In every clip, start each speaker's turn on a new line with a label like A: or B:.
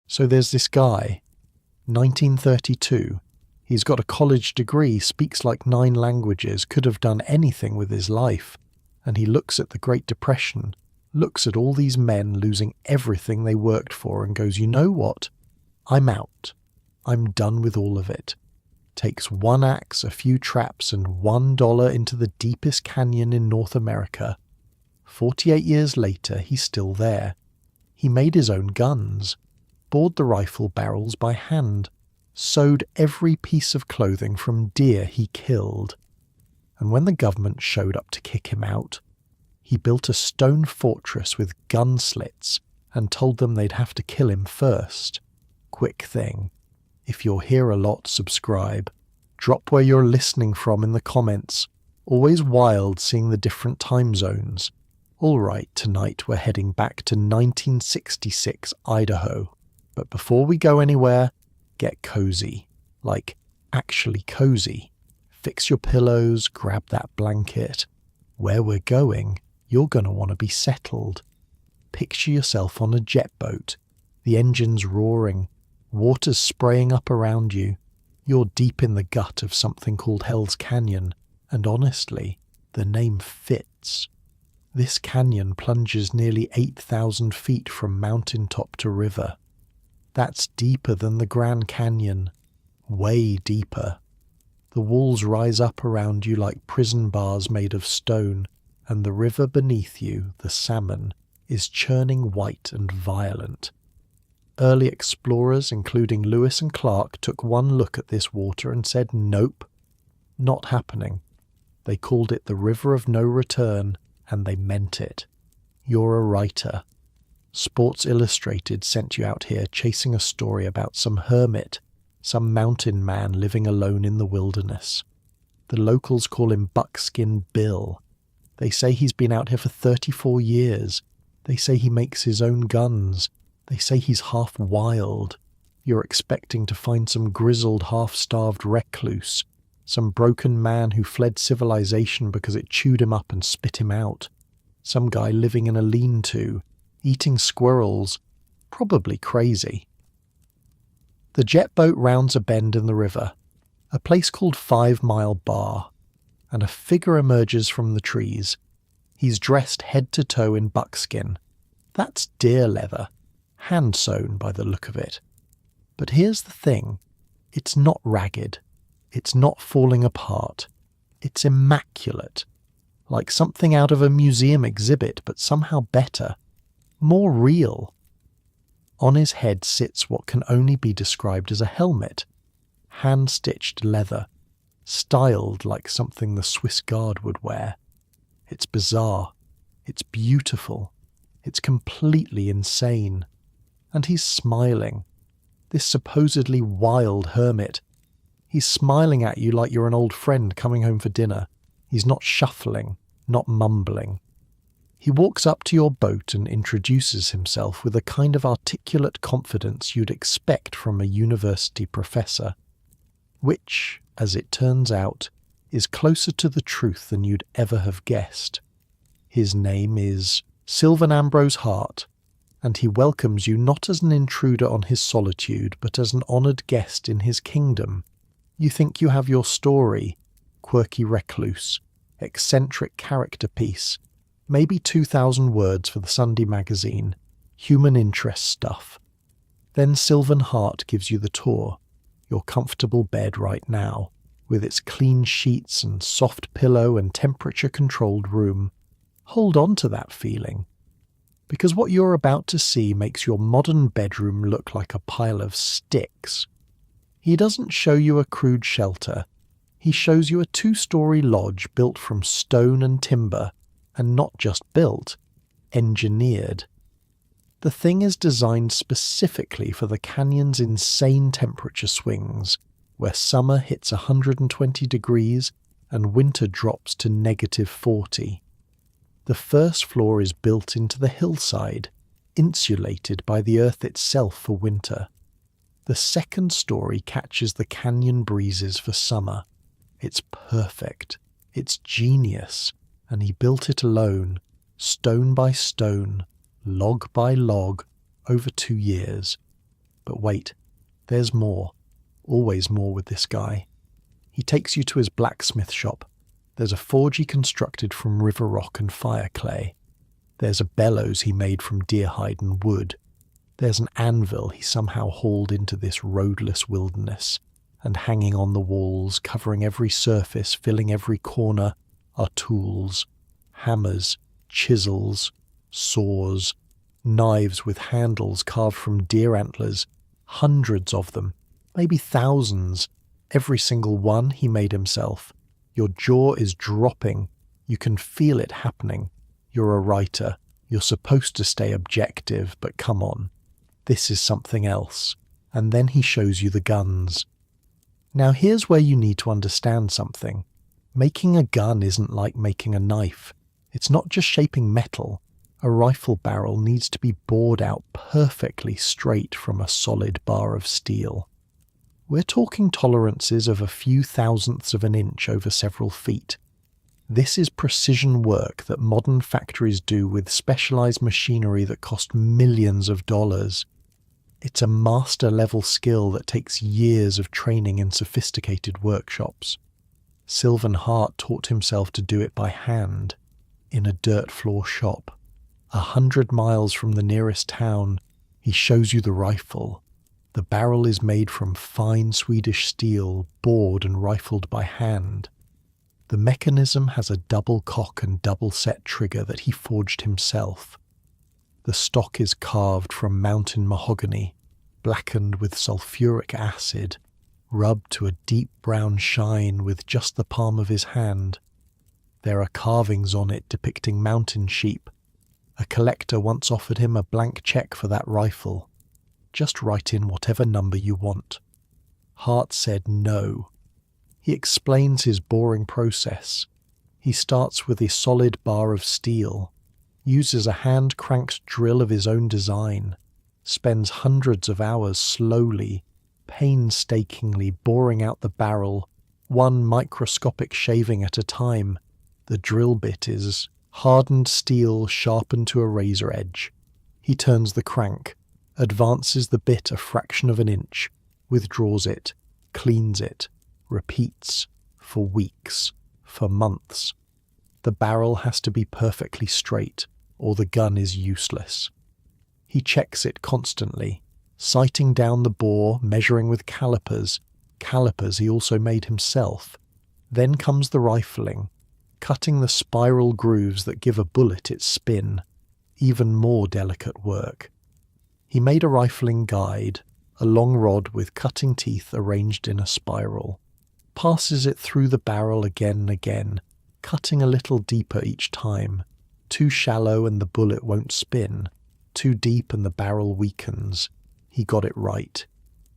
A: So there's this guy, 1932. He's got a college degree, speaks like 9 languages, could have done anything with his life. And he looks at the Great Depression, looks at all these men losing everything they worked for and goes, you know what? I'm out. I'm done with all of it. Takes 1 axe, a few traps, and $1 into the deepest canyon in North America. 48 years later, he's still there. He made his own guns, bored the rifle barrels by hand, sewed every piece of clothing from deer he killed. And when the government showed up to kick him out, he built a stone fortress with gun slits and told them they'd have to kill him first. Quick thing. If you're here a lot, subscribe. Drop where you're listening from in the comments. Always wild seeing the different time zones. All right, tonight we're heading back to 1966 Idaho. But before we go anywhere, get cozy. Like, actually cozy. Fix your pillows, grab that blanket. Where we're going, you're going to want to be settled. Picture yourself on a jet boat. The engine's roaring. Water's spraying up around you. You're deep in the gut of something called Hell's Canyon. And honestly, the name fits. This canyon plunges nearly 8,000 feet from mountaintop to river. That's deeper than the Grand Canyon. Way deeper. The walls rise up around you like prison bars made of stone, and the river beneath you, the salmon, is churning white and violent. Early explorers, including Lewis and Clark, took one look at this water and said, nope, not happening. They called it the River of No Return, and they meant it. You're a writer. Sports Illustrated sent you out here chasing a story about some hermit, some mountain man living alone in the wilderness. The locals call him Buckskin Bill. They say he's been out here for 34 years. They say he makes his own guns. They say he's half wild. You're expecting to find some grizzled, half-starved recluse, some broken man who fled civilization because it chewed him up and spit him out, some guy living in a lean-to, eating squirrels, probably crazy. The jet boat rounds a bend in the river, a place called 5 Mile Bar, and a figure emerges from the trees. He's dressed head to toe in buckskin. That's deer leather, hand-sewn by the look of it. But here's the thing, it's not ragged. It's not falling apart. It's immaculate. Like something out of a museum exhibit, but somehow better. More real. On his head sits what can only be described as a helmet. Hand-stitched leather. Styled like something the Swiss Guard would wear. It's bizarre. It's beautiful. It's completely insane. And he's smiling. This supposedly wild hermit. He's smiling at you like you're an old friend coming home for dinner. He's not shuffling, not mumbling. He walks up to your boat and introduces himself with a kind of articulate confidence you'd expect from a university professor, which, as it turns out, is closer to the truth than you'd ever have guessed. His name is Sylvan Hart, and he welcomes you not as an intruder on his solitude, but as an honoured guest in his kingdom. You think you have your story, quirky recluse, eccentric character piece, maybe 2,000 words for the Sunday magazine, human interest stuff. Then Sylvan Hart gives you the tour, your comfortable bed right now, with its clean sheets and soft pillow and temperature-controlled room. Hold on to that feeling, because what you're about to see makes your modern bedroom look like a pile of sticks. He doesn't show you a crude shelter. He shows you a 2-story lodge built from stone and timber, and not just built, engineered. The thing is designed specifically for the canyon's insane temperature swings, where summer hits 120 degrees and winter drops to -40. The first floor is built into the hillside, insulated by the earth itself for winter. The second story catches the canyon breezes for summer. It's perfect. It's genius. And he built it alone, stone by stone, log by log, over 2 years. But wait, there's more. Always more with this guy. He takes you to his blacksmith shop. There's a forge he constructed from river rock and fire clay. There's a bellows he made from deer hide and wood. There's an anvil he somehow hauled into this roadless wilderness. And hanging on the walls, covering every surface, filling every corner, are tools, hammers, chisels, saws, knives with handles carved from deer antlers, hundreds of them, maybe thousands. Every single one he made himself. Your jaw is dropping. You can feel it happening. You're a writer. You're supposed to stay objective, but come on. This is something else. And then he shows you the guns. Now here's where you need to understand something. Making a gun isn't like making a knife. It's not just shaping metal. A rifle barrel needs to be bored out perfectly straight from a solid bar of steel. We're talking tolerances of a few thousandths of an inch over several feet. This is precision work that modern factories do with specialized machinery that cost millions of dollars. It's a master-level skill that takes years of training in sophisticated workshops. Sylvan Hart taught himself to do it by hand, in a dirt floor shop. 100 miles from the nearest town, he shows you the rifle. The barrel is made from fine Swedish steel, bored and rifled by hand. The mechanism has a double cock and double set trigger that he forged himself. The stock is carved from mountain mahogany, blackened with sulfuric acid, rubbed to a deep brown shine with just the palm of his hand. There are carvings on it depicting mountain sheep. A collector once offered him a blank check for that rifle. Just write in whatever number you want. Hart said no. He explains his boring process. He starts with a solid bar of steel, uses a hand-cranked drill of his own design, spends hundreds of hours slowly, painstakingly boring out the barrel, one microscopic shaving at a time. The drill bit is hardened steel sharpened to a razor edge. He turns the crank, advances the bit a fraction of an inch, withdraws it, cleans it, repeats, for weeks, for months. The barrel has to be perfectly straight, or the gun is useless. He checks it constantly, sighting down the bore, measuring with calipers he also made himself. Then comes the rifling, cutting the spiral grooves that give a bullet its spin. Even more delicate work. He made a rifling guide, a long rod with cutting teeth arranged in a spiral. Passes it through the barrel again and again, cutting a little deeper each time. Too shallow and the bullet won't spin. Too deep and the barrel weakens. He got it right.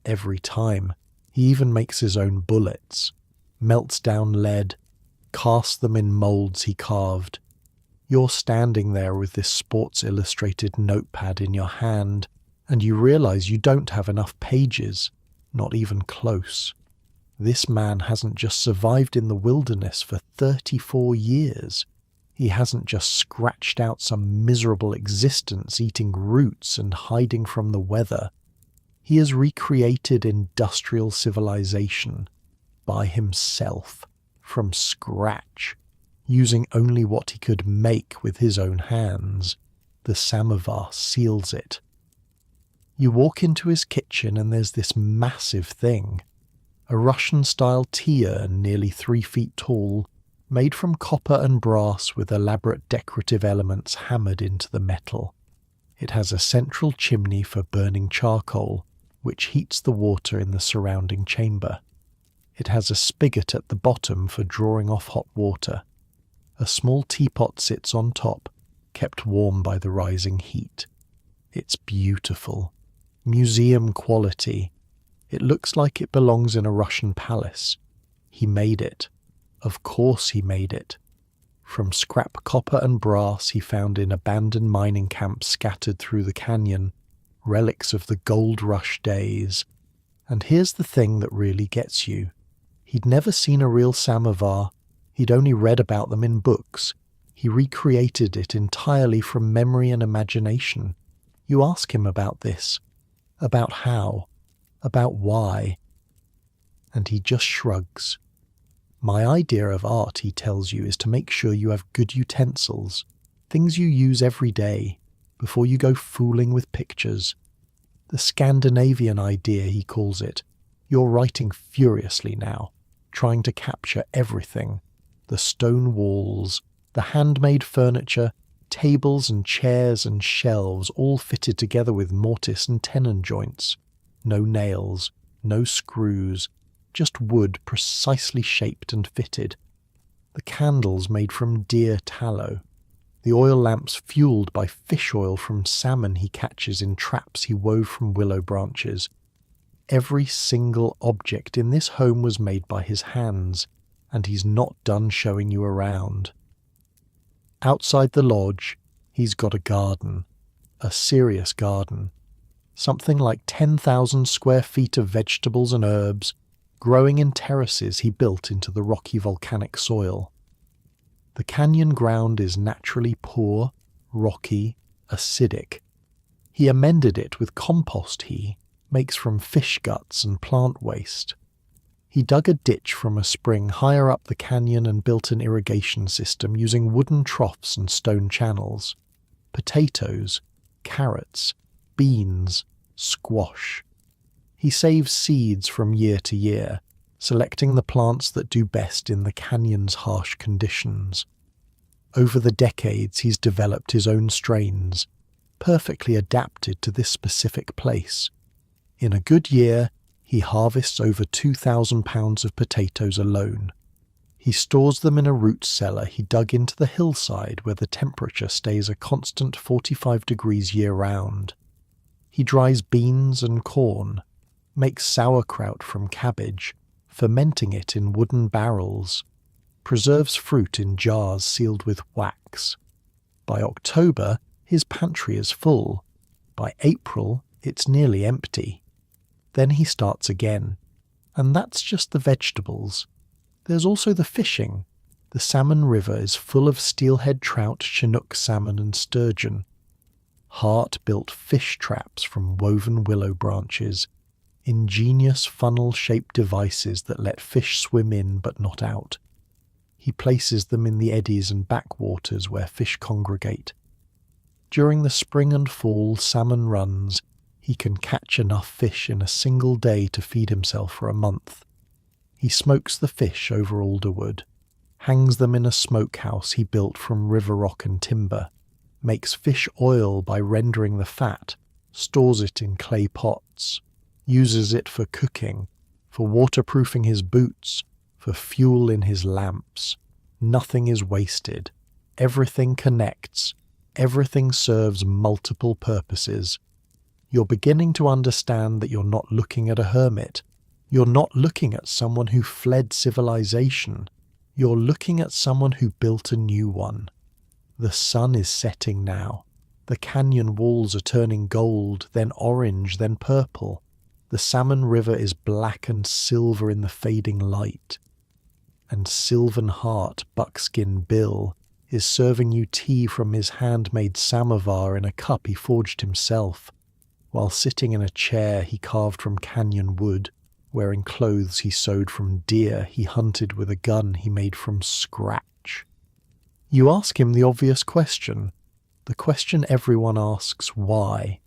A: Every time. He even makes his own bullets. Melts down lead. Casts them in molds he carved. You're standing there with this Sports Illustrated notepad in your hand, and you realize you don't have enough pages. Not even close. This man hasn't just survived in the wilderness for 34 years. He hasn't just scratched out some miserable existence eating roots and hiding from the weather. He has recreated industrial civilization by himself, from scratch, using only what he could make with his own hands. The samovar seals it. You walk into his kitchen and there's this massive thing. A Russian-style tea urn nearly 3 feet tall, made from copper and brass with elaborate decorative elements hammered into the metal. It has a central chimney for burning charcoal, which heats the water in the surrounding chamber. It has a spigot at the bottom for drawing off hot water. A small teapot sits on top, kept warm by the rising heat. It's beautiful. Museum quality. It looks like it belongs in a Russian palace. He made it. Of course he made it. From scrap copper and brass he found in abandoned mining camps scattered through the canyon, relics of the gold rush days. And here's the thing that really gets you. He'd never seen a real samovar. He'd only read about them in books. He recreated it entirely from memory and imagination. You ask him about this, about how, about why. And he just shrugs. My idea of art, he tells you, is to make sure you have good utensils, things you use every day, before you go fooling with pictures. The Scandinavian idea, he calls it. You're writing furiously now, trying to capture everything. The stone walls, the handmade furniture, tables and chairs and shelves all fitted together with mortise and tenon joints. No nails, no screws, just wood precisely shaped and fitted. The candles made from deer tallow. The oil lamps fueled by fish oil from salmon he catches in traps he wove from willow branches. Every single object in this home was made by his hands, and he's not done showing you around. Outside the lodge, he's got a garden, a serious garden. Something like 10,000 square feet of vegetables and herbs, growing in terraces he built into the rocky volcanic soil. The canyon ground is naturally poor, rocky, acidic. He amended it with compost he makes from fish guts and plant waste. He dug a ditch from a spring higher up the canyon and built an irrigation system using wooden troughs and stone channels. Potatoes, carrots, beans, squash. He saves seeds from year to year, selecting the plants that do best in the canyon's harsh conditions. Over the decades, he's developed his own strains, perfectly adapted to this specific place. In a good year, he harvests over 2,000 pounds of potatoes alone. He stores them in a root cellar he dug into the hillside where the temperature stays a constant 45 degrees year-round. He dries beans and corn, makes sauerkraut from cabbage, fermenting it in wooden barrels, preserves fruit in jars sealed with wax. By October, his pantry is full. By April, it's nearly empty. Then he starts again. And that's just the vegetables. There's also the fishing. The salmon river is full of steelhead trout, chinook salmon and sturgeon. Hart built fish traps from woven willow branches, ingenious funnel-shaped devices that let fish swim in but not out. He places them in the eddies and backwaters where fish congregate. During the spring and fall salmon runs, he can catch enough fish in a single day to feed himself for a month. He smokes the fish over alderwood, hangs them in a smokehouse he built from river rock and timber, makes fish oil by rendering the fat, stores it in clay pots, uses it for cooking, for waterproofing his boots, for fuel in his lamps. Nothing is wasted. Everything connects. Everything serves multiple purposes. You're beginning to understand that you're not looking at a hermit. You're not looking at someone who fled civilization. You're looking at someone who built a new one. The sun is setting now. The canyon walls are turning gold, then orange, then purple. The salmon river is black and silver in the fading light. And Sylvan Hart, Buckskin Bill, is serving you tea from his handmade samovar in a cup he forged himself, while sitting in a chair he carved from canyon wood, wearing clothes he sewed from deer he hunted with a gun he made from scratch. You ask him the obvious question, the question everyone asks, why?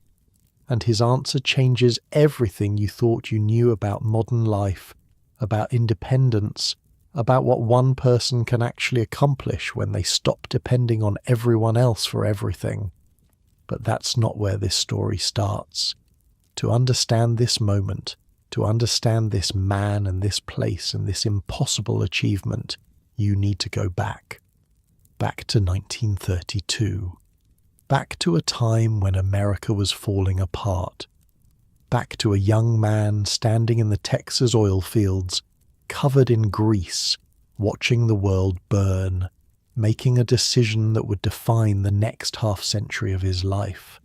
A: And his answer changes everything you thought you knew about modern life, about independence, about what one person can actually accomplish when they stop depending on everyone else for everything. But that's not where this story starts. To understand this moment, to understand this man and this place and this impossible achievement, you need to go back. Back to 1932. Back to a time when America was falling apart. Back to a young man standing in the Texas oil fields, covered in grease, watching the world burn, making a decision that would define the next half-century of his life.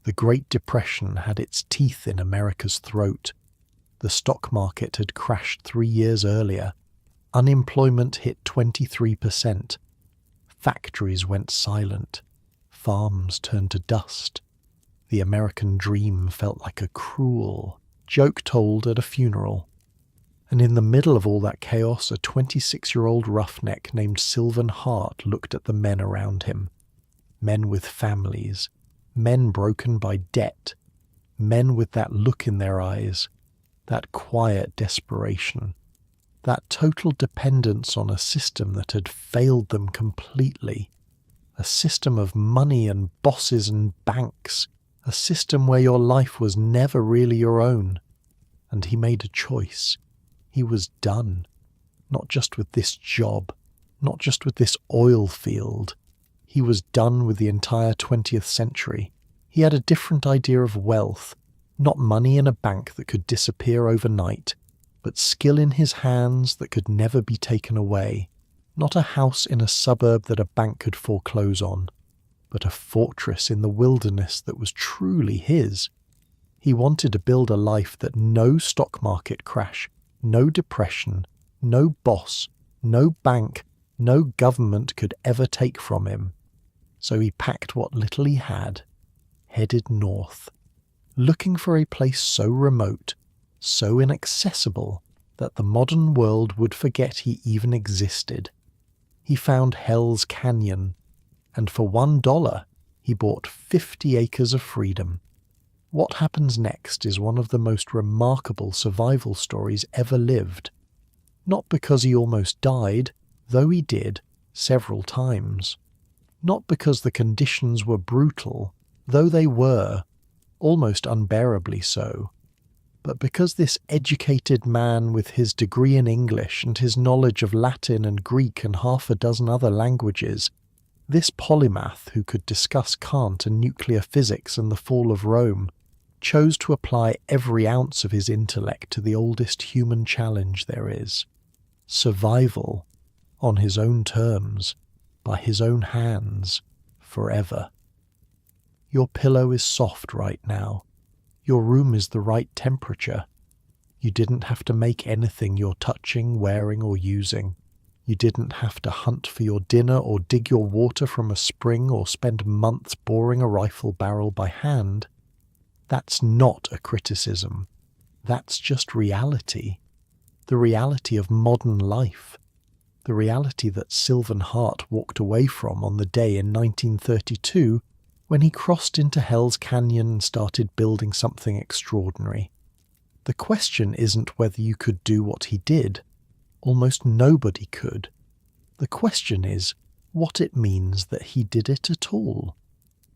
A: The Great Depression had its teeth in America's throat. The stock market had crashed 3 years earlier. Unemployment hit 23%. Factories went silent. Farms turned to dust. The American dream felt like a cruel joke told at a funeral. And in the middle of all that chaos, a 26-year-old roughneck named Sylvan Hart looked at the men around him. Men with families, men broken by debt, men with that look in their eyes, that quiet desperation, that total dependence on a system that had failed them completely, a system of money and bosses and banks, a system where your life was never really your own. And he made a choice. He was done, not just with this job, not just with this oil field. He was done with the entire 20th century. He had a different idea of wealth, not money in a bank that could disappear overnight, but skill in his hands that could never be taken away, not a house in a suburb that a bank could foreclose on, but a fortress in the wilderness that was truly his. He wanted to build a life that no stock market crash, no depression, no boss, no bank, no government could ever take from him. So he packed what little he had, headed north, looking for a place so remote, so inaccessible, that the modern world would forget he even existed. He found Hell's Canyon, and for $1, he bought 50 acres of freedom. What happens next is one of the most remarkable survival stories ever lived. Not because he almost died, though he did, several times. Not because the conditions were brutal, though they were, almost unbearably so. But because this educated man with his degree in English and his knowledge of Latin and Greek and half a dozen other languages, this polymath who could discuss Kant and nuclear physics and the fall of Rome, chose to apply every ounce of his intellect to the oldest human challenge there is. Survival, on his own terms, by his own hands, forever. Your pillow is soft right now. Your room is the right temperature. You didn't have to make anything you're touching, wearing, or using. You didn't have to hunt for your dinner or dig your water from a spring or spend months boring a rifle barrel by hand. That's not a criticism. That's just reality. The reality of modern life. The reality that Sylvan Hart walked away from on the day in 1932 when he crossed into Hell's Canyon and started building something extraordinary. The question isn't whether you could do what he did. Almost nobody could. The question is what it means that he did it at all.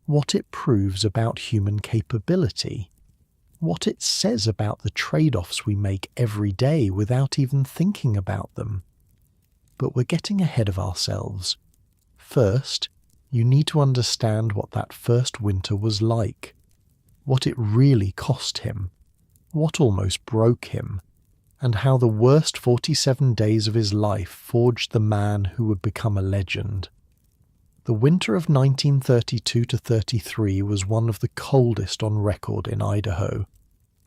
A: What it proves about human capability, what it says about the trade-offs we make every day without even thinking about them. But we're getting ahead of ourselves. First, you need to understand what that first winter was like, what it really cost him, what almost broke him, and how the worst 47 days of his life forged the man who would become a legend. The winter of 1932 to 33 was one of the coldest on record in Idaho,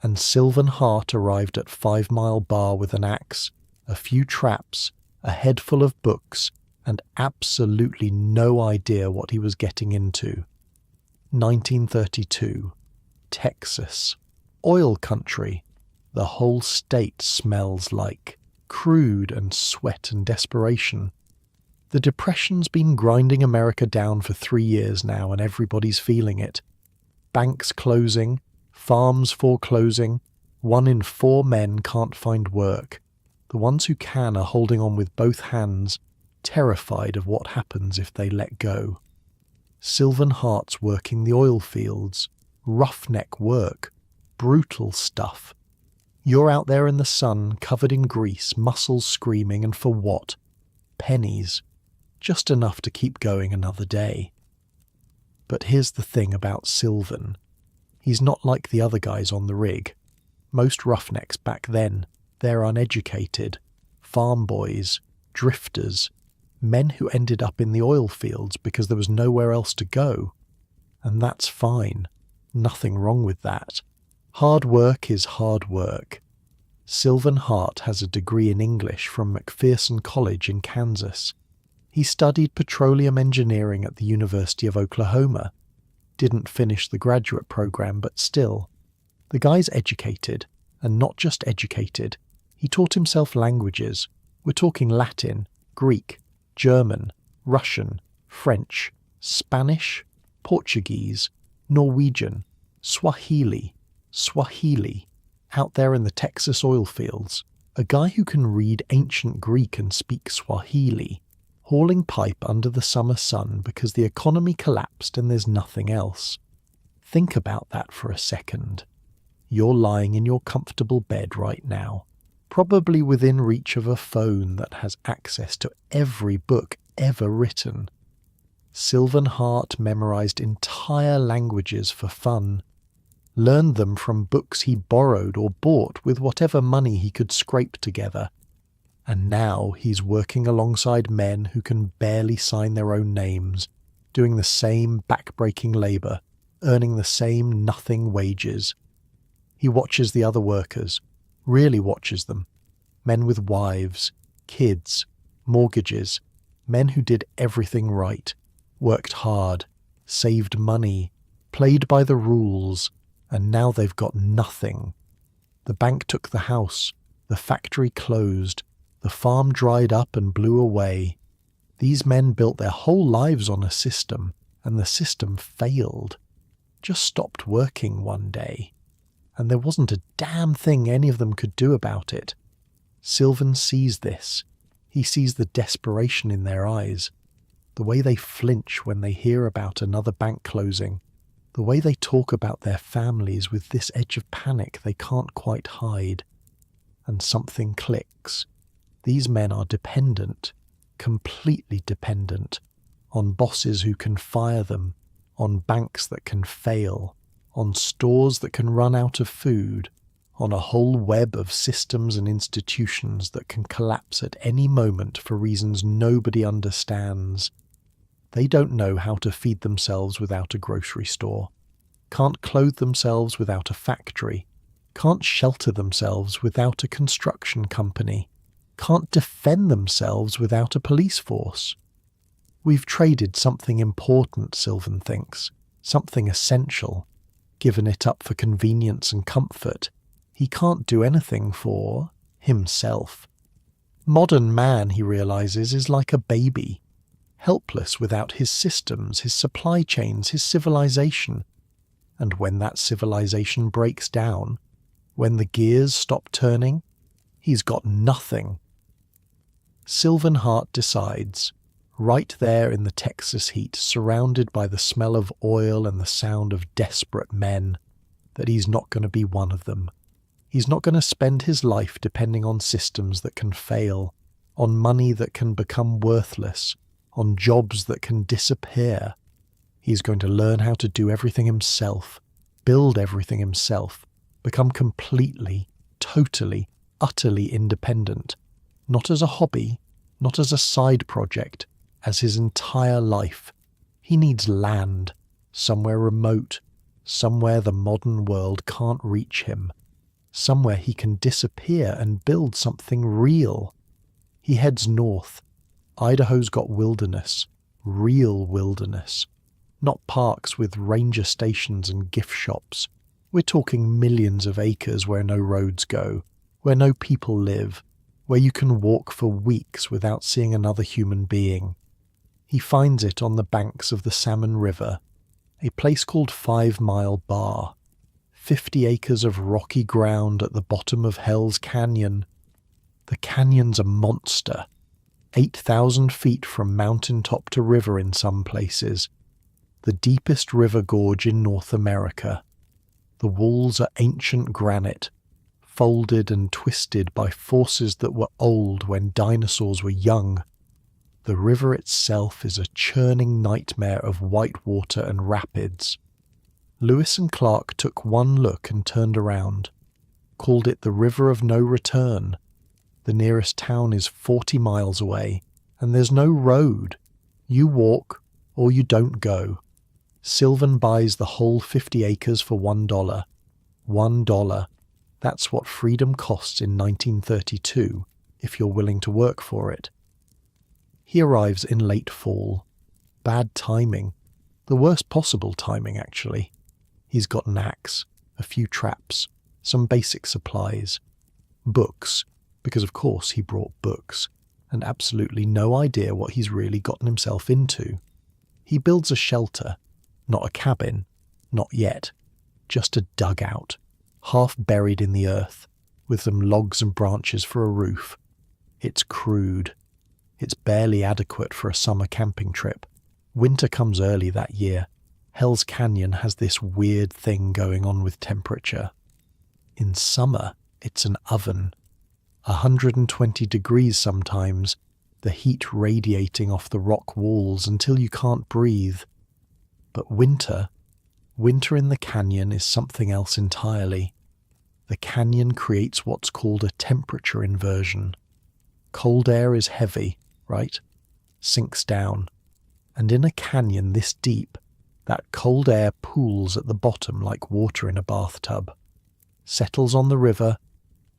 A: and Sylvan Hart arrived at 5 Mile Bar with an axe, a few traps, a head full of books, and absolutely no idea what he was getting into. 1932. Texas. Oil country. The whole state smells like crude and sweat and desperation. The Depression's been grinding America down for 3 years now, and everybody's feeling it. Banks closing, farms foreclosing, 1 in 4 men can't find work. The ones who can are holding on with both hands, terrified of what happens if they let go. Sylvan Hart's working the oil fields, roughneck work, brutal stuff. You're out there in the sun, covered in grease, muscles screaming, and for what? Pennies. Just enough to keep going another day. But here's the thing about Sylvan. He's not like the other guys on the rig. Most roughnecks back then, they're uneducated, farm boys, drifters, men who ended up in the oil fields because there was nowhere else to go. And that's fine. Nothing wrong with that. Hard work is hard work. Sylvan Hart has a degree in English from McPherson College in Kansas. He studied petroleum engineering at the University of Oklahoma. didn't finish the graduate program, but still. The guy's educated, and not just educated. He taught himself languages. We're talking Latin, Greek, German, Russian, French, Spanish, Portuguese, Norwegian, Swahili, out there in the Texas oil fields. A guy who can read ancient Greek and speak Swahili, hauling pipe under the summer sun because the economy collapsed and there's nothing else. Think about that for a second. You're lying in your comfortable bed right now, probably within reach of a phone that has access to every book ever written. Sylvan Hart memorized entire languages for fun, learned them from books he borrowed or bought with whatever money he could scrape together. And now he's working alongside men who can barely sign their own names, doing the same back-breaking labour, earning the same nothing wages. He watches the other workers, really watches them. Men with wives, kids, mortgages, men who did everything right, worked hard, saved money, played by the rules, and now they've got nothing. The bank took the house, the factory closed, the farm dried up and blew away. These men built their whole lives on a system, and the system failed. Just stopped working one day. And there wasn't a damn thing any of them could do about it. Sylvan sees this. He sees the desperation in their eyes, the way they flinch when they hear about another bank closing, the way they talk about their families with this edge of panic they can't quite hide. And something clicks. These men are dependent, completely dependent, on bosses who can fire them, on banks that can fail, on stores that can run out of food, on a whole web of systems and institutions that can collapse at any moment for reasons nobody understands. They don't know how to feed themselves without a grocery store, can't clothe themselves without a factory, can't shelter themselves without a construction company, can't defend themselves without a police force. We've traded something important, Sylvan thinks, something essential, given it up for convenience and comfort. He can't do anything for himself. Modern man, he realizes, is like a baby, helpless without his systems, his supply chains, his civilization. And when that civilization breaks down, when the gears stop turning, he's got nothing. Sylvan Hart decides, right there in the Texas heat, surrounded by the smell of oil and the sound of desperate men, that he's not going to be one of them. He's not going to spend his life depending on systems that can fail, on money that can become worthless, on jobs that can disappear. He's going to learn how to do everything himself, build everything himself, become completely, totally, utterly independent, not as a hobby, not as a side project, as his entire life. He needs land, somewhere remote, somewhere the modern world can't reach him, somewhere he can disappear and build something real. He heads north. Idaho's got wilderness, real wilderness, not parks with ranger stations and gift shops. We're talking millions of acres where no roads go, where no people live, where you can walk for weeks without seeing another human being. He finds it on the banks of the Salmon River, a place called 5 Mile Bar, 50 acres of rocky ground at the bottom of Hell's Canyon. The canyon's a monster, 8,000 feet from mountaintop to river in some places, the deepest river gorge in North America. The walls are ancient granite, folded and twisted by forces that were old when dinosaurs were young. The river itself is a churning nightmare of white water and rapids. Lewis and Clark took one look and turned around, called it the River of No Return. The nearest town is 40 miles away, and there's no road. You walk, or you don't go. Sylvan buys the whole 50 acres for $1. $1. That's what freedom costs in 1932, if you're willing to work for it. He arrives in late fall. Bad timing. The worst possible timing, actually. He's got an axe, a few traps, some basic supplies, books, because of course he brought books, and absolutely no idea what he's really gotten himself into. He builds a shelter, not a cabin, not yet, just a dugout, half buried in the earth, with some logs and branches for a roof. It's crude. It's barely adequate for a summer camping trip. Winter comes early that year. Hell's Canyon has this weird thing going on with temperature. In summer, it's an oven. 120 degrees sometimes, the heat radiating off the rock walls until you can't breathe. But winter in the canyon is something else entirely. The canyon creates what's called a temperature inversion. Cold air is heavy, right? Sinks down. And in a canyon this deep, that cold air pools at the bottom like water in a bathtub. Settles on the river,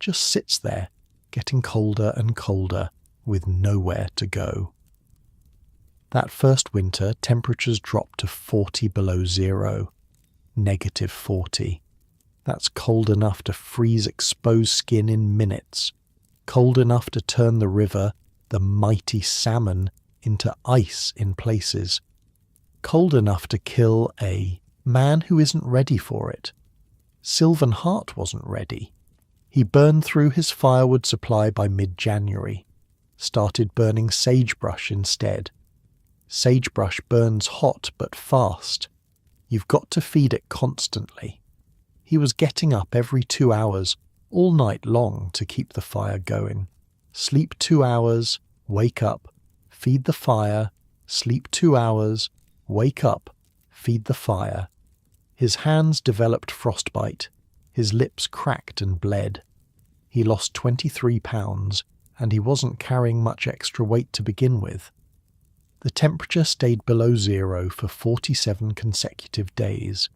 A: just sits there, getting colder and colder, with nowhere to go. That first winter, temperatures dropped to 40 below zero, -40. That's cold enough to freeze exposed skin in minutes, cold enough to turn the river, the mighty salmon, into ice in places, cold enough to kill a man who isn't ready for it. Sylvan Hart wasn't ready. He burned through his firewood supply by mid-January, started burning sagebrush instead. Sagebrush burns hot but fast. You've got to feed it constantly. He was getting up every 2 hours, all night long, to keep the fire going. Sleep 2 hours, wake up, feed the fire, sleep 2 hours, wake up, feed the fire. His hands developed frostbite. His lips cracked and bled. He lost 23 pounds, and he wasn't carrying much extra weight to begin with. The temperature stayed below zero for 47 consecutive days,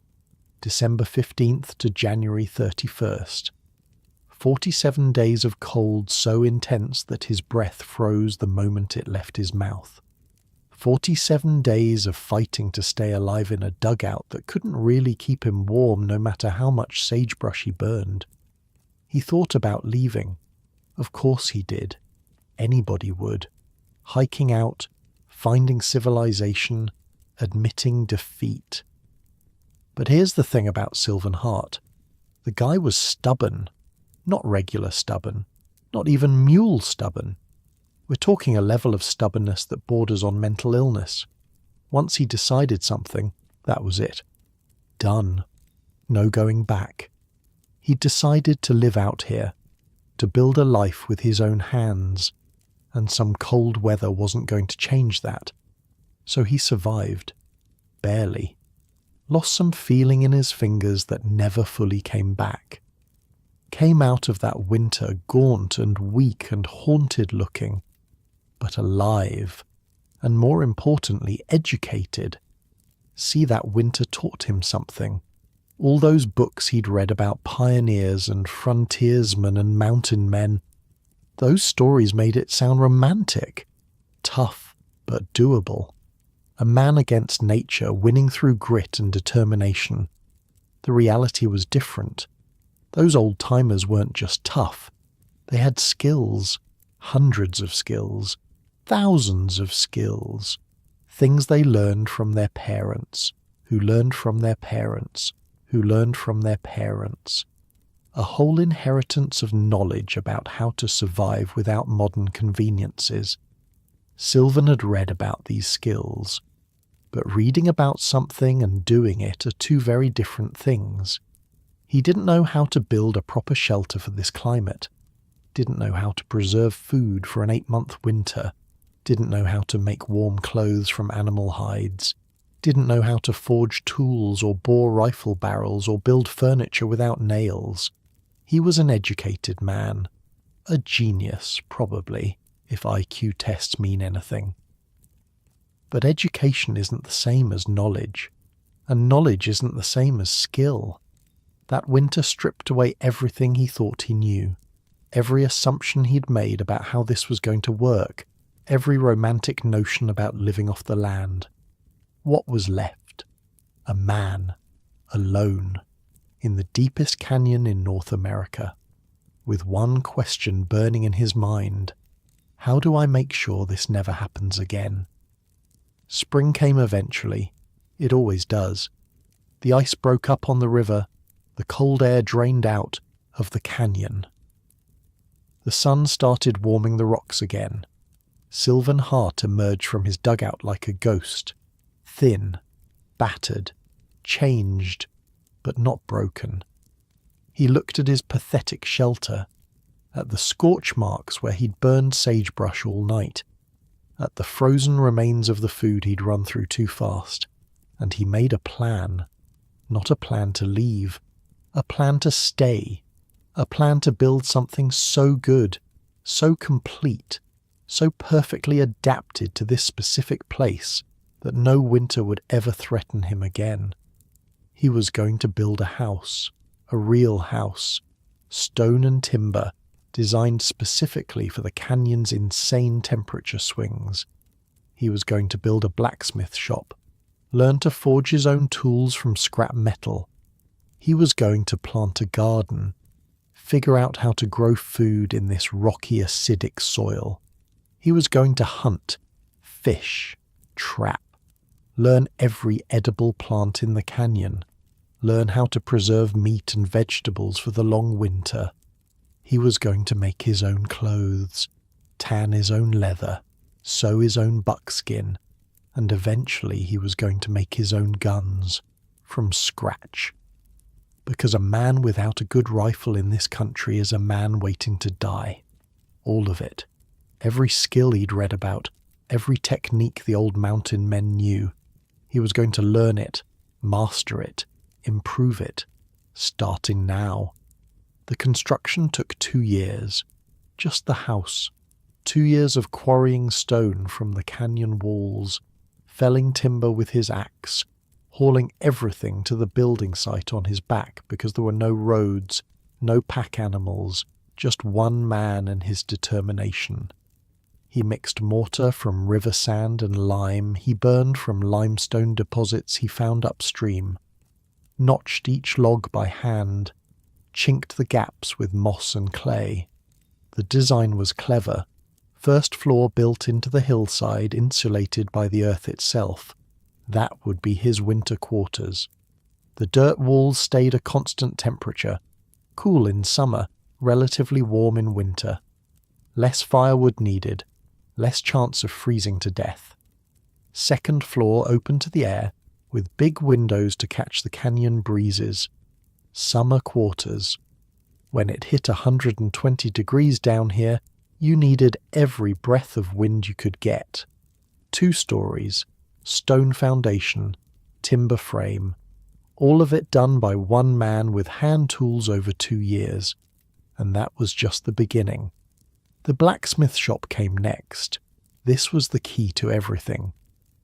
A: December 15th to January 31st. 47 days of cold so intense that his breath froze the moment it left his mouth. 47 days of fighting to stay alive in a dugout that couldn't really keep him warm no matter how much sagebrush he burned. He thought about leaving. Of course he did. Anybody would. Hiking out, finding civilization, admitting defeat. But here's the thing about Sylvan Hart. The guy was stubborn. Not regular stubborn. Not even mule stubborn. We're talking a level of stubbornness that borders on mental illness. Once he decided something, that was it. Done. No going back. He decided to live out here, to build a life with his own hands, and some cold weather wasn't going to change that. So he survived. Barely. Lost some feeling in his fingers that never fully came back. Came out of that winter gaunt and weak and haunted looking, but alive, and more importantly, educated. See, that winter taught him something. All those books he'd read about pioneers and frontiersmen and mountain men, those stories made it sound romantic, tough but doable. A man against nature winning through grit and determination. The reality was different. Those old-timers weren't just tough. They had skills, hundreds of skills, thousands of skills, things they learned from their parents, who learned from their parents, who learned from their parents. A whole inheritance of knowledge about how to survive without modern conveniences. Sylvan had read about these skills, but reading about something and doing it are two very different things. He didn't know how to build a proper shelter for this climate, didn't know how to preserve food for an 8-month winter, didn't know how to make warm clothes from animal hides, didn't know how to forge tools or bore rifle barrels or build furniture without nails. He was an educated man. A genius, probably, if IQ tests mean anything. But education isn't the same as knowledge, and knowledge isn't the same as skill. That winter stripped away everything he thought he knew, every assumption he'd made about how this was going to work, every romantic notion about living off the land. What was left? A man, alone, in the deepest canyon in North America, with one question burning in his mind: how do I make sure this never happens again? Spring came eventually. It always does. The ice broke up on the river. The cold air drained out of the canyon. The sun started warming the rocks again. Sylvan Hart emerged from his dugout like a ghost, thin, battered, changed, but not broken. He looked at his pathetic shelter, at the scorch marks where he'd burned sagebrush all night, at the frozen remains of the food he'd run through too fast, and he made a plan. Not a plan to leave, a plan to stay, a plan to build something so good, so complete, so perfectly adapted to this specific place that no winter would ever threaten him again. He was going to build a house, a real house, stone and timber, designed specifically for the canyon's insane temperature swings. He was going to build a blacksmith shop, learn to forge his own tools from scrap metal. He was going to plant a garden, figure out how to grow food in this rocky, acidic soil. He was going to hunt, fish, trap, learn every edible plant in the canyon, learn how to preserve meat and vegetables for the long winter. He was going to make his own clothes, tan his own leather, sew his own buckskin, and eventually he was going to make his own guns, from scratch. Because a man without a good rifle in this country is a man waiting to die. All of it. Every skill he'd read about, every technique the old mountain men knew. He was going to learn it, master it, improve it, starting now. The construction took 2 years. Just the house. 2 years of quarrying stone from the canyon walls, felling timber with his axe, hauling everything to the building site on his back because there were no roads, no pack animals, just one man and his determination. He mixed mortar from river sand and lime he burned from limestone deposits he found upstream, notched each log by hand, chinked the gaps with moss and clay. The design was clever. First floor built into the hillside, insulated by the earth itself. That would be his winter quarters. The dirt walls stayed a constant temperature, cool in summer, relatively warm in winter. Less firewood needed, less chance of freezing to death. Second floor open to the air, with big windows to catch the canyon breezes. Summer quarters. When it hit 120 degrees down here, you needed every breath of wind you could get. 2 stories, stone foundation, timber frame, all of it done by one man with hand tools over 2 years. And that was just the beginning. The blacksmith shop came next. This was the key to everything.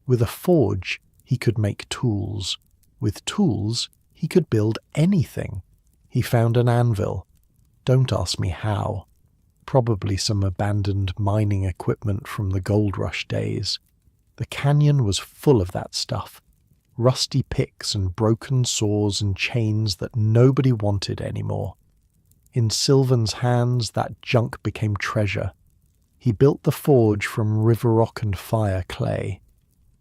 A: With a forge, he could make tools. With tools, he could build anything. He found an anvil. Don't ask me how. Probably some abandoned mining equipment from the gold rush days. The canyon was full of that stuff. Rusty picks and broken saws and chains that nobody wanted anymore. In Sylvan's hands, that junk became treasure. He built the forge from river rock and fire clay,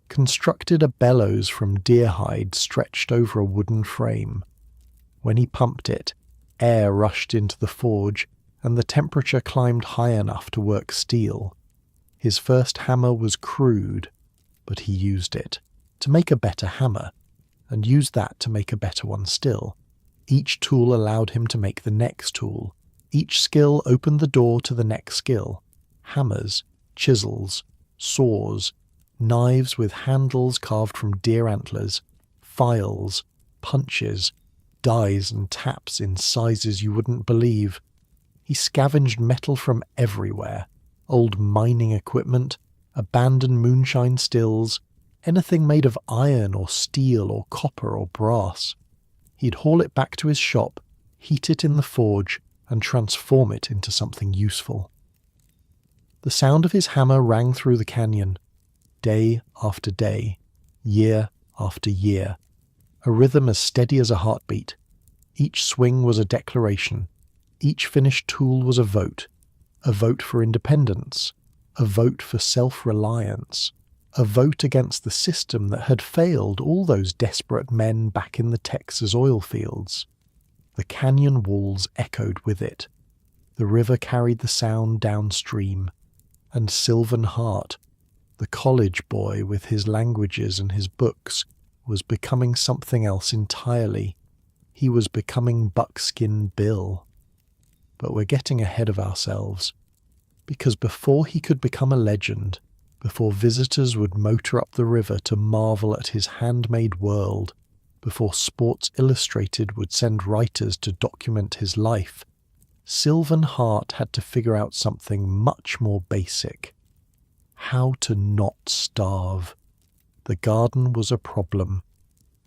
A: constructed a bellows from deer hide stretched over a wooden frame. When he pumped it, air rushed into the forge, and the temperature climbed high enough to work steel. His first hammer was crude, but he used it to make a better hammer, and used that to make a better one still. Each tool allowed him to make the next tool. Each skill opened the door to the next skill. Hammers, chisels, saws, knives with handles carved from deer antlers, files, punches, dies and taps in sizes you wouldn't believe. He scavenged metal from everywhere. Old mining equipment, abandoned moonshine stills, anything made of iron or steel or copper or brass. He'd haul it back to his shop, heat it in the forge, and transform it into something useful. The sound of his hammer rang through the canyon, day after day, year after year. a rhythm as steady as a heartbeat. Each swing was a declaration. Each finished tool was a vote for independence, a vote for self-reliance, a vote against the system that had failed all those desperate men back in the Texas oil fields. The canyon walls echoed with it. The river carried the sound downstream, and Sylvan Hart, the college boy with his languages and his books, was becoming something else entirely. He was becoming Buckskin Bill. But we're getting ahead of ourselves, because before he could become a legend, before visitors would motor up the river to marvel at his handmade world, before Sports Illustrated would send writers to document his life, Sylvan Hart had to figure out something much more basic. How to not starve. The garden was a problem.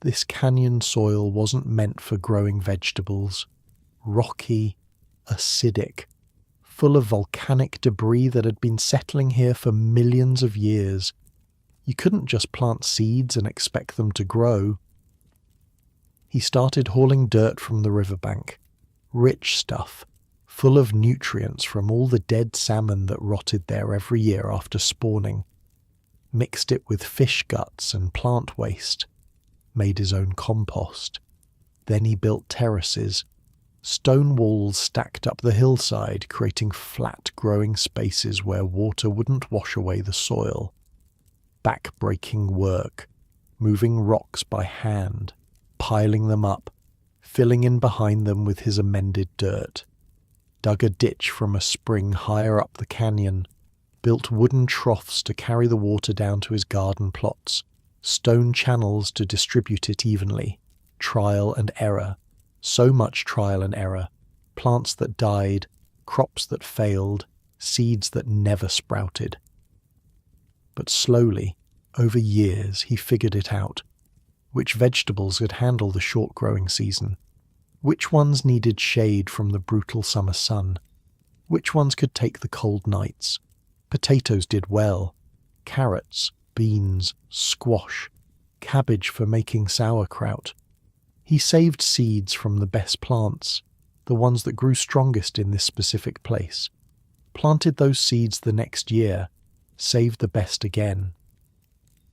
A: This canyon soil wasn't meant for growing vegetables. Rocky, acidic, full of volcanic debris that had been settling here for millions of years. You couldn't just plant seeds and expect them to grow. He started hauling dirt from the riverbank, rich stuff, full of nutrients from all the dead salmon that rotted there every year after spawning, mixed it with fish guts and plant waste, made his own compost. Then he built terraces, stone walls stacked up the hillside, creating flat growing spaces where water wouldn't wash away the soil. Back-breaking work, moving rocks by hand, piling them up, filling in behind them with his amended dirt. Dug a ditch from a spring higher up the canyon, built wooden troughs to carry the water down to his garden plots, stone channels to distribute it evenly, trial and error, so much trial and error, plants that died, crops that failed, seeds that never sprouted. But slowly, over years, he figured it out. Which vegetables could handle the short growing season? Which ones needed shade from the brutal summer sun? Which ones could take the cold nights? Potatoes did well. Carrots, beans, squash, cabbage for making sauerkraut. He saved seeds from the best plants, the ones that grew strongest in this specific place, planted those seeds the next year, saved the best again.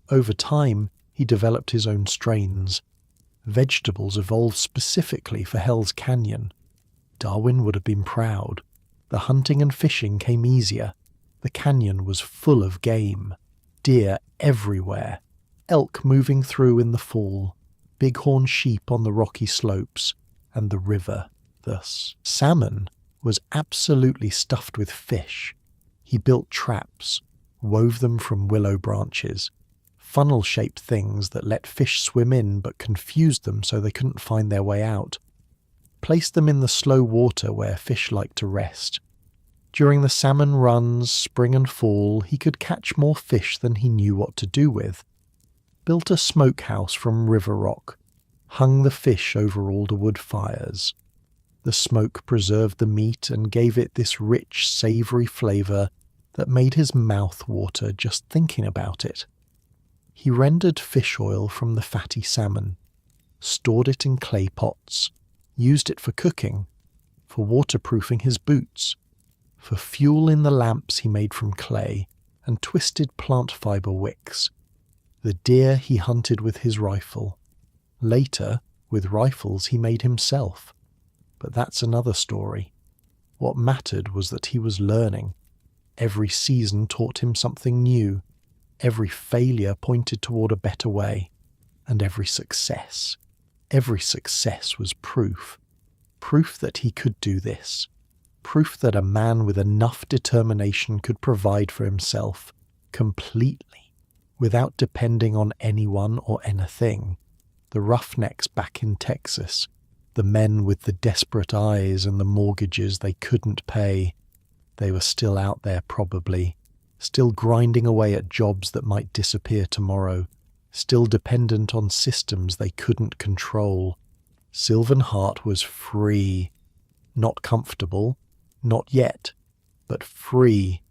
A: Over time, he developed his own strains. Vegetables evolved specifically for Hell's Canyon. Darwin would have been proud. The hunting and fishing came easier. The canyon was full of game. Deer everywhere. Elk moving through in the fall. Bighorn sheep on the rocky slopes. And the river. The salmon was absolutely stuffed with fish. He built traps, wove them from willow branches, funnel-shaped things that let fish swim in but confused them so they couldn't find their way out. Placed them in the slow water where fish like to rest. During the salmon runs, spring and fall, he could catch more fish than he knew what to do with. Built a smokehouse from river rock, hung the fish over alderwood fires. The smoke preserved the meat and gave it this rich, savoury flavour that made his mouth water just thinking about it. He rendered fish oil from the fatty salmon, stored it in clay pots, used it for cooking, for waterproofing his boots, for fuel in the lamps he made from clay and twisted plant fibre wicks. The deer he hunted with his rifle. Later, with rifles he made himself. But that's another story. What mattered was that he was learning. Every season taught him something new. Every failure pointed toward a better way. And every success was proof. Proof that he could do this. Proof that a man with enough determination could provide for himself, completely, without depending on anyone or anything. The roughnecks back in Texas, the men with the desperate eyes and the mortgages they couldn't pay, they were still out there probably, still grinding away at jobs that might disappear tomorrow, still dependent on systems they couldn't control. Sylvan Hart was free. Not comfortable, not yet, but free.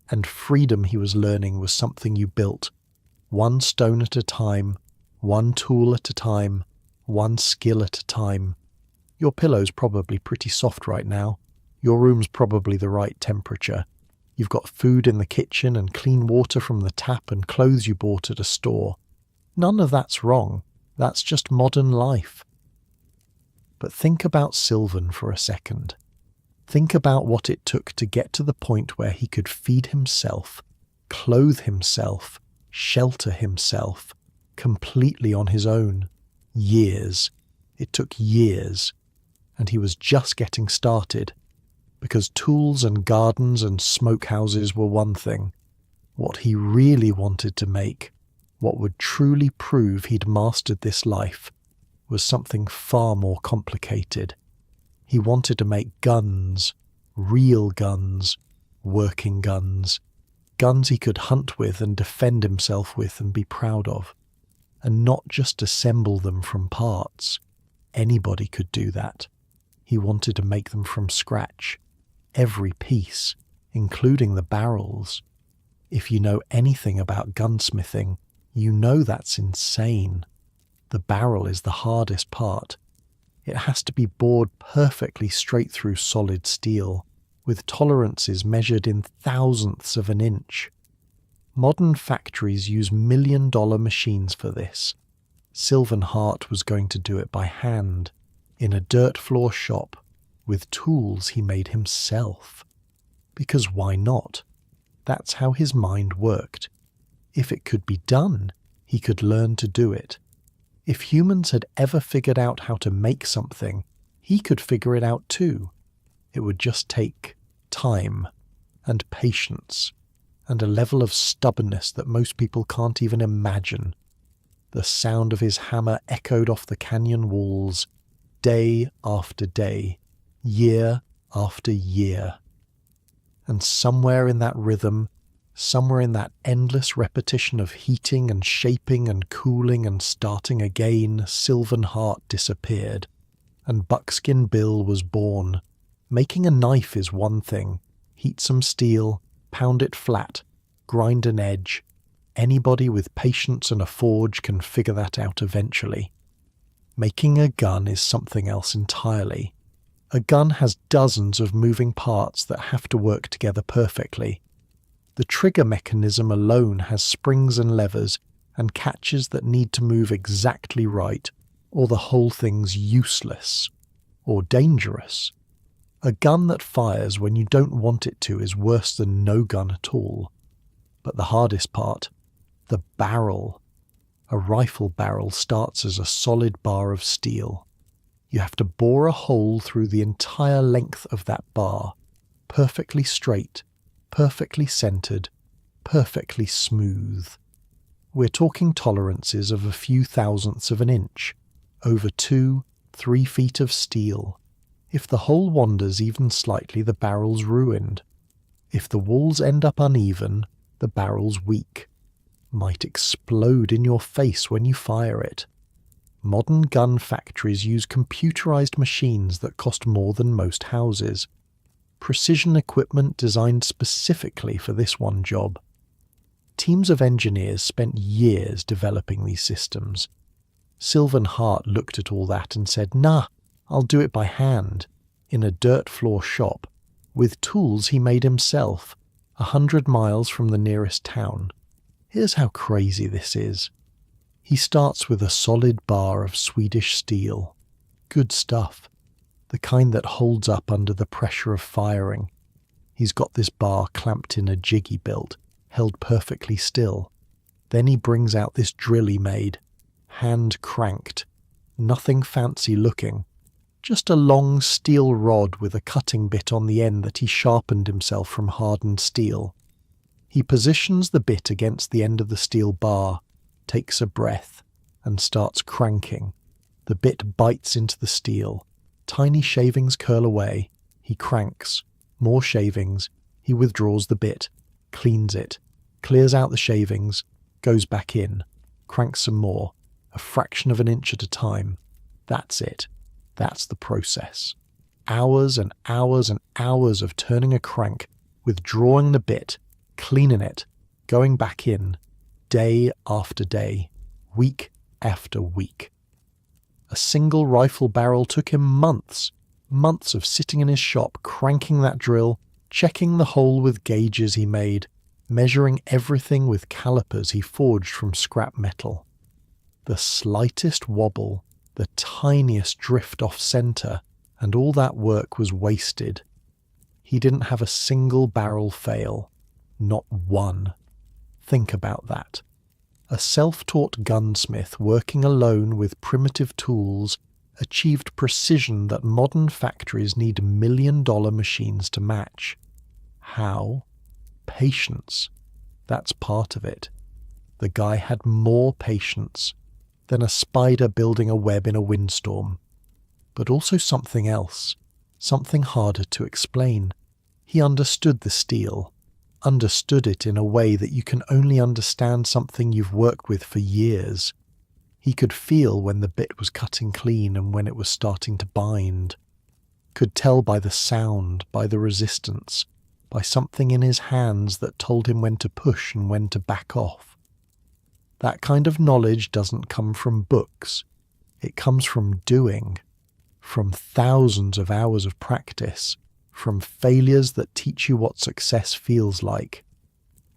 A: And freedom, he was learning, was something you built, one stone at a time, one tool at a time, one skill at a time. Your pillow's probably pretty soft right now. Your room's probably the right temperature. You've got food in the kitchen and clean water from the tap and clothes you bought at a store. None of that's wrong. That's just modern life. But think about Sylvan for a second. Think about what it took to get to the point where he could feed himself, clothe himself, shelter himself, completely on his own. Years. It took years. And he was just getting started. Because tools and gardens and smokehouses were one thing. What he really wanted to make, what would truly prove he'd mastered this life, was something far more complicated. He wanted to make guns, real guns, working guns, guns he could hunt with and defend himself with and be proud of, and not just assemble them from parts. Anybody could do that. He wanted to make them from scratch, every piece, including the barrels. If you know anything about gunsmithing, you know that's insane. The barrel is the hardest part. It has to be bored perfectly straight through solid steel, with tolerances measured in thousandths of an inch. Modern factories use million-dollar machines for this. Sylvan Hart was going to do it by hand, in a dirt floor shop, with tools he made himself. Because why not? That's how his mind worked. If it could be done, he could learn to do it. If humans had ever figured out how to make something, he could figure it out too. It would just take time and patience and a level of stubbornness that most people can't even imagine. The sound of his hammer echoed off the canyon walls, day after day, year after year. And somewhere in that rhythm, somewhere in that endless repetition of heating and shaping and cooling and starting again, Sylvan Hart disappeared, and Buckskin Bill was born. Making a knife is one thing. Heat some steel, pound it flat, grind an edge. Anybody with patience and a forge can figure that out eventually. Making a gun is something else entirely. A gun has dozens of moving parts that have to work together perfectly. The trigger mechanism alone has springs and levers and catches that need to move exactly right, or the whole thing's useless or dangerous. A gun that fires when you don't want it to is worse than no gun at all. But the hardest part, the barrel. A rifle barrel starts as a solid bar of steel. You have to bore a hole through the entire length of that bar, perfectly straight, perfectly centered, perfectly smooth. We're talking tolerances of a few thousandths of an inch, over 2-3 feet of steel. If the hole wanders even slightly, the barrel's ruined. If the walls end up uneven, the barrel's weak. Might explode in your face when you fire it. Modern gun factories use computerized machines that cost more than most houses. Precision equipment designed specifically for this one job. Teams of engineers spent years developing these systems. Sylvan Hart looked at all that and said, "Nah, I'll do it by hand, in a dirt floor shop, with tools he made himself, 100 miles from the nearest town." Here's how crazy this is. He starts with a solid bar of Swedish steel. Good stuff. The kind that holds up under the pressure of firing. He's got this bar clamped in a jig he built, held perfectly still. Then he brings out this drill he made, hand cranked, nothing fancy looking, just a long steel rod with a cutting bit on the end that he sharpened himself from hardened steel. He positions the bit against the end of the steel bar, takes a breath, and starts cranking. The bit bites into the steel. Tiny shavings curl away. He cranks. More shavings. He withdraws the bit, cleans it, clears out the shavings, goes back in, cranks some more, a fraction of an inch at a time. That's it. That's the process. Hours and hours and hours of turning a crank, withdrawing the bit, cleaning it, going back in, day after day, week after week. A single rifle barrel took him months of sitting in his shop, cranking that drill, checking the hole with gauges he made, measuring everything with calipers he forged from scrap metal. The slightest wobble, the tiniest drift off center, and all that work was wasted. He didn't have a single barrel fail. Not one. Think about that. A self-taught gunsmith working alone with primitive tools achieved precision that modern factories need million-dollar machines to match. How? Patience. That's part of it. The guy had more patience than a spider building a web in a windstorm. But also something else, something harder to explain. He understood the steel, understood it in a way that you can only understand something you've worked with for years. He could feel when the bit was cutting clean and when it was starting to bind. Could tell by the sound, by the resistance, by something in his hands that told him when to push and when to back off. That kind of knowledge doesn't come from books. It comes from doing, from thousands of hours of practice, from failures that teach you what success feels like.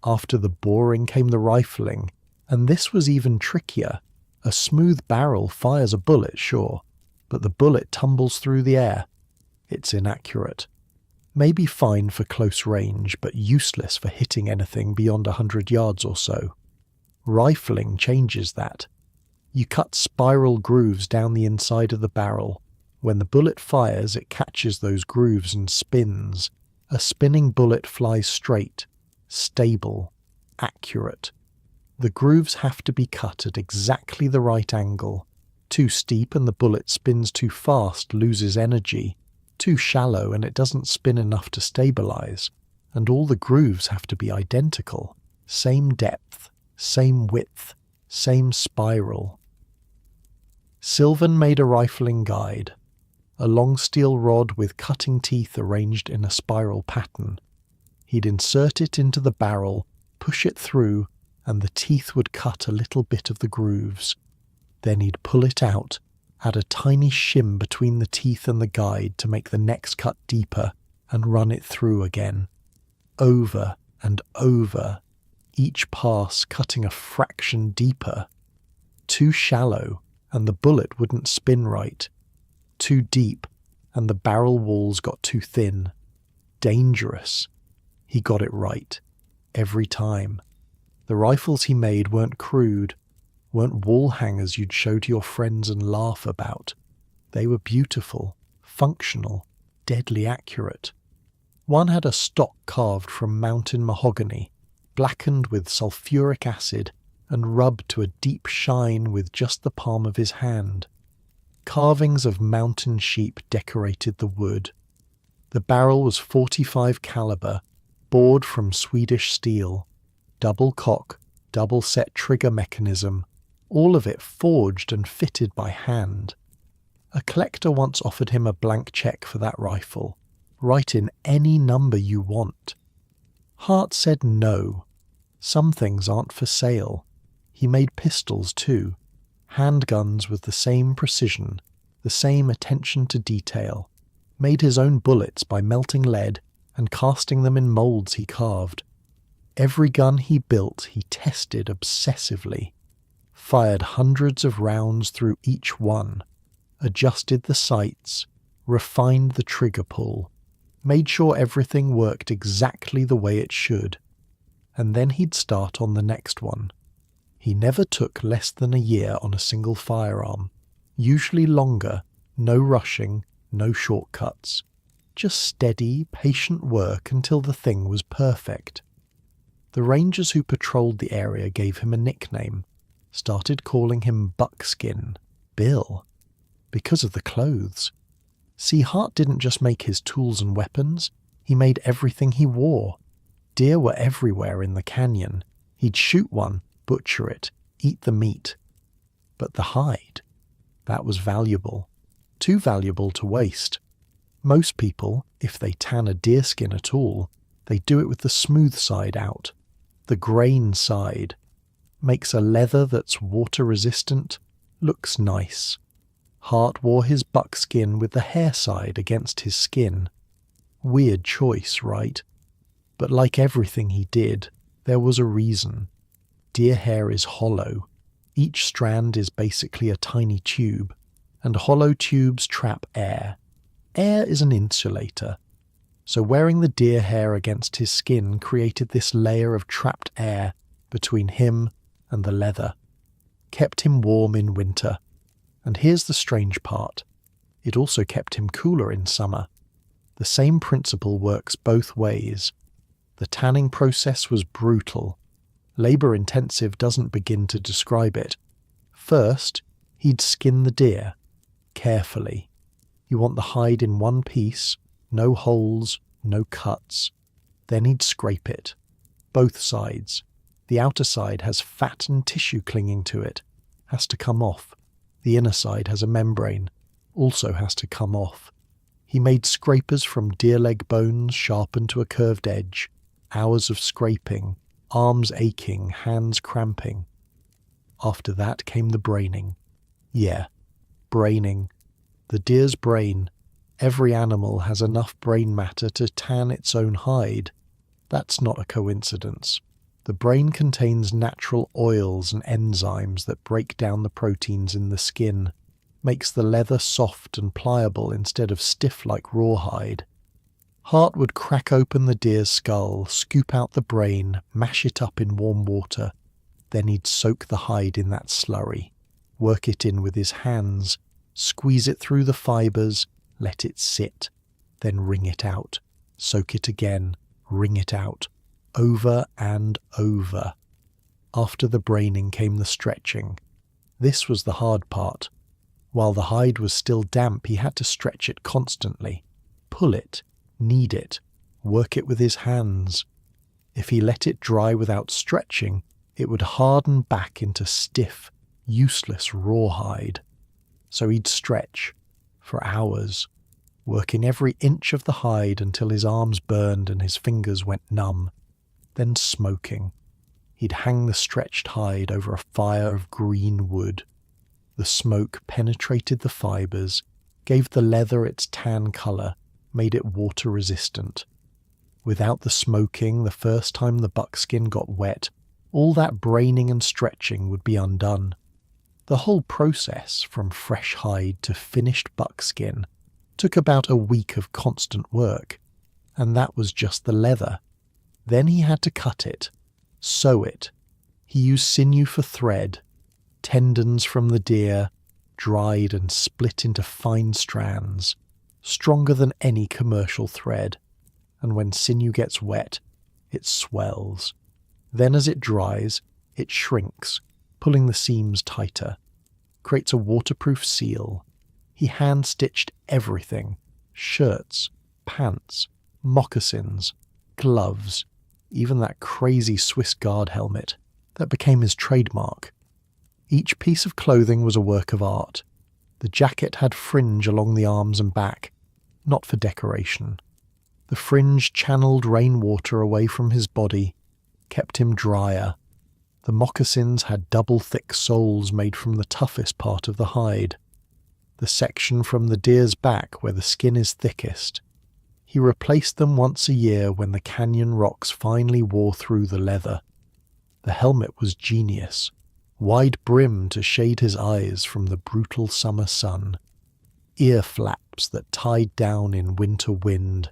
A: After the boring came the rifling, and this was even trickier. A smooth barrel fires a bullet, sure, but the bullet tumbles through the air. It's inaccurate. Maybe fine for close range, but useless for hitting anything beyond 100 yards or so. Rifling changes that. You cut spiral grooves down the inside of the barrel. When the bullet fires, it catches those grooves and spins. A spinning bullet flies straight, stable, accurate. The grooves have to be cut at exactly the right angle. Too steep and the bullet spins too fast, loses energy. Too shallow and it doesn't spin enough to stabilize. And all the grooves have to be identical. Same depth, same width, same spiral. Sylvan made a rifling guide. A long steel rod with cutting teeth arranged in a spiral pattern. He'd insert it into the barrel, push it through, and the teeth would cut a little bit of the grooves. Then he'd pull it out, add a tiny shim between the teeth and the guide to make the next cut deeper, and run it through again. Over and over, each pass cutting a fraction deeper. Too shallow, and the bullet wouldn't spin right. Too deep, and the barrel walls got too thin. Dangerous. He got it right. Every time. The rifles he made weren't crude, weren't wall hangers you'd show to your friends and laugh about. They were beautiful, functional, deadly accurate. One had a stock carved from mountain mahogany, blackened with sulfuric acid and rubbed to a deep shine with just the palm of his hand. Carvings of mountain sheep decorated the wood. The barrel was .45 caliber, bored from Swedish steel, double cock, double set trigger mechanism, all of it forged and fitted by hand. A collector once offered him a blank check for that rifle. Write in any number you want. Hart said no. Some things aren't for sale. He made pistols too. Handguns with the same precision, the same attention to detail, made his own bullets by melting lead and casting them in molds he carved. Every gun he built he tested obsessively, fired hundreds of rounds through each one, adjusted the sights, refined the trigger pull, made sure everything worked exactly the way it should, and then he'd start on the next one. He never took less than a year on a single firearm, usually longer, no rushing, no shortcuts. Just steady, patient work until the thing was perfect. The rangers who patrolled the area gave him a nickname, started calling him Buckskin, Bill, because of the clothes. See, Hart didn't just make his tools and weapons, he made everything he wore. Deer were everywhere in the canyon. He'd shoot one, butcher it, eat the meat. But the hide, that was valuable. Too valuable to waste. Most people, if they tan a deerskin at all, they do it with the smooth side out. The grain side makes a leather that's water resistant, looks nice. Hart wore his buckskin with the hair side against his skin. Weird choice, right? But like everything he did, there was a reason. Deer hair is hollow. Each strand is basically a tiny tube, and hollow tubes trap air. Air is an insulator. So wearing the deer hair against his skin created this layer of trapped air between him and the leather. Kept him warm in winter. And here's the strange part. It also kept him cooler in summer. The same principle works both ways. The tanning process was brutal. Labor-intensive doesn't begin to describe it. First, he'd skin the deer. Carefully. You want the hide in one piece, no holes, no cuts. Then he'd scrape it. Both sides. The outer side has fat and tissue clinging to it. Has to come off. The inner side has a membrane. Also has to come off. He made scrapers from deer leg bones sharpened to a curved edge. Hours of scraping. Arms aching, hands cramping. After that came the braining. Yeah, braining. The deer's brain. Every animal has enough brain matter to tan its own hide. That's not a coincidence. The brain contains natural oils and enzymes that break down the proteins in the skin, makes the leather soft and pliable instead of stiff like rawhide. Hart would crack open the deer's skull, scoop out the brain, mash it up in warm water. Then he'd soak the hide in that slurry, work it in with his hands, squeeze it through the fibres, let it sit, then wring it out, soak it again, wring it out, over and over. After the braining came the stretching. This was the hard part. While the hide was still damp, he had to stretch it constantly, pull it, knead it, work it with his hands. If he let it dry without stretching, it would harden back into stiff, useless rawhide. So he'd stretch, for hours, working every inch of the hide until his arms burned and his fingers went numb. Then smoking. He'd hang the stretched hide over a fire of green wood. The smoke penetrated the fibres, gave the leather its tan colour, made it water-resistant. Without the smoking, the first time the buckskin got wet, all that braining and stretching would be undone. The whole process, from fresh hide to finished buckskin, took about a week of constant work, and that was just the leather. Then he had to cut it, sew it. He used sinew for thread, tendons from the deer, dried and split into fine strands, stronger than any commercial thread, and when sinew gets wet, it swells. Then as it dries, it shrinks, pulling the seams tighter, creates a waterproof seal. He hand-stitched everything, shirts, pants, moccasins, gloves, even that crazy Swiss Guard helmet that became his trademark. Each piece of clothing was a work of art. The jacket had fringe along the arms and back, not for decoration. The fringe channeled rainwater away from his body, kept him drier. The moccasins had double-thick soles made from the toughest part of the hide, the section from the deer's back where the skin is thickest. He replaced them once a year when the canyon rocks finally wore through the leather. The helmet was genius, wide brim to shade his eyes from the brutal summer sun, ear flaps that tied down in winter wind,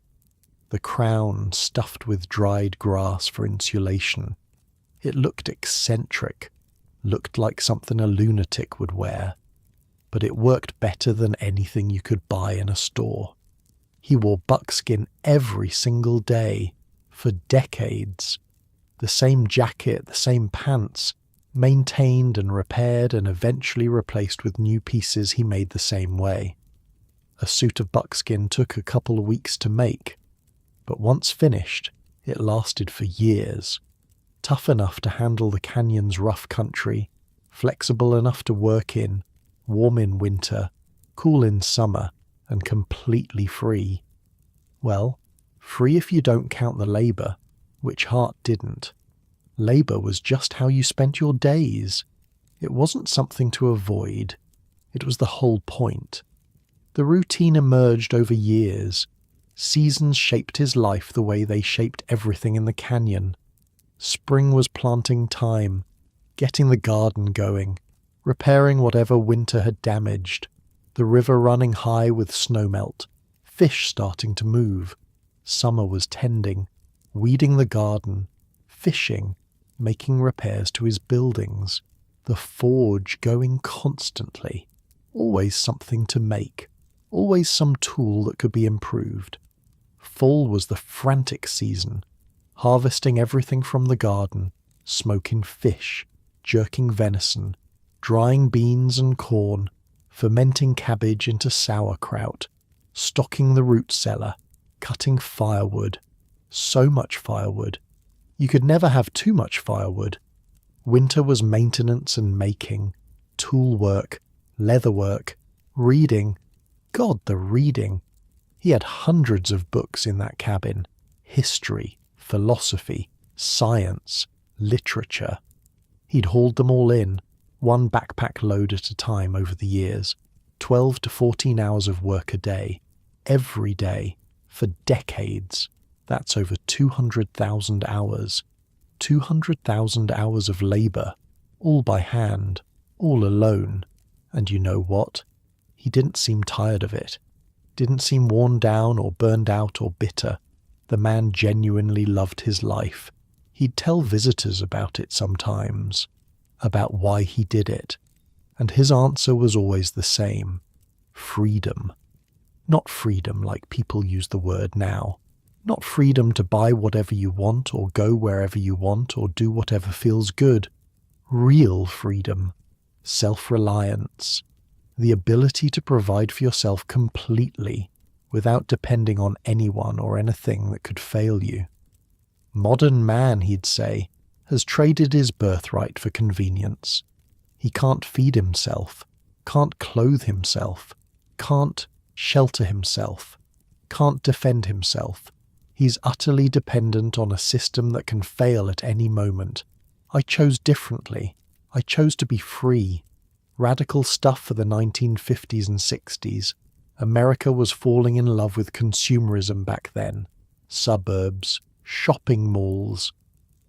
A: the crown stuffed with dried grass for insulation. It looked eccentric, looked like something a lunatic would wear, but it worked better than anything you could buy in a store. He wore buckskin every single day, for decades. The same jacket, the same pants, maintained and repaired and eventually replaced with new pieces he made the same way. A suit of buckskin took a couple of weeks to make, but once finished, it lasted for years. Tough enough to handle the canyon's rough country, flexible enough to work in, warm in winter, cool in summer, and completely free. Well, free if you don't count the labour, which Hart didn't. Labour was just how you spent your days. It wasn't something to avoid. It was the whole point. The routine emerged over years. Seasons shaped his life the way they shaped everything in the canyon. Spring was planting time, getting the garden going, repairing whatever winter had damaged, the river running high with snowmelt, fish starting to move. Summer was tending, weeding the garden, fishing, making repairs to his buildings, the forge going constantly, always something to make, always some tool that could be improved. Fall was the frantic season, harvesting everything from the garden, smoking fish, jerking venison, drying beans and corn, fermenting cabbage into sauerkraut, stocking the root cellar, cutting firewood. So much firewood. You could never have too much firewood. Winter was maintenance and making, tool work, leather work, reading. God, the reading. He had hundreds of books in that cabin. History, philosophy, science, literature. He'd hauled them all in, one backpack load at a time over the years, 12 to 14 hours of work a day, every day, for decades. That's over 200,000 hours. 200,000 hours of labour, all by hand, all alone. And you know what? He didn't seem tired of it. Didn't seem worn down or burned out or bitter. The man genuinely loved his life. He'd tell visitors about it sometimes, about why he did it. And his answer was always the same. Freedom. Not freedom like people use the word now. Not freedom to buy whatever you want or go wherever you want or do whatever feels good. Real freedom. Self-reliance. The ability to provide for yourself completely without depending on anyone or anything that could fail you. Modern man, he'd say, has traded his birthright for convenience. He can't feed himself, can't clothe himself, can't shelter himself, can't defend himself. He's utterly dependent on a system that can fail at any moment. I chose differently. I chose to be free. Radical stuff for the 1950s and 60s. America was falling in love with consumerism back then. Suburbs, shopping malls.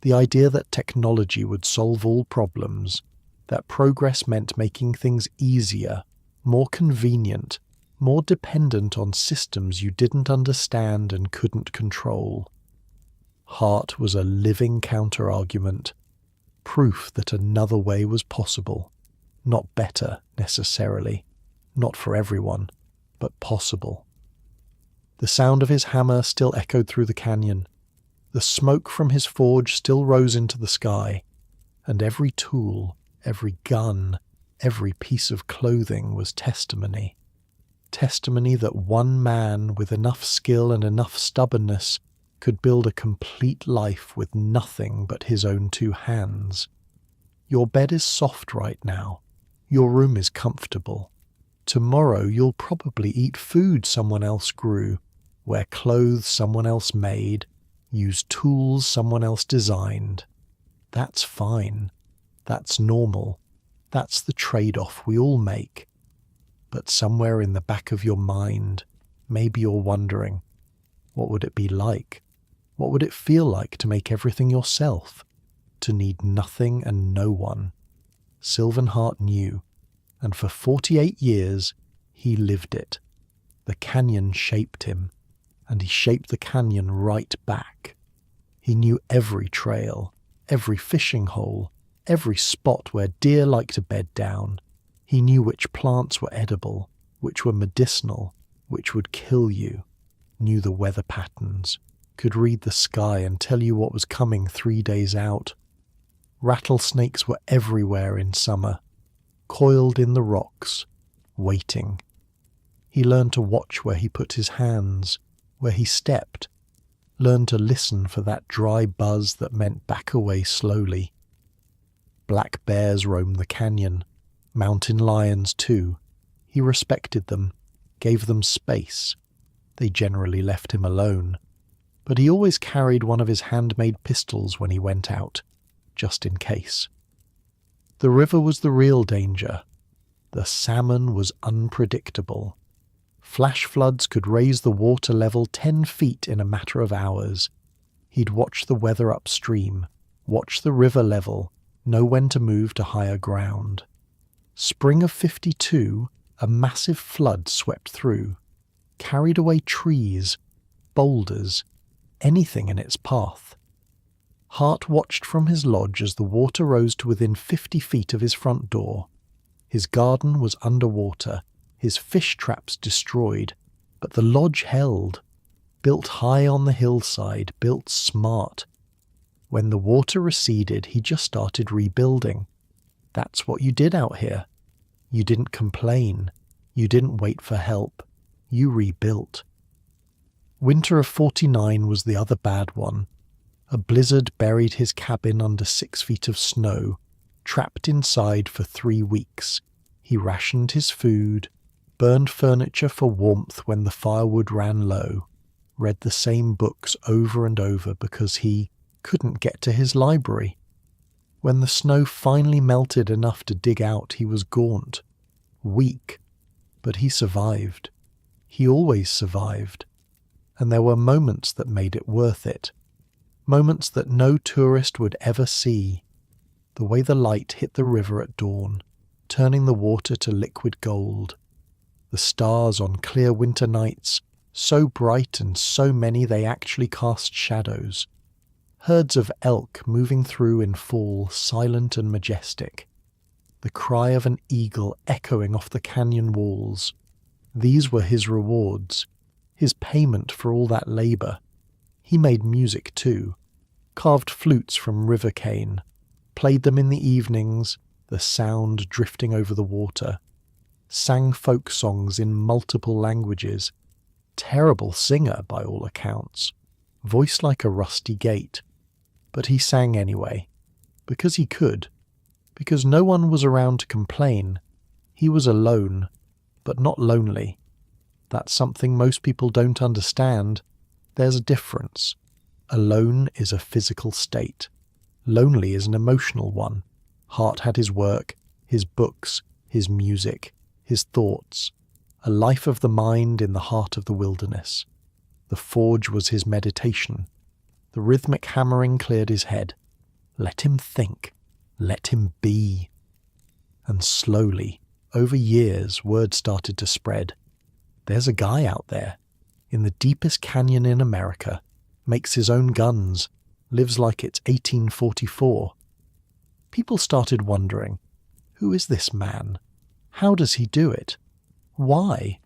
A: The idea that technology would solve all problems. That progress meant making things easier, more convenient, more dependent on systems you didn't understand and couldn't control. Hart was a living counter-argument, proof that another way was possible, not better necessarily, not for everyone, but possible. The sound of his hammer still echoed through the canyon. The smoke from his forge still rose into the sky, and every tool, every gun, every piece of clothing was testimony. Testimony that one man with enough skill and enough stubbornness could build a complete life with nothing but his own two hands. Your bed is soft right now. Your room is comfortable. Tomorrow you'll probably eat food someone else grew, wear clothes someone else made, use tools someone else designed. That's fine. That's normal. That's the trade-off we all make. But somewhere in the back of your mind, maybe you're wondering, what would it be like? What would it feel like to make everything yourself? To need nothing and no one? Sylvan Hart knew, and for 48 years he lived it. The canyon shaped him, and he shaped the canyon right back. He knew every trail, every fishing hole, every spot where deer like to bed down. He knew which plants were edible, which were medicinal, which would kill you, knew the weather patterns, could read the sky and tell you what was coming 3 days out. Rattlesnakes were everywhere in summer, coiled in the rocks, waiting. He learned to watch where he put his hands, where he stepped, learned to listen for that dry buzz that meant back away slowly. Black bears roamed the canyon, mountain lions too. He respected them, gave them space. They generally left him alone, but he always carried one of his handmade pistols when he went out, just in case. The river was the real danger. The salmon was unpredictable. Flash floods could raise the water level 10 feet in a matter of hours. He'd watch the weather upstream, watch the river level, know when to move to higher ground. Spring of 52, a massive flood swept through, carried away trees, boulders, anything in its path. Hart watched from his lodge as the water rose to within 50 feet of his front door. His garden was underwater, his fish traps destroyed, but the lodge held. Built high on the hillside, built smart. When the water receded, he just started rebuilding. That's what you did out here. You didn't complain. You didn't wait for help. You rebuilt. Winter of 49 was the other bad one. A blizzard buried his cabin under 6 feet of snow. Trapped inside for 3 weeks. He rationed his food, burned furniture for warmth when the firewood ran low, read the same books over and over because he couldn't get to his library. When the snow finally melted enough to dig out, he was gaunt, weak, but he survived. He always survived. And there were moments that made it worth it. Moments that no tourist would ever see. The way the light hit the river at dawn, turning the water to liquid gold. The stars on clear winter nights, so bright and so many they actually cast shadows. Herds of elk moving through in fall, silent and majestic. The cry of an eagle echoing off the canyon walls. These were his rewards, his payment for all that labour. He made music too, carved flutes from river cane, played them in the evenings, the sound drifting over the water, sang folk songs in multiple languages. Terrible singer by all accounts, voice like a rusty gate. But he sang anyway, because he could, because no one was around to complain. He was alone, but not lonely. That's something most people don't understand. There's a difference. Alone is a physical state. Lonely is an emotional one. Hart had his work, his books, his music, his thoughts, a life of the mind in the heart of the wilderness. The forge was his meditation. The rhythmic hammering cleared his head. Let him think. Let him be. And slowly, over years, word started to spread. There's a guy out there, in the deepest canyon in America, makes his own guns, lives like it's 1844. People started wondering, who is this man? How does he do it? Why?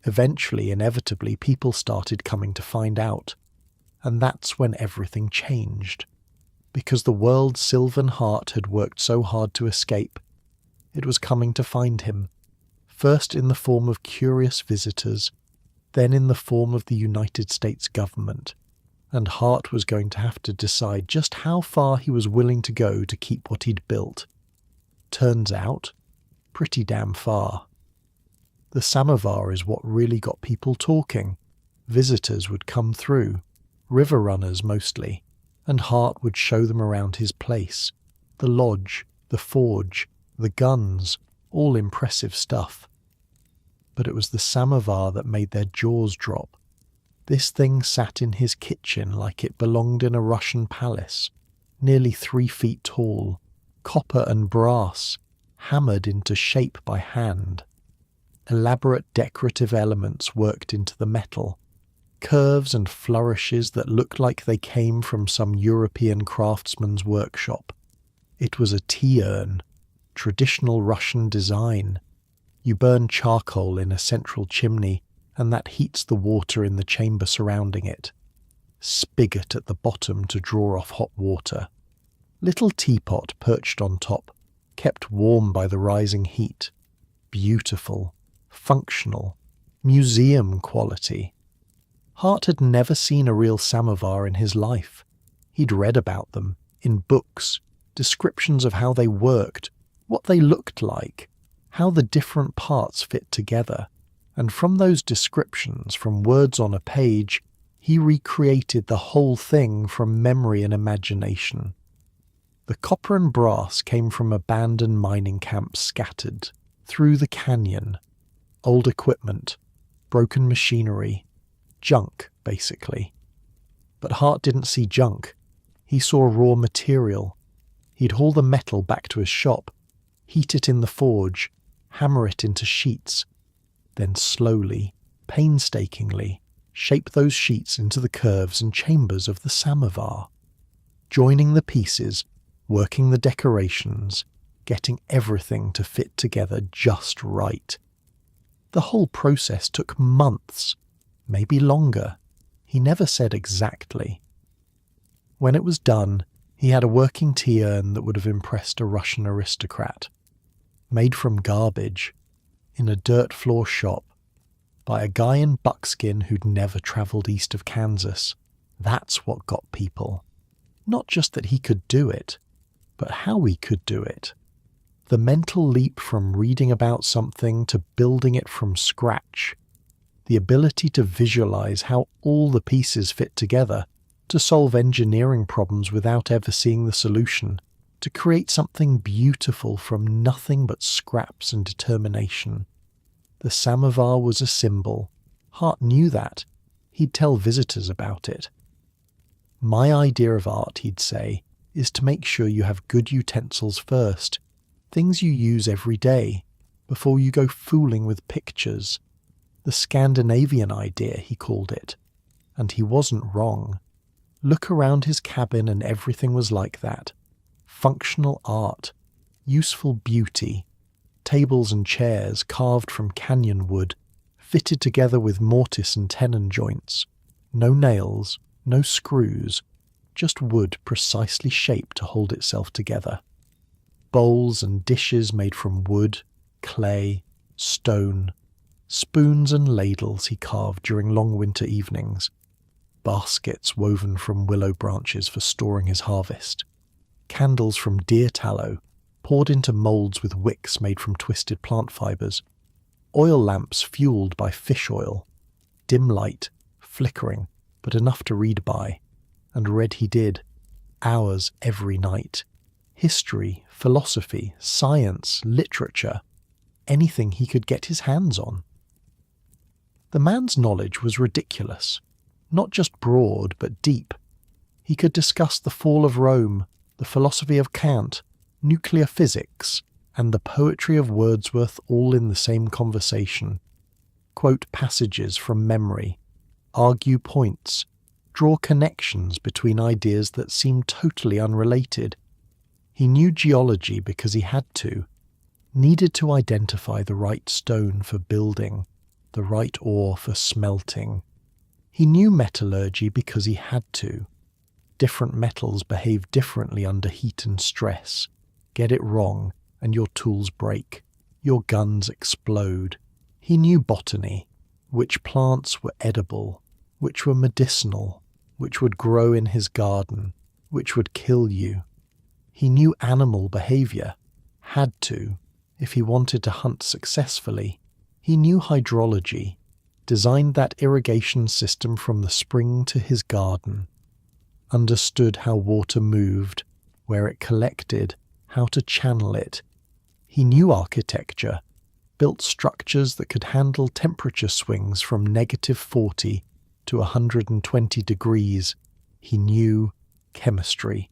A: Eventually, inevitably, people started coming to find out. And that's when everything changed. Because the world Sylvan Hart had worked so hard to escape, it was coming to find him, first in the form of curious visitors, then in the form of the United States government, and Hart was going to have to decide just how far he was willing to go to keep what he'd built. Turns out, pretty damn far. The samovar is what really got people talking. Visitors would come through, river runners mostly, and Hart would show them around his place, the lodge, the forge, the guns, all impressive stuff. But it was the samovar that made their jaws drop. This thing sat in his kitchen like it belonged in a Russian palace, nearly 3 feet tall, copper and brass, hammered into shape by hand. Elaborate decorative elements worked into the metal, curves and flourishes that looked like they came from some European craftsman's workshop. It was a tea urn, traditional Russian design. You burn charcoal in a central chimney, and that heats the water in the chamber surrounding it. Spigot at the bottom to draw off hot water. Little teapot perched on top, kept warm by the rising heat. Beautiful, functional, museum quality. Hart had never seen a real samovar in his life. He'd read about them, in books, descriptions of how they worked, what they looked like, how the different parts fit together, and from those descriptions, from words on a page, he recreated the whole thing from memory and imagination. The copper and brass came from abandoned mining camps scattered through the canyon, old equipment, broken machinery, junk, basically. But Hart didn't see junk. He saw raw material. He'd haul the metal back to his shop, heat it in the forge, hammer it into sheets, then slowly, painstakingly, shape those sheets into the curves and chambers of the samovar, joining the pieces, working the decorations, getting everything to fit together just right. The whole process took months, maybe longer. He never said exactly. When it was done, he had a working tea urn that would have impressed a Russian aristocrat. Made from garbage, in a dirt floor shop, by a guy in buckskin who'd never travelled east of Kansas. That's what got people. Not just that he could do it, but how he could do it. The mental leap from reading about something to building it from scratch. The ability to visualize how all the pieces fit together, to solve engineering problems without ever seeing the solution, to create something beautiful from nothing but scraps and determination. The samovar was a symbol. Hart knew that. He'd tell visitors about it. My idea of art, he'd say, is to make sure you have good utensils first, things you use every day, before you go fooling with pictures. The Scandinavian idea, he called it. And he wasn't wrong. Look around his cabin and everything was like that. Functional art, useful beauty, tables and chairs carved from canyon wood, fitted together with mortise and tenon joints. No nails, no screws, just wood precisely shaped to hold itself together. Bowls and dishes made from wood, clay, stone, spoons and ladles he carved during long winter evenings, baskets woven from willow branches for storing his harvest, candles from deer tallow poured into moulds with wicks made from twisted plant fibres, oil lamps fueled by fish oil, dim light, flickering, but enough to read by, and read he did, hours every night. History, philosophy, science, literature, anything he could get his hands on. The man's knowledge was ridiculous, not just broad but deep. He could discuss the fall of Rome, the philosophy of Kant, nuclear physics, and the poetry of Wordsworth all in the same conversation. Quote passages from memory, argue points, draw connections between ideas that seemed totally unrelated. He knew geology because he had to, needed to identify the right stone for building, the right ore for smelting. He knew metallurgy because he had to. Different metals behave differently under heat and stress. Get it wrong, and your tools break. Your guns explode. He knew botany, which plants were edible, which were medicinal, which would grow in his garden, which would kill you. He knew animal behavior, had to, if he wanted to hunt successfully. He knew hydrology, designed that irrigation system from the spring to his garden, understood how water moved, where it collected, how to channel it. He knew architecture, built structures that could handle temperature swings from -40 to 120 degrees. He knew chemistry.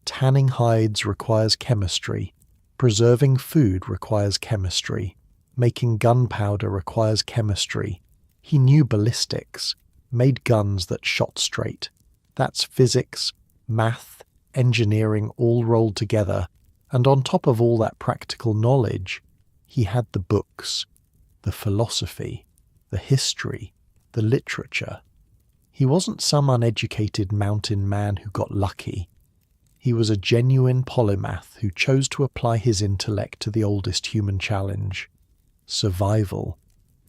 A: Tanning hides requires chemistry. Preserving food requires chemistry. Making gunpowder requires chemistry. He knew ballistics, made guns that shot straight. That's physics, math, engineering all rolled together. And on top of all that practical knowledge, he had the books, the philosophy, the history, the literature. He wasn't some uneducated mountain man who got lucky. He was a genuine polymath who chose to apply his intellect to the oldest human challenge, survival,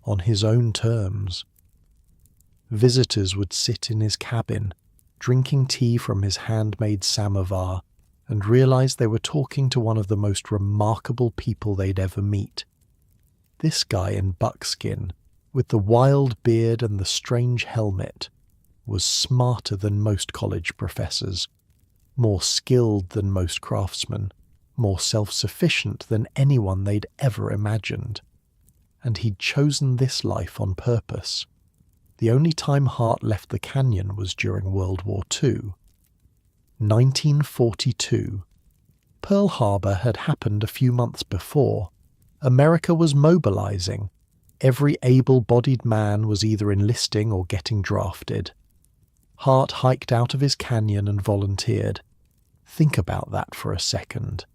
A: on his own terms. Visitors would sit in his cabin, drinking tea from his handmade samovar, and realize they were talking to one of the most remarkable people they'd ever meet. This guy in buckskin, with the wild beard and the strange helmet, was smarter than most college professors, more skilled than most craftsmen, more self-sufficient than anyone they'd ever imagined. And he'd chosen this life on purpose. The only time Hart left the canyon was during World War II. 1942. Pearl Harbor had happened a few months before. America was mobilizing. Every able-bodied man was either enlisting or getting drafted. Hart hiked out of his canyon and volunteered. Think about that for a second.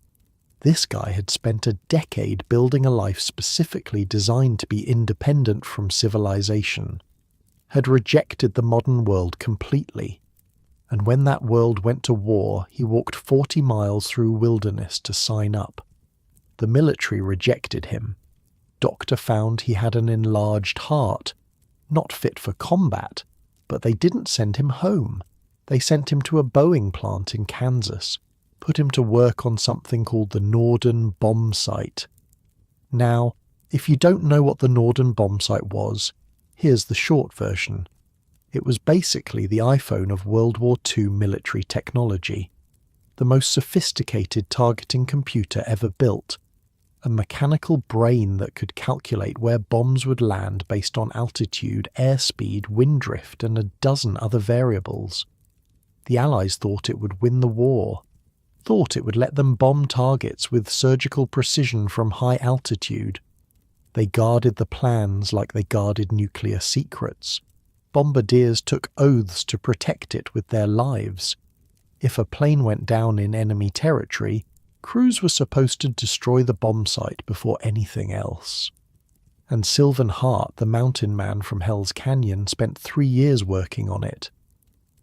A: This guy had spent a decade building a life specifically designed to be independent from civilization, had rejected the modern world completely, and when that world went to war, he walked 40 miles through wilderness to sign up. The military rejected him. Doctor found he had an enlarged heart, not fit for combat, but they didn't send him home. They sent him to a Boeing plant in Kansas, put him to work on something called the Norden bomb site. Now, if you don't know what the Norden bomb site was, here's the short version. It was basically the iPhone of World War II military technology, the most sophisticated targeting computer ever built, a mechanical brain that could calculate where bombs would land based on altitude, airspeed, wind drift, and a dozen other variables. The Allies thought it would win the war, thought it would let them bomb targets with surgical precision from high altitude. They guarded the plans like they guarded nuclear secrets. Bombardiers took oaths to protect it with their lives. If a plane went down in enemy territory, crews were supposed to destroy the bomb site before anything else. And Sylvan Hart, the mountain man from Hell's Canyon, spent 3 years working on it.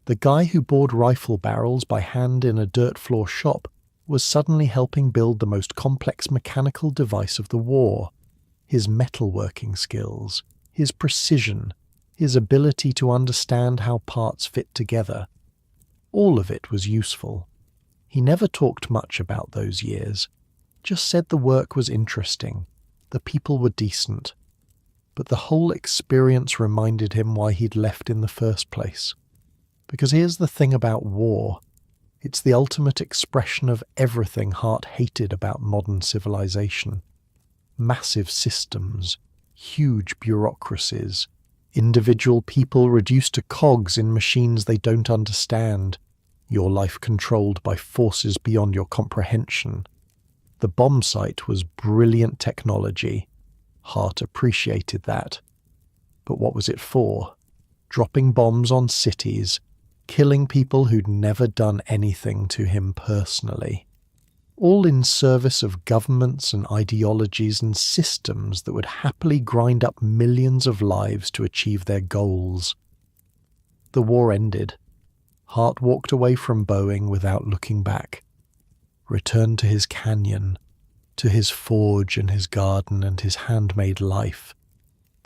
A: The guy who bored rifle barrels by hand in a dirt floor shop was suddenly helping build the most complex mechanical device of the war. His metalworking skills, his precision, his ability to understand how parts fit together. All of it was useful. He never talked much about those years, just said the work was interesting, the people were decent. But the whole experience reminded him why he'd left in the first place. Because here's the thing about war. It's the ultimate expression of everything Hart hated about modern civilization. Massive systems, huge bureaucracies, individual people reduced to cogs in machines they don't understand, your life controlled by forces beyond your comprehension. The bomb site was brilliant technology. Hart appreciated that. But what was it for? Dropping bombs on cities, killing people who'd never done anything to him personally. All in service of governments and ideologies and systems that would happily grind up millions of lives to achieve their goals. The war ended. Hart walked away from Boeing without looking back, returned to his canyon, to his forge and his garden and his handmade life.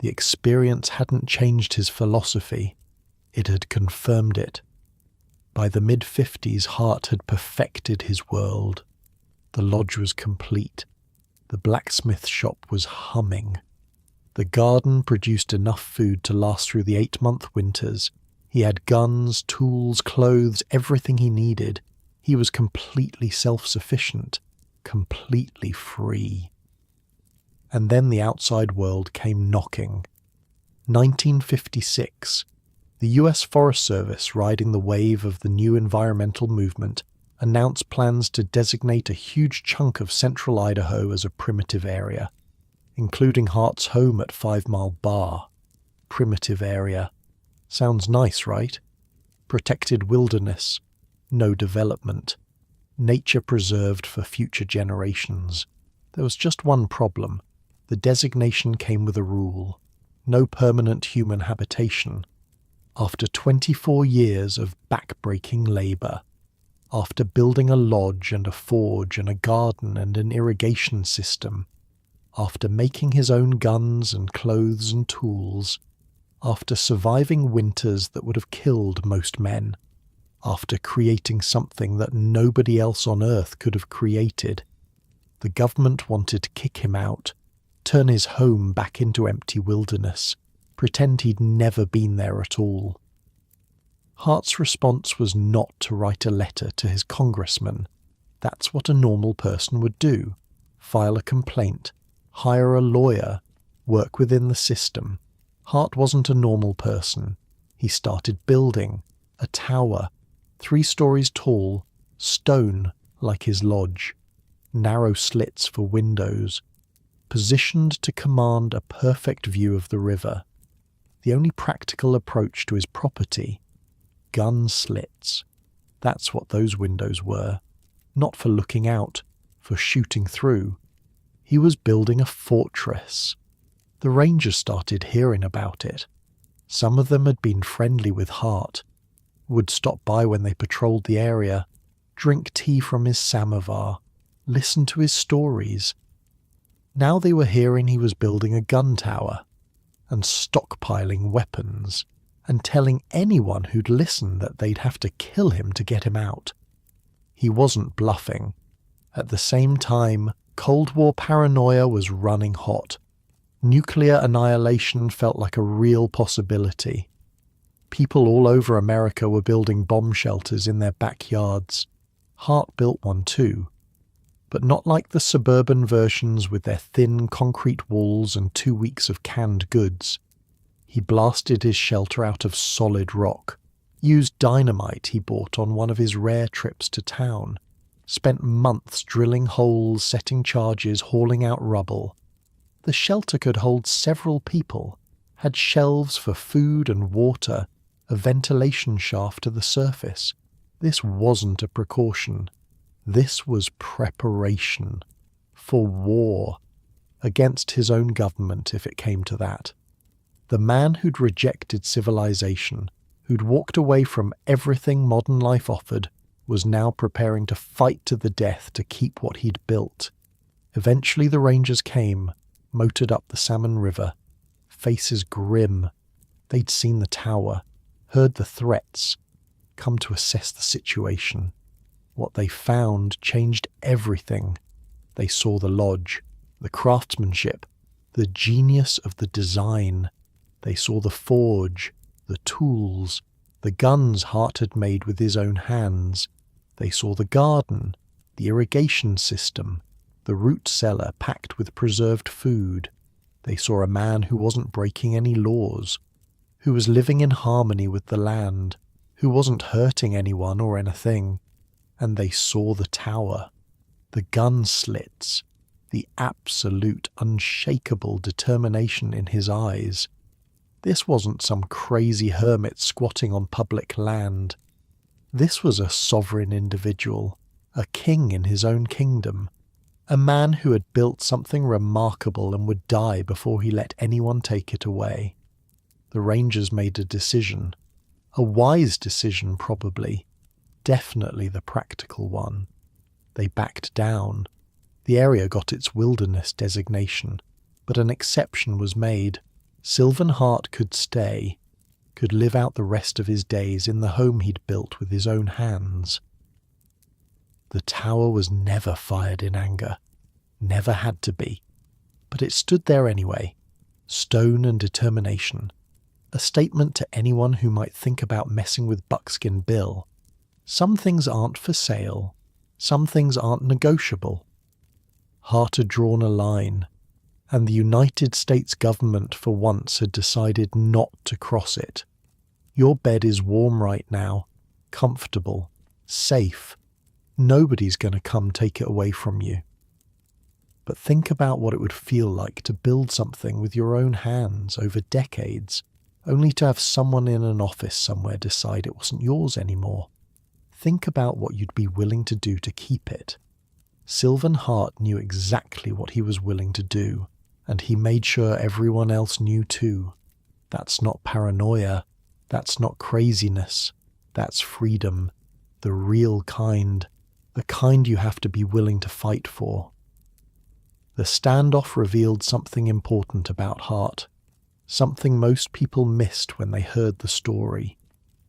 A: The experience hadn't changed his philosophy, it had confirmed it. By the mid-50s, Hart had perfected his world. The lodge was complete. The blacksmith shop was humming. The garden produced enough food to last through the 8-month winters. He had guns, tools, clothes, everything he needed. He was completely self-sufficient, completely free. And then the outside world came knocking. 1956. The US Forest Service, riding the wave of the new environmental movement, announced plans to designate a huge chunk of central Idaho as a primitive area, including Hart's home at 5 Mile Bar. Primitive area. Sounds nice, right? Protected wilderness. No development. Nature preserved for future generations. There was just one problem. The designation came with a rule. No permanent human habitation. After 24 years of back-breaking labor, after building a lodge and a forge and a garden and an irrigation system, after making his own guns and clothes and tools, after surviving winters that would have killed most men, after creating something that nobody else on Earth could have created, the government wanted to kick him out, turn his home back into empty wilderness, pretend he'd never been there at all. Hart's response was not to write a letter to his congressman. That's what a normal person would do. File a complaint, hire a lawyer, work within the system. Hart wasn't a normal person. He started building a tower, 3 stories tall, stone like his lodge, narrow slits for windows, positioned to command a perfect view of the river. The only practical approach to his property, gun slits. That's what those windows were. Not for looking out, for shooting through. He was building a fortress. The rangers started hearing about it. Some of them had been friendly with Hart, would stop by when they patrolled the area, drink tea from his samovar, listen to his stories. Now they were hearing he was building a gun tower and stockpiling weapons and telling anyone who'd listen that they'd have to kill him to get him out. He wasn't bluffing. At the same time, Cold War paranoia was running hot. Nuclear annihilation felt like a real possibility. People all over America were building bomb shelters in their backyards. Hart built one too, but not like the suburban versions with their thin concrete walls and 2 weeks of canned goods. He blasted his shelter out of solid rock, used dynamite he bought on one of his rare trips to town, spent months drilling holes, setting charges, hauling out rubble. The shelter could hold several people, had shelves for food and water, a ventilation shaft to the surface. This wasn't a precaution. This was preparation. For war. Against his own government, if it came to that. The man who'd rejected civilization, who'd walked away from everything modern life offered, was now preparing to fight to the death to keep what he'd built. Eventually the rangers came, motored up the Salmon River, faces grim. They'd seen the tower, heard the threats, come to assess the situation. What they found changed everything. They saw the lodge, the craftsmanship, the genius of the design. They saw the forge, the tools, the guns Hart had made with his own hands. They saw the garden, the irrigation system, the root cellar packed with preserved food. They saw a man who wasn't breaking any laws, who was living in harmony with the land, who wasn't hurting anyone or anything. And they saw the tower, the gun slits, the absolute unshakable determination in his eyes. This wasn't some crazy hermit squatting on public land. This was a sovereign individual, a king in his own kingdom, a man who had built something remarkable and would die before he let anyone take it away. The rangers made a decision, a wise decision probably, definitely the practical one. They backed down. The area got its wilderness designation, but an exception was made. Sylvan Hart could stay, could live out the rest of his days in the home he'd built with his own hands. The tower was never fired in anger, never had to be, but it stood there anyway, stone and determination, a statement to anyone who might think about messing with Buckskin Bill. Some things aren't for sale, some things aren't negotiable. Hart had drawn a line, and the United States government for once had decided not to cross it. Your bed is warm right now, comfortable, safe. Nobody's going to come take it away from you. But think about what it would feel like to build something with your own hands over decades, only to have someone in an office somewhere decide it wasn't yours anymore. Think about what you'd be willing to do to keep it. Sylvan Hart knew exactly what he was willing to do, and he made sure everyone else knew too. That's not paranoia. That's not craziness. That's freedom. The real kind. The kind you have to be willing to fight for. The standoff revealed something important about Hart. Something most people missed when they heard the story.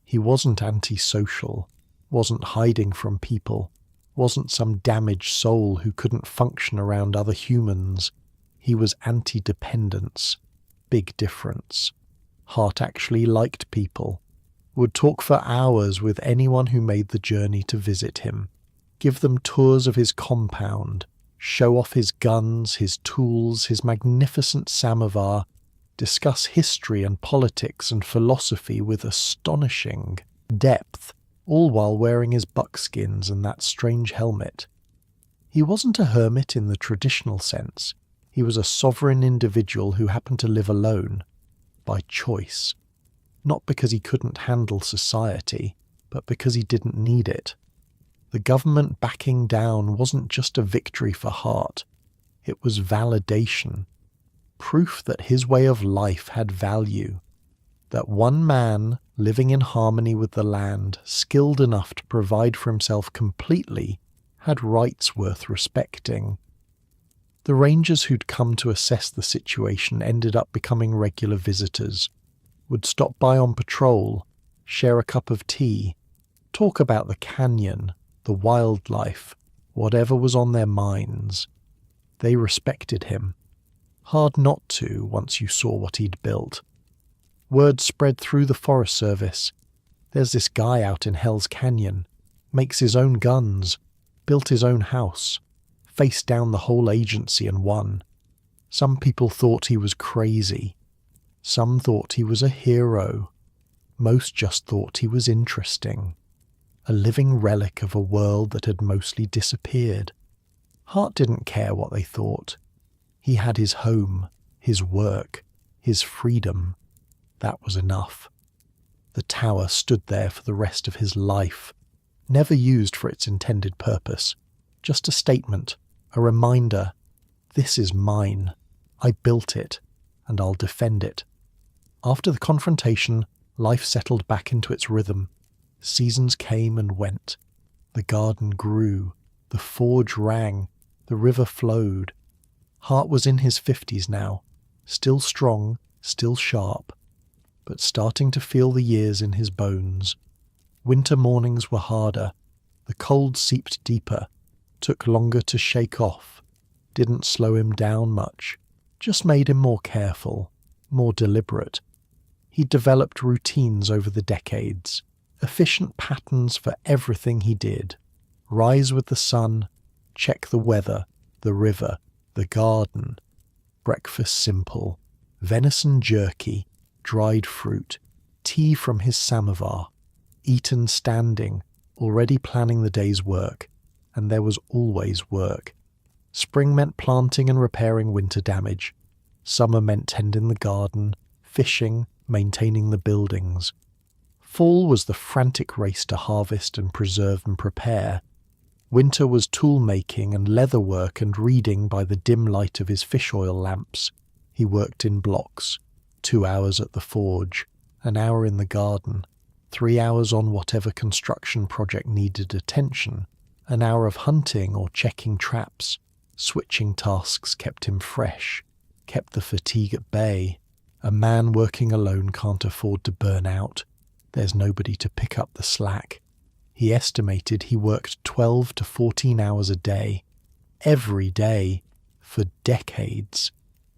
A: He wasn't antisocial, wasn't hiding from people, wasn't some damaged soul who couldn't function around other humans. He was anti-dependence. Big difference. Hart actually liked people, would talk for hours with anyone who made the journey to visit him. give them tours of his compound, show off his guns, his tools, his magnificent samovar, discuss history and politics and philosophy with astonishing depth, all while wearing his buckskins and that strange helmet. He wasn't a hermit in the traditional sense. He was a sovereign individual who happened to live alone, by choice. Not because he couldn't handle society, but because he didn't need it. The government backing down wasn't just a victory for Hart. It was validation. Proof that his way of life had value. That one man, living in harmony with the land, skilled enough to provide for himself completely, had rights worth respecting. The rangers who'd come to assess the situation ended up becoming regular visitors, would stop by on patrol, share a cup of tea, talk about the canyon, the wildlife, whatever was on their minds. They respected him. Hard not to once you saw what he'd built. Word spread through the Forest Service. There's this guy out in Hell's Canyon, makes his own guns, built his own house, faced down the whole agency and won. Some people thought he was crazy. Some thought he was a hero. Most just thought he was interesting. A living relic of a world that had mostly disappeared. Hart didn't care what they thought. He had his home, his work, his freedom. That was enough. The tower stood there for the rest of his life, never used for its intended purpose. Just a statement, a reminder. This is mine. I built it, and I'll defend it. After the confrontation, life settled back into its rhythm. Seasons came and went. The garden grew. The forge rang. The river flowed. Hart was in his 50s now, still strong, still sharp, but starting to feel the years in his bones. Winter mornings were harder. The cold seeped deeper, took longer to shake off, didn't slow him down much, just made him more careful, more deliberate. He developed routines over the decades, efficient patterns for everything he did. Rise with the sun, check the weather, the river, the garden. Breakfast simple, venison jerky, dried fruit, tea from his samovar, eaten standing, already planning the day's work, and there was always work. Spring meant planting and repairing winter damage. Summer meant tending the garden, fishing, maintaining the buildings. Fall was the frantic race to harvest and preserve and prepare. Winter was tool-making and leather work and reading by the dim light of his fish oil lamps. He worked in blocks, 2 hours at the forge, an hour in the garden, 3 hours on whatever construction project needed attention, an hour of hunting or checking traps. Switching tasks kept him fresh, kept the fatigue at bay. A man working alone can't afford to burn out. There's nobody to pick up the slack. He estimated he worked 12 to 14 hours a day, every day, for decades.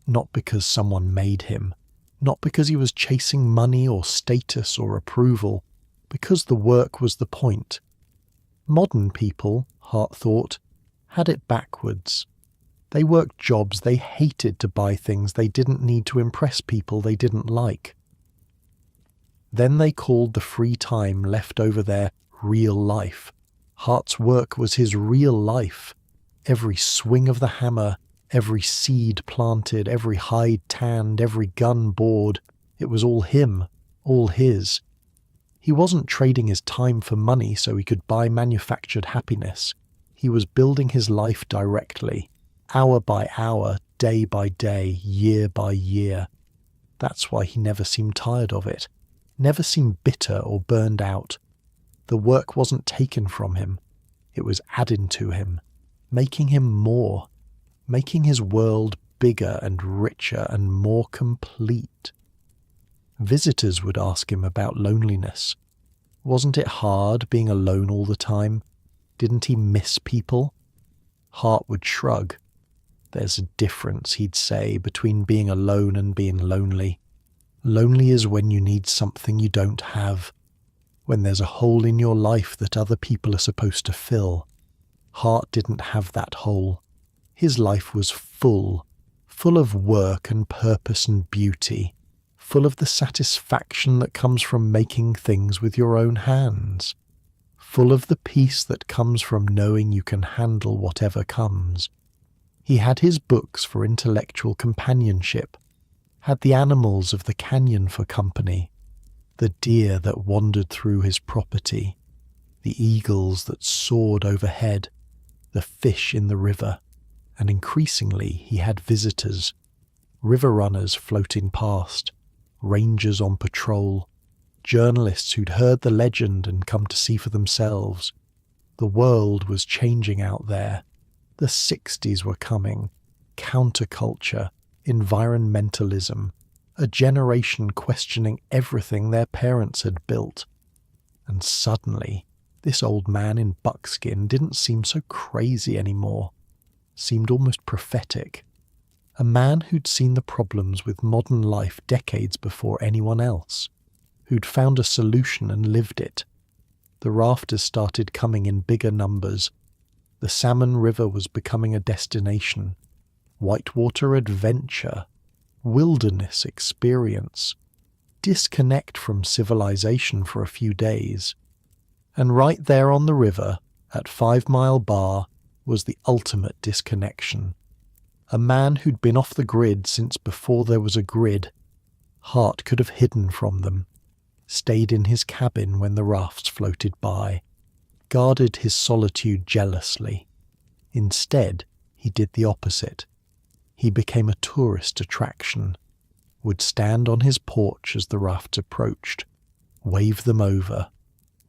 A: Not because someone made him, not because he was chasing money or status or approval, because the work was the point. Modern people, Hart thought, had it backwards. They worked jobs they hated to buy things they didn't need to impress people they didn't like. Then they called the free time left over their real life. Hart's work was his real life. Every swing of the hammer, every seed planted, every hide tanned, every gun bored, it was all him, all his. He wasn't trading his time for money so he could buy manufactured happiness. He was building his life directly, hour by hour, day by day, year by year. That's why he never seemed tired of it, never seemed bitter or burned out. The work wasn't taken from him. It was added to him, making him more, making his world bigger and richer and more complete. Visitors would ask him about loneliness. Wasn't it hard being alone all the time? Didn't he miss people? Hart would shrug. There's a difference, he'd say, between being alone and being lonely. Lonely is when you need something you don't have, when there's a hole in your life that other people are supposed to fill. Hart didn't have that hole. His life was full of work and purpose and beauty, full of the satisfaction that comes from making things with your own hands, full of the peace that comes from knowing you can handle whatever comes. He had his books for intellectual companionship, had the animals of the canyon for company, the deer that wandered through his property, the eagles that soared overhead, the fish in the river, and increasingly he had visitors, river runners floating past, rangers on patrol, journalists who'd heard the legend and come to see for themselves. The world was changing out there. The 60s were coming. Counterculture, environmentalism, a generation questioning everything their parents had built. And suddenly, this old man in buckskin didn't seem so crazy anymore. Seemed almost prophetic. A man who'd seen the problems with modern life decades before anyone else, who'd found a solution and lived it. The rafters started coming in bigger numbers. The Salmon River was becoming a destination. Whitewater adventure, wilderness experience, disconnect from civilization for a few days. And right there on the river, at 5 Mile Bar, was the ultimate disconnection. A man who'd been off the grid since before there was a grid. Hart could have hidden from them, stayed in his cabin when the rafts floated by, guarded his solitude jealously. Instead, he did the opposite. He became a tourist attraction, would stand on his porch as the rafts approached, wave them over,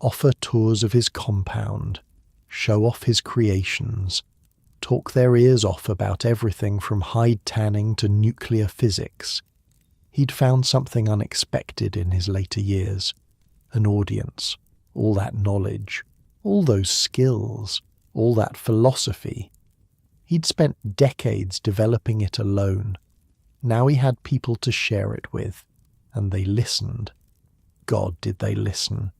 A: offer tours of his compound, show off his creations, talk their ears off about everything from hide tanning to nuclear physics. He'd found something unexpected in his later years, an audience, all that knowledge, all those skills, all that philosophy. He'd spent decades developing it alone. Now he had people to share it with, and they listened. God, did they listen.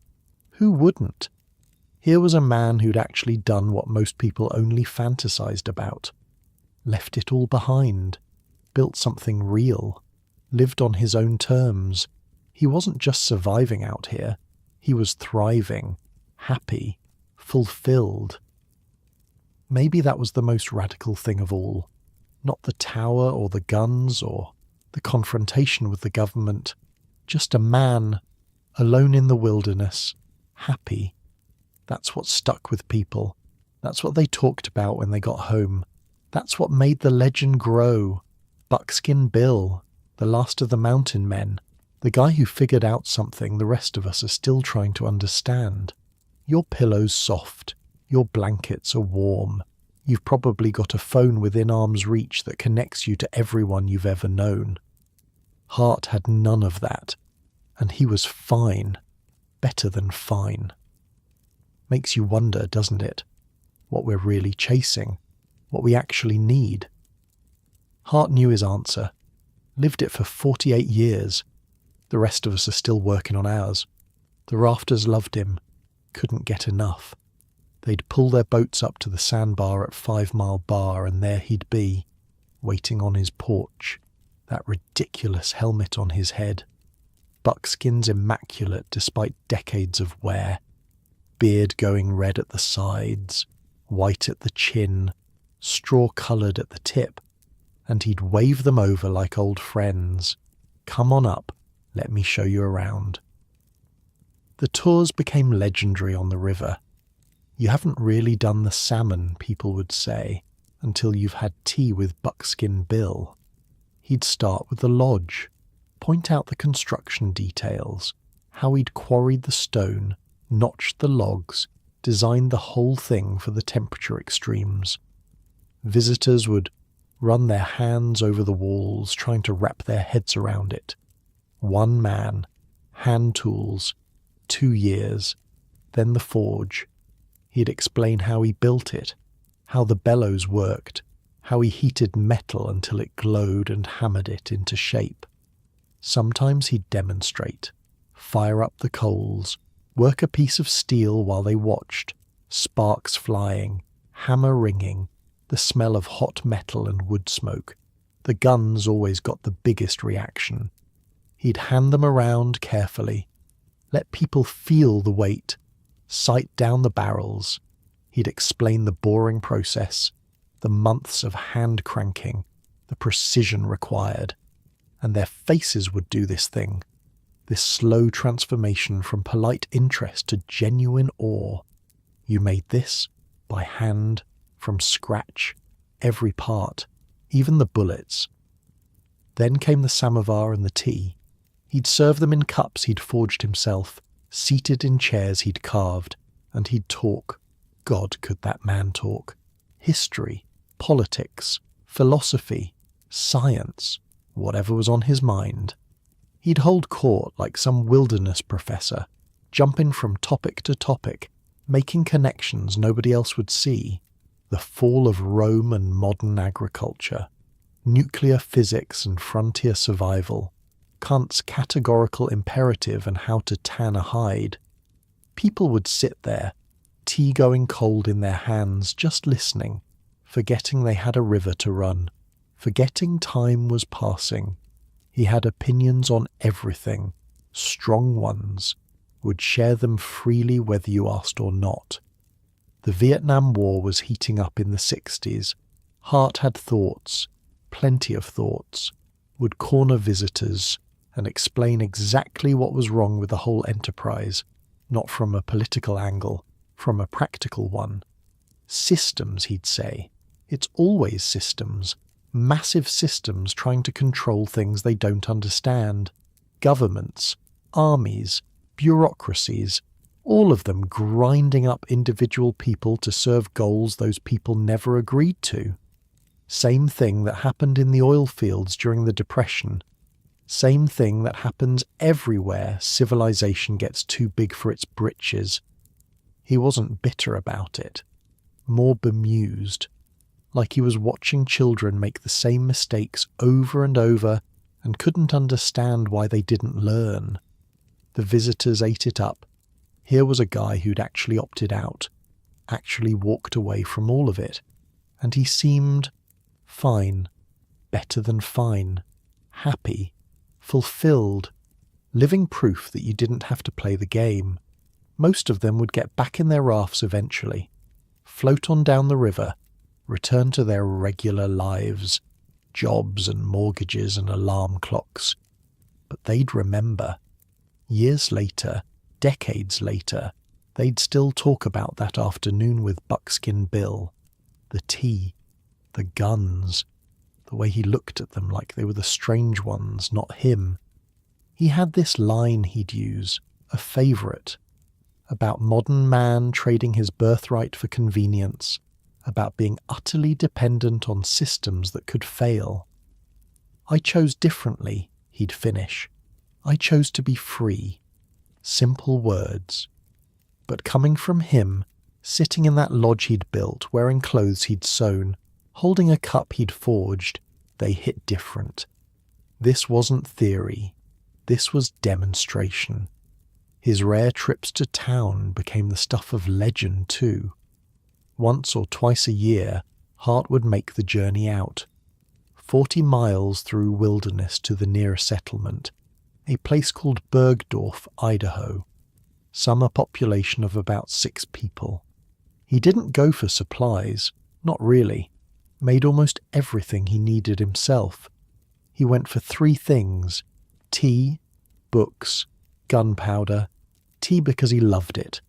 A: Who wouldn't? Here was a man who'd actually done what most people only fantasized about. Left it all behind. Built something real. Lived on his own terms. He wasn't just surviving out here. He was thriving, happy, fulfilled. Maybe that was the most radical thing of all. Not the tower or the guns or the confrontation with the government. Just a man, alone in the wilderness, happy. That's what stuck with people. That's what they talked about when they got home. That's what made the legend grow. Buckskin Bill, the last of the mountain men, the guy who figured out something the rest of us are still trying to understand. Your pillow's soft. Your blankets are warm. You've probably got a phone within arm's reach that connects you to everyone you've ever known. Hart had none of that, and he was fine. Better than fine. Makes you wonder, doesn't it? What we're really chasing. What we actually need. Hart knew his answer. Lived it for 48 years. The rest of us are still working on ours. The rafters loved him. Couldn't get enough. They'd pull their boats up to the sandbar at 5 Mile Bar, and there he'd be, waiting on his porch, that ridiculous helmet on his head. Buckskin's immaculate despite decades of wear. Beard going red at the sides, white at the chin, straw-coloured at the tip, and he'd wave them over like old friends. Come on up, let me show you around. The tours became legendary on the river. You haven't really done the salmon, people would say, until you've had tea with Buckskin Bill. He'd start with the lodge, point out the construction details, how he'd quarried the stone, notched the logs, designed the whole thing for the temperature extremes. Visitors would run their hands over the walls, trying to wrap their heads around it. One man, hand tools, 2 years, then the forge. He'd explain how he built it, how the bellows worked, how he heated metal until it glowed and hammered it into shape. Sometimes he'd demonstrate, fire up the coals, work a piece of steel while they watched, sparks flying, hammer ringing, the smell of hot metal and wood smoke. The guns always got the biggest reaction. He'd hand them around carefully, let people feel the weight, sight down the barrels. He'd explain the boring process, the months of hand cranking, the precision required. And their faces would do this thing, this slow transformation from polite interest to genuine awe. You made this by hand, from scratch, every part, even the bullets. Then came the samovar and the tea. He'd serve them in cups he'd forged himself, seated in chairs he'd carved, and he'd talk. God, could that man talk. History, politics, philosophy, science, whatever was on his mind. He'd hold court like some wilderness professor, jumping from topic to topic, making connections nobody else would see. The fall of Rome and modern agriculture, nuclear physics and frontier survival, Kant's categorical imperative and how to tan a hide. People would sit there, tea going cold in their hands, just listening, forgetting they had a river to run, forgetting time was passing. He had opinions on everything, strong ones, would share them freely whether you asked or not. The Vietnam War was heating up in the 60s. Hart had thoughts, plenty of thoughts, would corner visitors and explain exactly what was wrong with the whole enterprise, not from a political angle, from a practical one. Systems, he'd say. It's always systems. Massive systems trying to control things they don't understand. Governments, armies, bureaucracies, all of them grinding up individual people to serve goals those people never agreed to. Same thing that happened in the oil fields during the Depression. Same thing that happens everywhere civilization gets too big for its britches. He wasn't bitter about it, more bemused, like he was watching children make the same mistakes over and over and couldn't understand why they didn't learn. The visitors ate it up. Here was a guy who'd actually opted out, actually walked away from all of it, and he seemed fine, better than fine, happy, fulfilled, living proof that you didn't have to play the game. Most of them would get back in their rafts eventually, float on down the river, return to their regular lives, jobs and mortgages and alarm clocks. But they'd remember. Years later, decades later, they'd still talk about that afternoon with Buckskin Bill, the tea, the guns, the way he looked at them like they were the strange ones, not him. He had this line he'd use, a favourite, about modern man trading his birthright for convenience, about being utterly dependent on systems that could fail. I chose differently, he'd finish. I chose to be free. Simple words. But coming from him, sitting in that lodge he'd built, wearing clothes he'd sewn, holding a cup he'd forged, they hit different. This wasn't theory. This was demonstration. His rare trips to town became the stuff of legend too. Once or twice a year, Hart would make the journey out. 40 miles through wilderness to the nearest settlement, a place called Bergdorf, Idaho. Summer population of about 6 people. He didn't go for supplies, not really. Made almost everything he needed himself. He went for 3 things: tea, books, gunpowder. Tea because he loved it,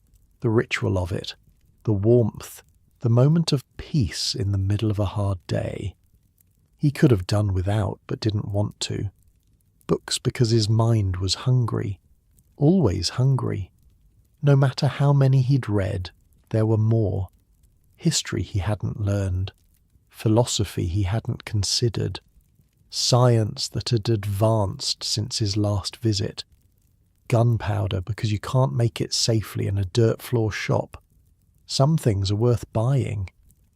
A: the ritual of it, the warmth, the moment of peace in the middle of a hard day. He could have done without, but didn't want to. Books because his mind was hungry, always hungry. No matter how many he'd read, there were more. History he hadn't learned, philosophy he hadn't considered, science that had advanced since his last visit. Gunpowder because you can't make it safely in a dirt floor shop. Some things are worth buying.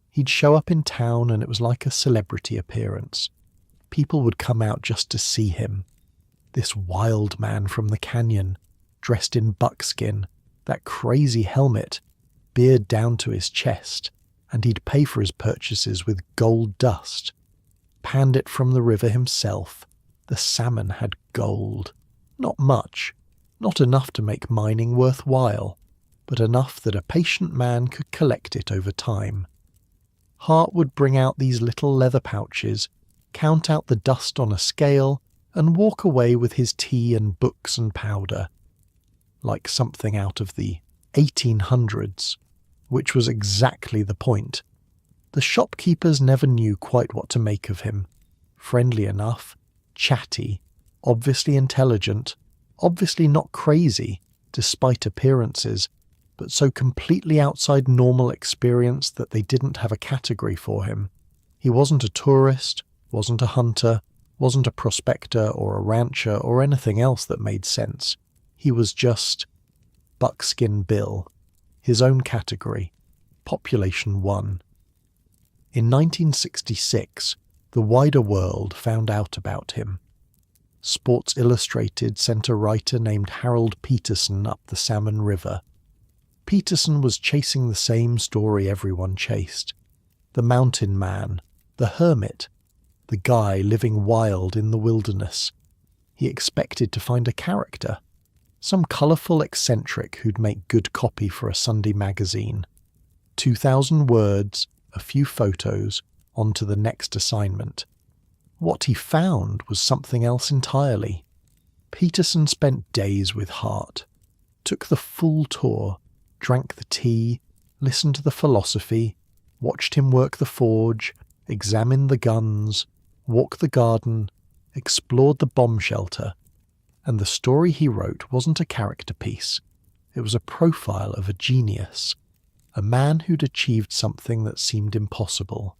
A: He'd show up in town and it was like a celebrity appearance. People would come out just to see him. This wild man from the canyon, dressed in buckskin, that crazy helmet, beard down to his chest, and he'd pay for his purchases with gold dust. Panned it from the river himself. The salmon had gold. Not much, not enough to make mining worthwhile, but enough that a patient man could collect it over time. Hart would bring out these little leather pouches, count out the dust on a scale, and walk away with his tea and books and powder. Like something out of the 1800s, which was exactly the point. The shopkeepers never knew quite what to make of him. Friendly enough, chatty, obviously intelligent, obviously not crazy, despite appearances, but so completely outside normal experience that they didn't have a category for him. He wasn't a tourist, wasn't a hunter, wasn't a prospector or a rancher or anything else that made sense. He was just Buckskin Bill, his own category, Population 1. In 1966, the wider world found out about him. Sports Illustrated sent a writer named Harold Peterson up the Salmon River. Peterson was chasing the same story everyone chased. The mountain man, the hermit, the guy living wild in the wilderness. He expected to find a character, some colourful eccentric who'd make good copy for a Sunday magazine. 2,000 words, a few photos, on to the next assignment. What he found was something else entirely. Peterson spent days with Hart, took the full tour, drank the tea, listened to the philosophy, watched him work the forge, examined the guns, walk the garden, explored the bomb shelter, and the story he wrote wasn't a character piece. It was a profile of a genius, a man who'd achieved something that seemed impossible,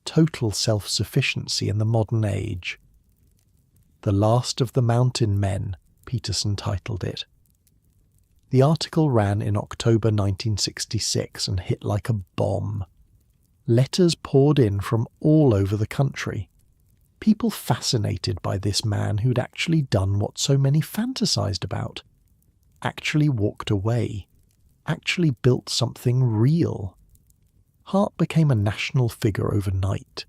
A: total self-sufficiency in the modern age. The Last of the Mountain Men, Peterson titled it. The article ran in October 1966 and hit like a bomb. Letters poured in from all over the country. People fascinated by this man who'd actually done what so many fantasized about. Actually walked away. Actually built something real. Hart became a national figure overnight.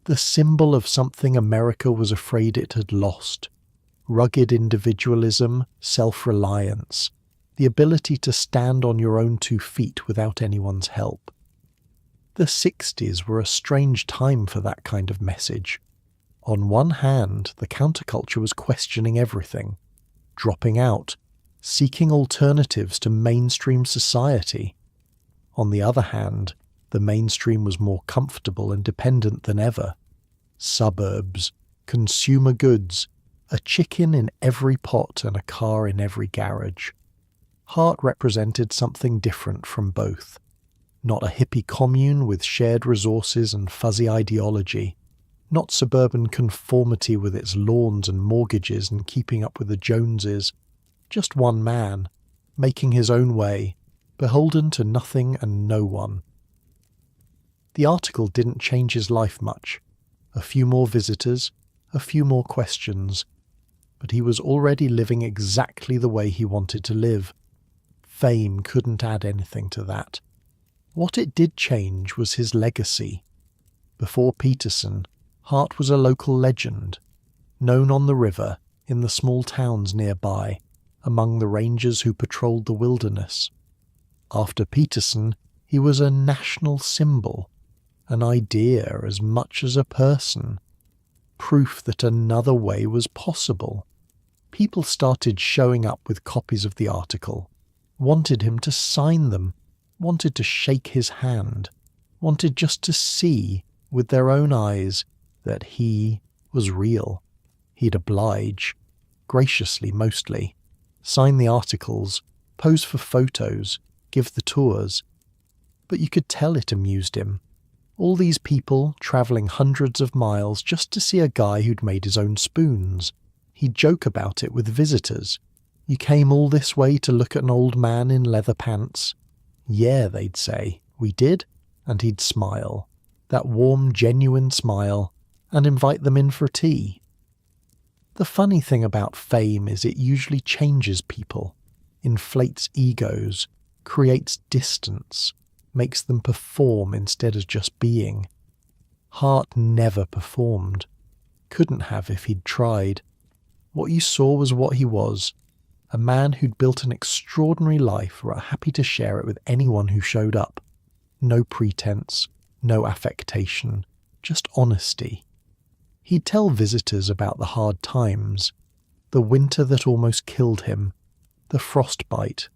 A: The symbol of something America was afraid it had lost. Rugged individualism, self-reliance, the ability to stand on your own 2 feet without anyone's help. The 60s were a strange time for that kind of message. On one hand, the counterculture was questioning everything, dropping out, seeking alternatives to mainstream society. On the other hand, the mainstream was more comfortable and dependent than ever. Suburbs, consumer goods, a chicken in every pot and a car in every garage. Hart represented something different from both. Not a hippie commune with shared resources and fuzzy ideology. Not suburban conformity with its lawns and mortgages and keeping up with the Joneses. Just one man, making his own way, beholden to nothing and no one. The article didn't change his life much. A few more visitors, a few more questions. But he was already living exactly the way he wanted to live. Fame couldn't add anything to that. What it did change was his legacy. Before Peterson, Hart was a local legend, known on the river, in the small towns nearby, among the rangers who patrolled the wilderness. After Peterson, he was a national symbol, an idea as much as a person, proof that another way was possible. People started showing up with copies of the article, wanted him to sign them, wanted to shake his hand, wanted just to see, with their own eyes, that he was real. He'd oblige, graciously mostly, sign the articles, pose for photos, give the tours. But you could tell it amused him. All these people travelling hundreds of miles just to see a guy who'd made his own spoons. He'd joke about it with visitors. You came all this way to look at an old man in leather pants? Yeah, they'd say. We did? And he'd smile. That warm, genuine smile, and invite them in for tea. The funny thing about fame is it usually changes people, inflates egos, creates distance. makes them perform instead of just being. Hart never performed. Couldn't have if he'd tried. What you saw was what he was, a man who'd built an extraordinary life, happy to share it with anyone who showed up. No pretense, no affectation, just honesty. He'd tell visitors about the hard times, the winter that almost killed him, the frostbite,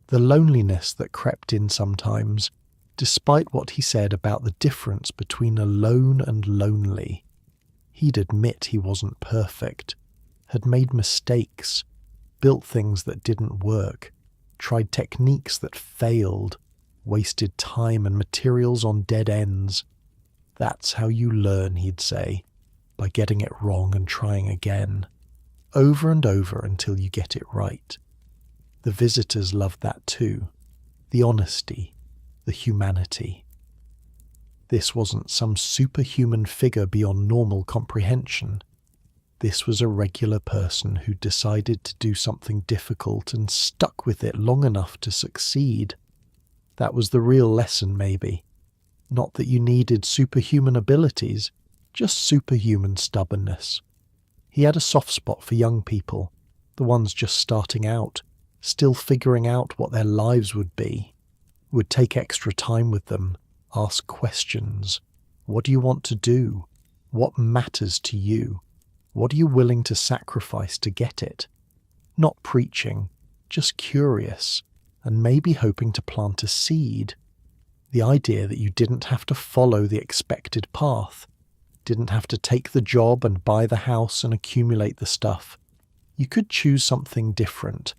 A: the loneliness that crept in sometimes, despite what he said about the difference between alone and lonely. He'd admit he wasn't perfect, had made mistakes, built things that didn't work, tried techniques that failed, wasted time and materials on dead ends. That's how you learn, he'd say, by getting it wrong and trying again, over and over until you get it right. The visitors loved that too, the honesty, the humanity. This wasn't some superhuman figure beyond normal comprehension. This was a regular person who decided to do something difficult and stuck with it long enough to succeed. That was the real lesson, maybe. Not that you needed superhuman abilities, just superhuman stubbornness. He had a soft spot for young people, the ones just starting out, still figuring out what their lives would be. Would take extra time with them, ask questions. What do you want to do? What matters to you? What are you willing to sacrifice to get it? Not preaching, just curious, and maybe hoping to plant a seed. The idea that you didn't have to follow the expected path, didn't have to take the job and buy the house and accumulate the stuff. You could choose something different,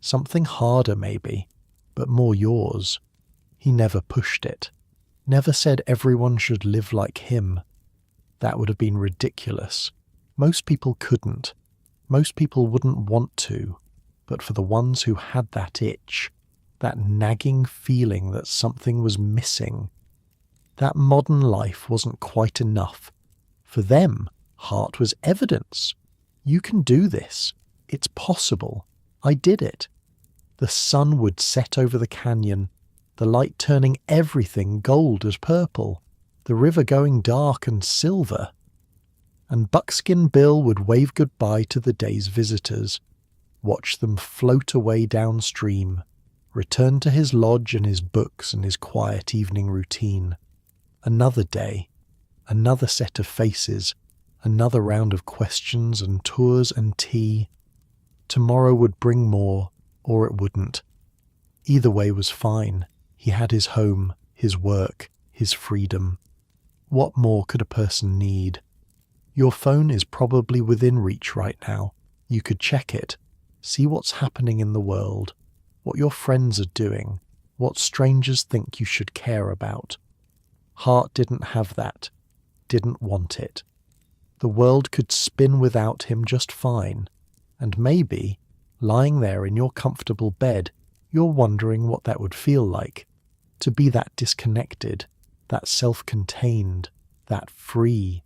A: something harder maybe, but more yours. He never pushed it, never said everyone should live like him. That would have been ridiculous. Most people couldn't. Most people wouldn't want to. But for the ones who had that itch, that nagging feeling that something was missing, that modern life wasn't quite enough. For them, Hart was evidence. You can do this. It's possible. I did it. The sun would set over the canyon, the light turning everything gold as purple, the river going dark and silver. And Buckskin Bill would wave goodbye to the day's visitors, watch them float away downstream, return to his lodge and his books and his quiet evening routine. Another day, another set of faces, another round of questions and tours and tea. Tomorrow would bring more, or it wouldn't. Either way was fine. He had his home, his work, his freedom. What more could a person need? Your phone is probably within reach right now. You could check it, see what's happening in the world, what your friends are doing, what strangers think you should care about. Hart didn't have that, didn't want it. The world could spin without him just fine, and maybe, lying there in your comfortable bed, you're wondering what that would feel like, to be that disconnected, that self-contained, that free.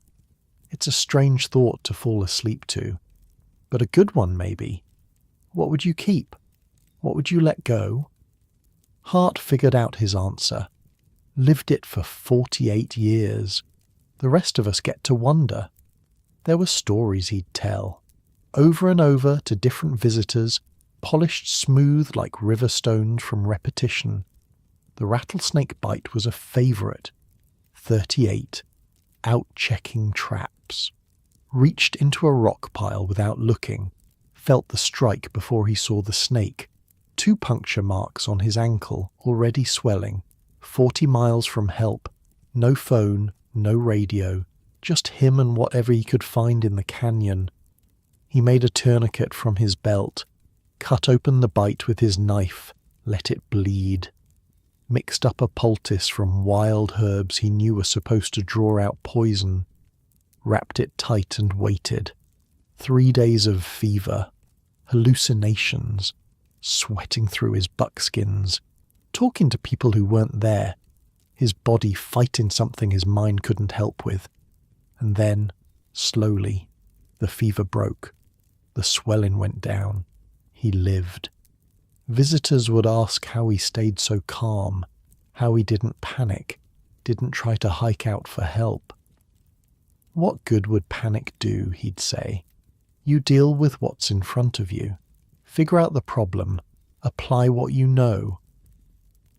A: It's a strange thought to fall asleep to, but a good one maybe. What would you keep? What would you let go? Hart figured out his answer, lived it for 48 years. The rest of us get to wonder. There were stories he'd tell, over and over to different visitors, polished smooth like river stones from repetition. The rattlesnake bite was a favourite. 38. Out checking traps. Reached into a rock pile without looking, felt the strike before he saw the snake. 2 puncture marks on his ankle, already swelling. 40 miles from help. No phone, no radio, just him and whatever he could find in the canyon. He made a tourniquet from his belt, cut open the bite with his knife, let it bleed. Mixed up a poultice from wild herbs he knew were supposed to draw out poison, wrapped it tight and waited. 3 days of fever, hallucinations, sweating through his buckskins, talking to people who weren't there, his body fighting something his mind couldn't help with. And then, slowly, the fever broke, the swelling went down, he lived. Visitors would ask how he stayed so calm, how he didn't panic, didn't try to hike out for help. What good would panic do, he'd say. You deal with what's in front of you. Figure out the problem, apply what you know,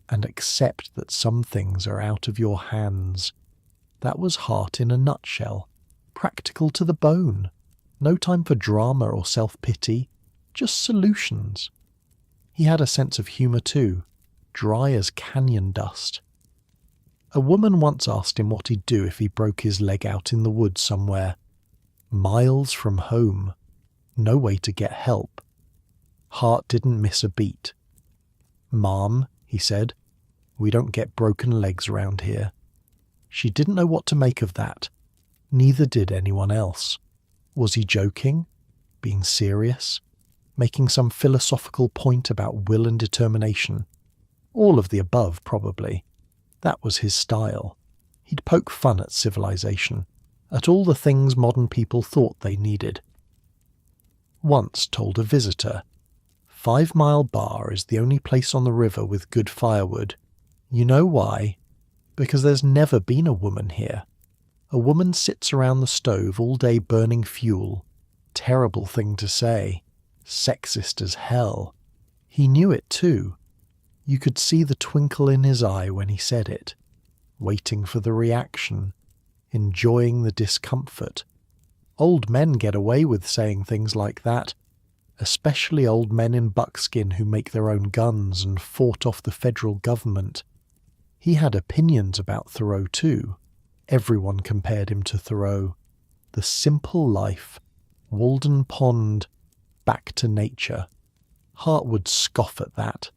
A: and accept that some things are out of your hands. That was Hart in a nutshell. Practical to the bone. No time for drama or self-pity, just solutions. He had a sense of humour too, dry as canyon dust. A woman once asked him what he'd do if he broke his leg out in the woods somewhere. Miles from home. No way to get help. Hart didn't miss a beat. "Ma'am," he said, "we don't get broken legs around here." She didn't know what to make of that. Neither did anyone else. Was he joking? Being serious? Making some philosophical point about will and determination? All of the above, probably. That was his style. He'd poke fun at civilization, at all the things modern people thought they needed. Once told a visitor, 5 Mile Bar is the only place on the river with good firewood. You know why? Because there's never been a woman here. A woman sits around the stove all day burning fuel. Terrible thing to say. Sexist as hell. He knew it too. You could see the twinkle in his eye when he said it. Waiting for the reaction. Enjoying the discomfort. Old men get away with saying things like that. Especially old men in buckskin who make their own guns and fought off the federal government. He had opinions about Thoreau too. Everyone compared him to Thoreau. The simple life. Walden Pond. Back to nature. Hart would scoff at that.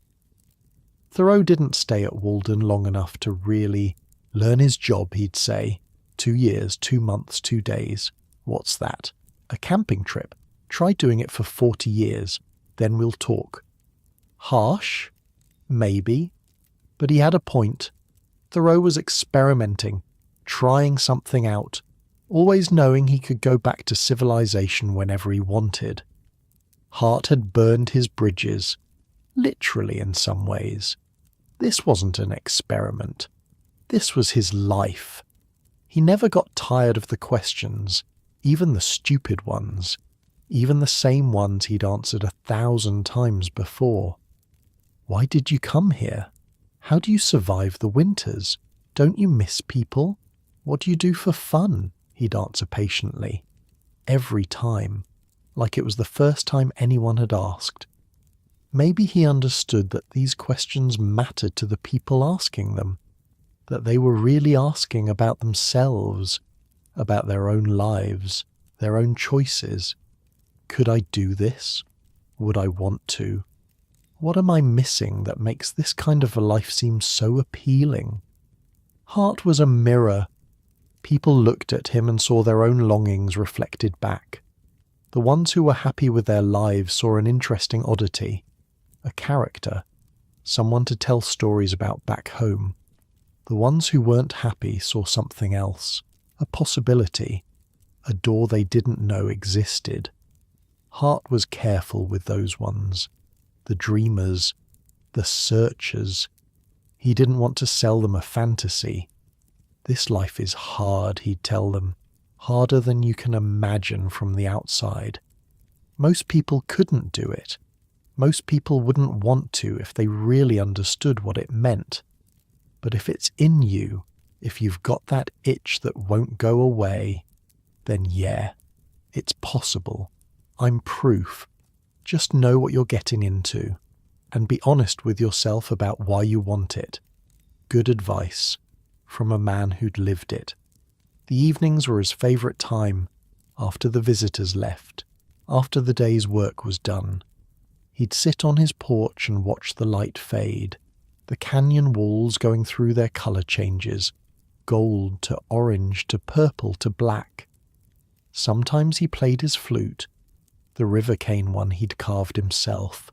A: Thoreau didn't stay at Walden long enough to really learn his job, he'd say. 2 years, 2 months, 2 days. What's that? A camping trip. Try doing it for 40 years. Then we'll talk. Harsh? Maybe. But he had a point. Thoreau was experimenting, trying something out, always knowing he could go back to civilization whenever he wanted. Hart had burned his bridges, literally in some ways. This wasn't an experiment. This was his life. He never got tired of the questions, even the stupid ones, even the same ones he'd answered 1,000 times before. Why did you come here? How do you survive the winters? Don't you miss people? What do you do for fun? He'd answer patiently. Every time, like it was the first time anyone had asked. Maybe he understood that these questions mattered to the people asking them, that they were really asking about themselves, about their own lives, their own choices. Could I do this? Would I want to? What am I missing that makes this kind of a life seem so appealing? Hart was a mirror. People looked at him and saw their own longings reflected back. The ones who were happy with their lives saw an interesting oddity, a character, someone to tell stories about back home. The ones who weren't happy saw something else, a possibility, a door they didn't know existed. Hart was careful with those ones, the dreamers, the searchers. He didn't want to sell them a fantasy. This life is hard, he'd tell them, harder than you can imagine from the outside. Most people couldn't do it. Most people wouldn't want to if they really understood what it meant. But if it's in you, if you've got that itch that won't go away, then yeah, it's possible. I'm proof. Just know what you're getting into, and be honest with yourself about why you want it. Good advice, from a man who'd lived it. The evenings were his favourite time, after the visitors left, after the day's work was done. He'd sit on his porch and watch the light fade, the canyon walls going through their colour changes, gold to orange to purple to black. Sometimes he played his flute, the river cane one he'd carved himself,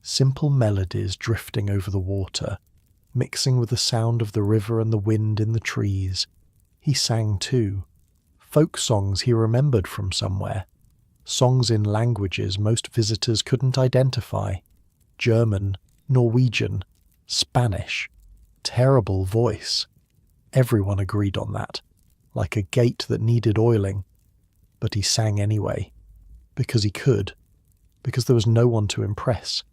A: simple melodies drifting over the water, mixing with the sound of the river and the wind in the trees. He sang too, folk songs he remembered from somewhere, songs in languages most visitors couldn't identify, German, Norwegian, Spanish. terrible voice. Everyone agreed on that, like a gate that needed oiling. But he sang anyway, because he could, because there was no one to impress,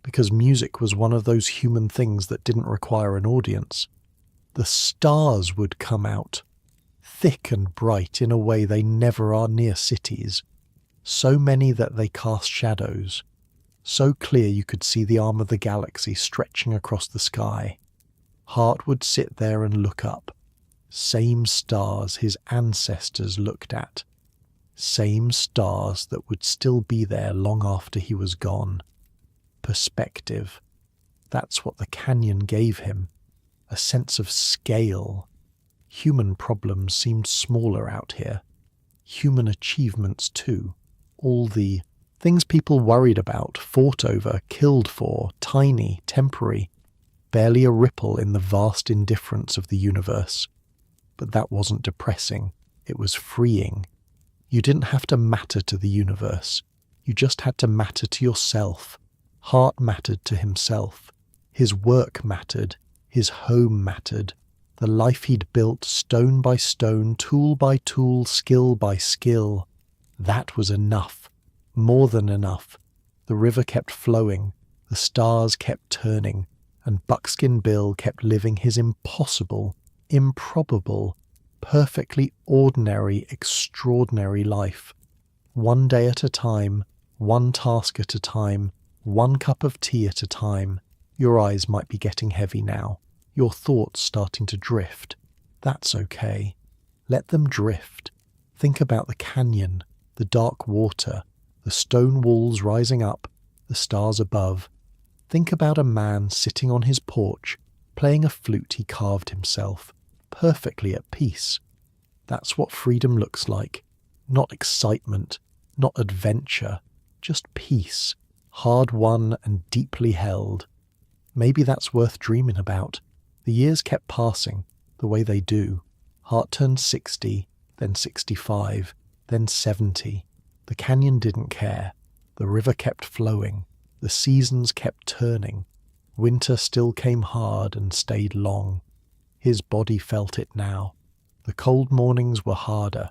A: because music was one of those human things that didn't require an audience. The stars would come out, thick and bright in a way they never are near cities, so many that they cast shadows, so clear you could see the arm of the galaxy stretching across the sky. Hart would sit there and look up. Same stars his ancestors looked at. Same stars that would still be there long after he was gone. Perspective. That's what the canyon gave him. A sense of scale. Human problems seemed smaller out here. Human achievements too. All the things people worried about, fought over, killed for, tiny, temporary, barely a ripple in the vast indifference of the universe. But that wasn't depressing. It was freeing. You didn't have to matter to the universe. You just had to matter to yourself. Hart mattered to himself. His work mattered. His home mattered. The life he'd built stone by stone, tool by tool, skill by skill. That was enough. More than enough. The river kept flowing. The stars kept turning. And Buckskin Bill kept living his impossible, improbable, perfectly ordinary, extraordinary life. One day at a time, one task at a time, one cup of tea at a time. Your eyes might be getting heavy now. Your thoughts starting to drift. That's okay. Let them drift. Think about the canyon, the dark water, the stone walls rising up, the stars above. Think about a man sitting on his porch, playing a flute he carved himself, perfectly at peace. That's what freedom looks like. Not excitement, not adventure, just peace, hard-won and deeply held. Maybe that's worth dreaming about. The years kept passing, the way they do. Hart turned 60, then 65, then 70. The canyon didn't care. The river kept flowing. The seasons kept turning. Winter still came hard and stayed long. His body felt it now. The cold mornings were harder,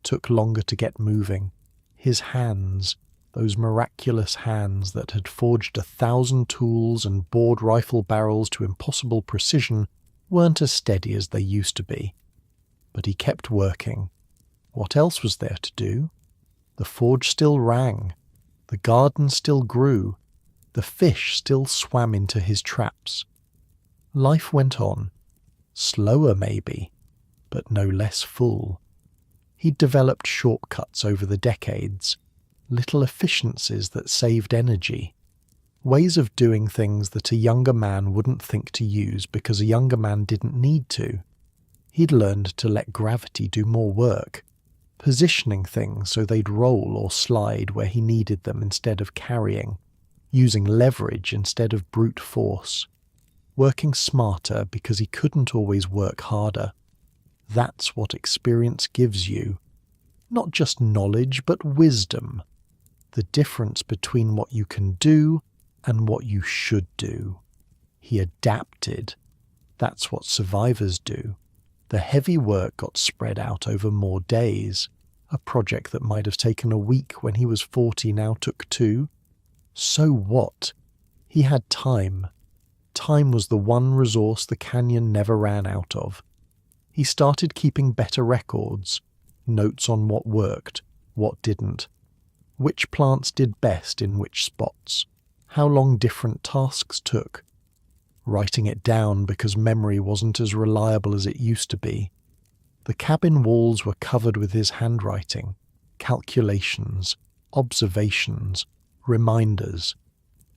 A: took longer to get moving. His hands, those miraculous hands that had forged 1,000 tools and bored rifle barrels to impossible precision, weren't as steady as they used to be. But he kept working. What else was there to do? The forge still rang. The garden still grew. The fish still swam into his traps. Life went on. Slower maybe, but no less full. He'd developed shortcuts over the decades, little efficiencies that saved energy, ways of doing things that a younger man wouldn't think to use because a younger man didn't need to. He'd learned to let gravity do more work, positioning things so they'd roll or slide where he needed them instead of carrying, using leverage instead of brute force, working smarter because he couldn't always work harder. That's what experience gives you. Not just knowledge, but wisdom. The difference between what you can do and what you should do. He adapted. That's what survivors do. The heavy work got spread out over more days. A project that might have taken a week when he was 40 now took 2. So what? He had time. Time was the one resource the canyon never ran out of. He started keeping better records, notes on what worked, what didn't, which plants did best in which spots, how long different tasks took, writing it down because memory wasn't as reliable as it used to be. The cabin walls were covered with his handwriting, calculations, observations, reminders.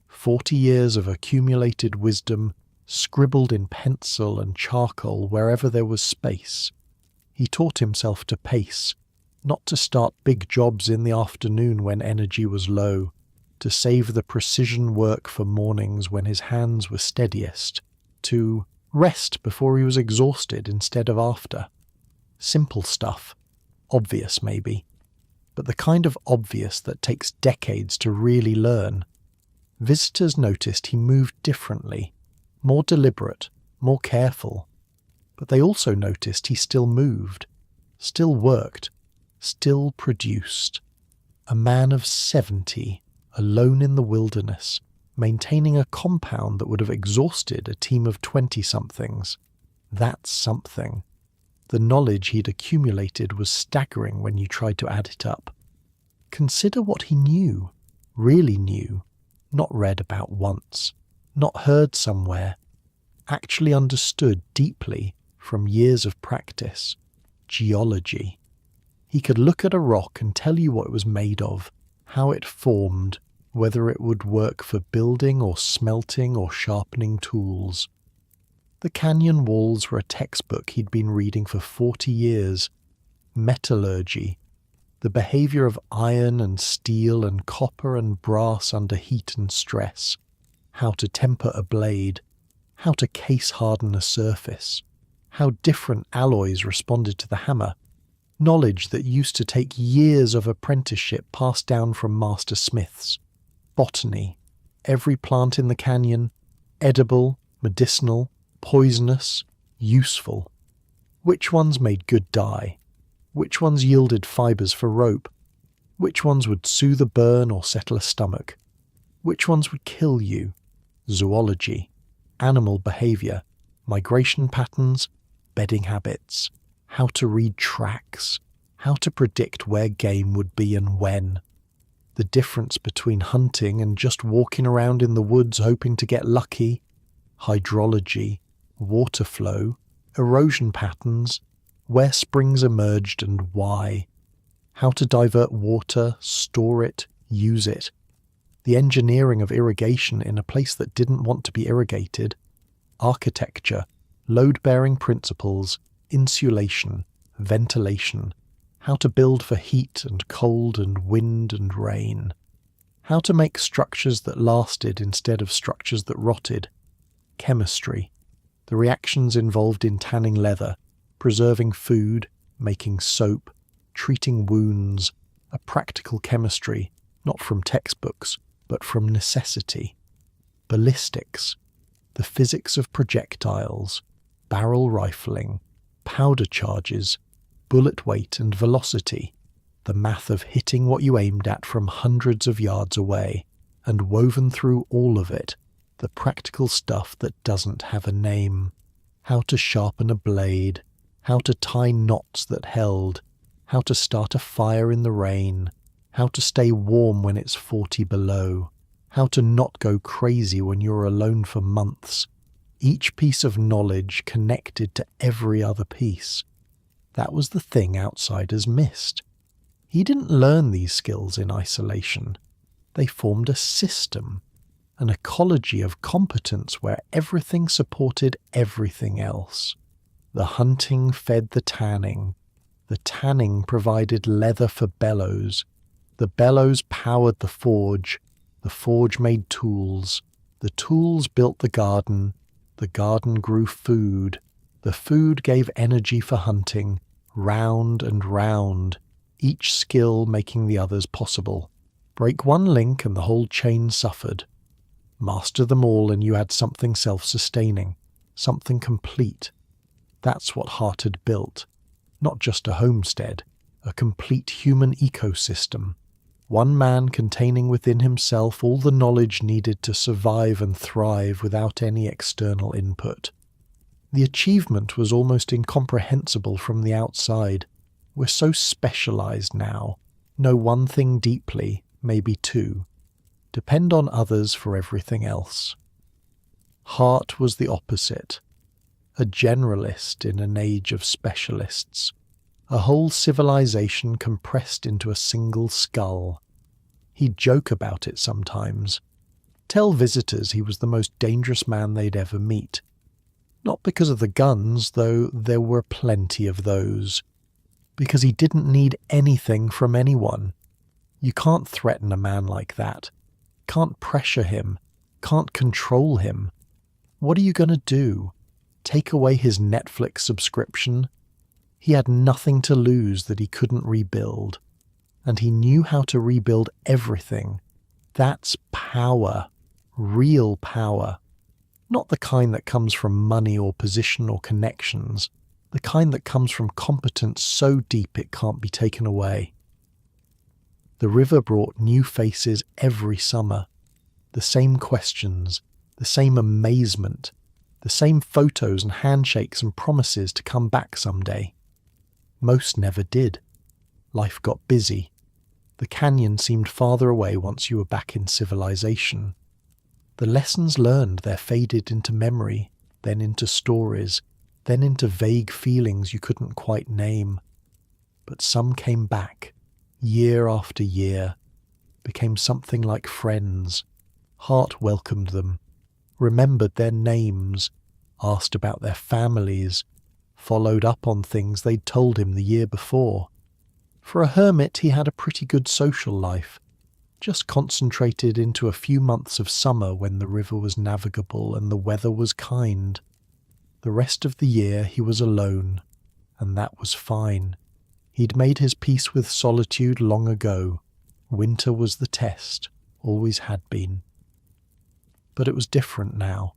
A: 40 years of accumulated wisdom scribbled in pencil and charcoal wherever there was space. He taught himself to pace, not to start big jobs in the afternoon when energy was low, to save the precision work for mornings when his hands were steadiest, to rest before he was exhausted instead of after. Simple stuff, obvious maybe, but the kind of obvious that takes decades to really learn. Visitors noticed he moved differently, more deliberate, more careful. But they also noticed he still moved, still worked, still produced. A man of 70, alone in the wilderness, maintaining a compound that would have exhausted a team of 20-somethings. That's something. The knowledge he'd accumulated was staggering when you tried to add it up. Consider what he knew, really knew, not read about once, not heard somewhere, actually understood deeply from years of practice. Geology. He could look at a rock and tell you what it was made of, how it formed, whether it would work for building or smelting or sharpening tools. The canyon walls were a textbook he'd been reading for 40 years. Metallurgy. The behavior of iron and steel and copper and brass under heat and stress. How to temper a blade. How to case harden a surface. How different alloys responded to the hammer. Knowledge that used to take years of apprenticeship passed down from master smiths. Botany. Every plant in the canyon. Edible, medicinal, poisonous, useful. Which ones made good dye? Which ones yielded fibres for rope? Which ones would soothe a burn or settle a stomach? Which ones would kill you? Zoology. Animal behaviour. Migration patterns. Bedding habits. How to read tracks. How to predict where game would be and when. The difference between hunting and just walking around in the woods hoping to get lucky. Hydrology. Water flow. Erosion patterns. Where springs emerged and why. How to divert water, store it, use it. The engineering of irrigation in a place that didn't want to be irrigated. Architecture. Load-bearing principles. Insulation. Ventilation. How to build for heat and cold and wind and rain. How to make structures that lasted instead of structures that rotted. Chemistry. The reactions involved in tanning leather, preserving food, making soap, treating wounds, a practical chemistry, not from textbooks, but from necessity. Ballistics. The physics of projectiles, barrel rifling, powder charges, bullet weight and velocity, the math of hitting what you aimed at from hundreds of yards away, and woven through all of it, the practical stuff that doesn't have a name. How to sharpen a blade, how to tie knots that held, how to start a fire in the rain, how to stay warm when it's 40 below, how to not go crazy when you're alone for months. Each piece of knowledge connected to every other piece. That was the thing outsiders missed. He didn't learn these skills in isolation. They formed a system, an ecology of competence where everything supported everything else. The hunting fed the tanning provided leather for bellows, the bellows powered the forge made tools, the tools built the garden grew food, the food gave energy for hunting, round and round, each skill making the others possible. Break one link and the whole chain suffered. Master them all and you had something self-sustaining, something complete. That's what Hart had built. Not just a homestead, a complete human ecosystem. One man containing within himself all the knowledge needed to survive and thrive without any external input. The achievement was almost incomprehensible from the outside. We're so specialized now. Know one thing deeply, maybe two. Depend on others for everything else. Hart was the opposite. A generalist in an age of specialists. A whole civilization compressed into a single skull. He'd joke about it sometimes. Tell visitors he was the most dangerous man they'd ever meet. Not because of the guns, though there were plenty of those. Because he didn't need anything from anyone. You can't threaten a man like that. Can't pressure him. Can't control him. What are you going to do? Take away his Netflix subscription? He had nothing to lose that he couldn't rebuild. And he knew how to rebuild everything. That's power. Real power. Not the kind that comes from money or position or connections, the kind that comes from competence so deep it can't be taken away. The river brought new faces every summer, the same questions, the same amazement, the same photos and handshakes and promises to come back someday. Most never did. Life got busy. The canyon seemed farther away once you were back in civilization. The lessons learned there faded into memory, then into stories, then into vague feelings you couldn't quite name. But some came back, year after year, became something like friends. Hart welcomed them, remembered their names, asked about their families, followed up on things they'd told him the year before. For a hermit, he had a pretty good social life, just concentrated into a few months of summer when the river was navigable and the weather was kind. The rest of the year he was alone, and that was fine. He'd made his peace with solitude long ago. Winter was the test, always had been. But it was different now.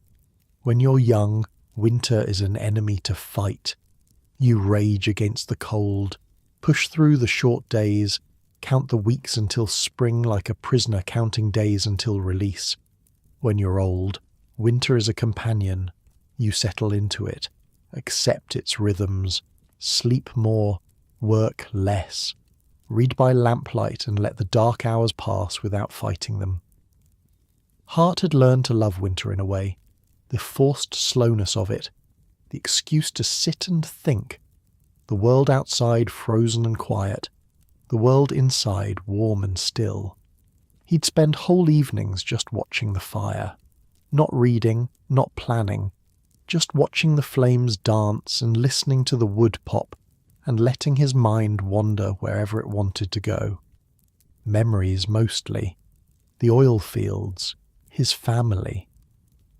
A: When you're young, winter is an enemy to fight. You rage against the cold, push through the short days, count the weeks until spring like a prisoner counting days until release. When you're old, winter is a companion. You settle into it, accept its rhythms, sleep more, work less, read by lamplight and let the dark hours pass without fighting them. Hart had learned to love winter in a way, the forced slowness of it, the excuse to sit and think, the world outside frozen and quiet, the world inside warm and still. He'd spend whole evenings just watching the fire, not reading, not planning, just watching the flames dance and listening to the wood pop and letting his mind wander wherever it wanted to go. Memories mostly, the oil fields, his family,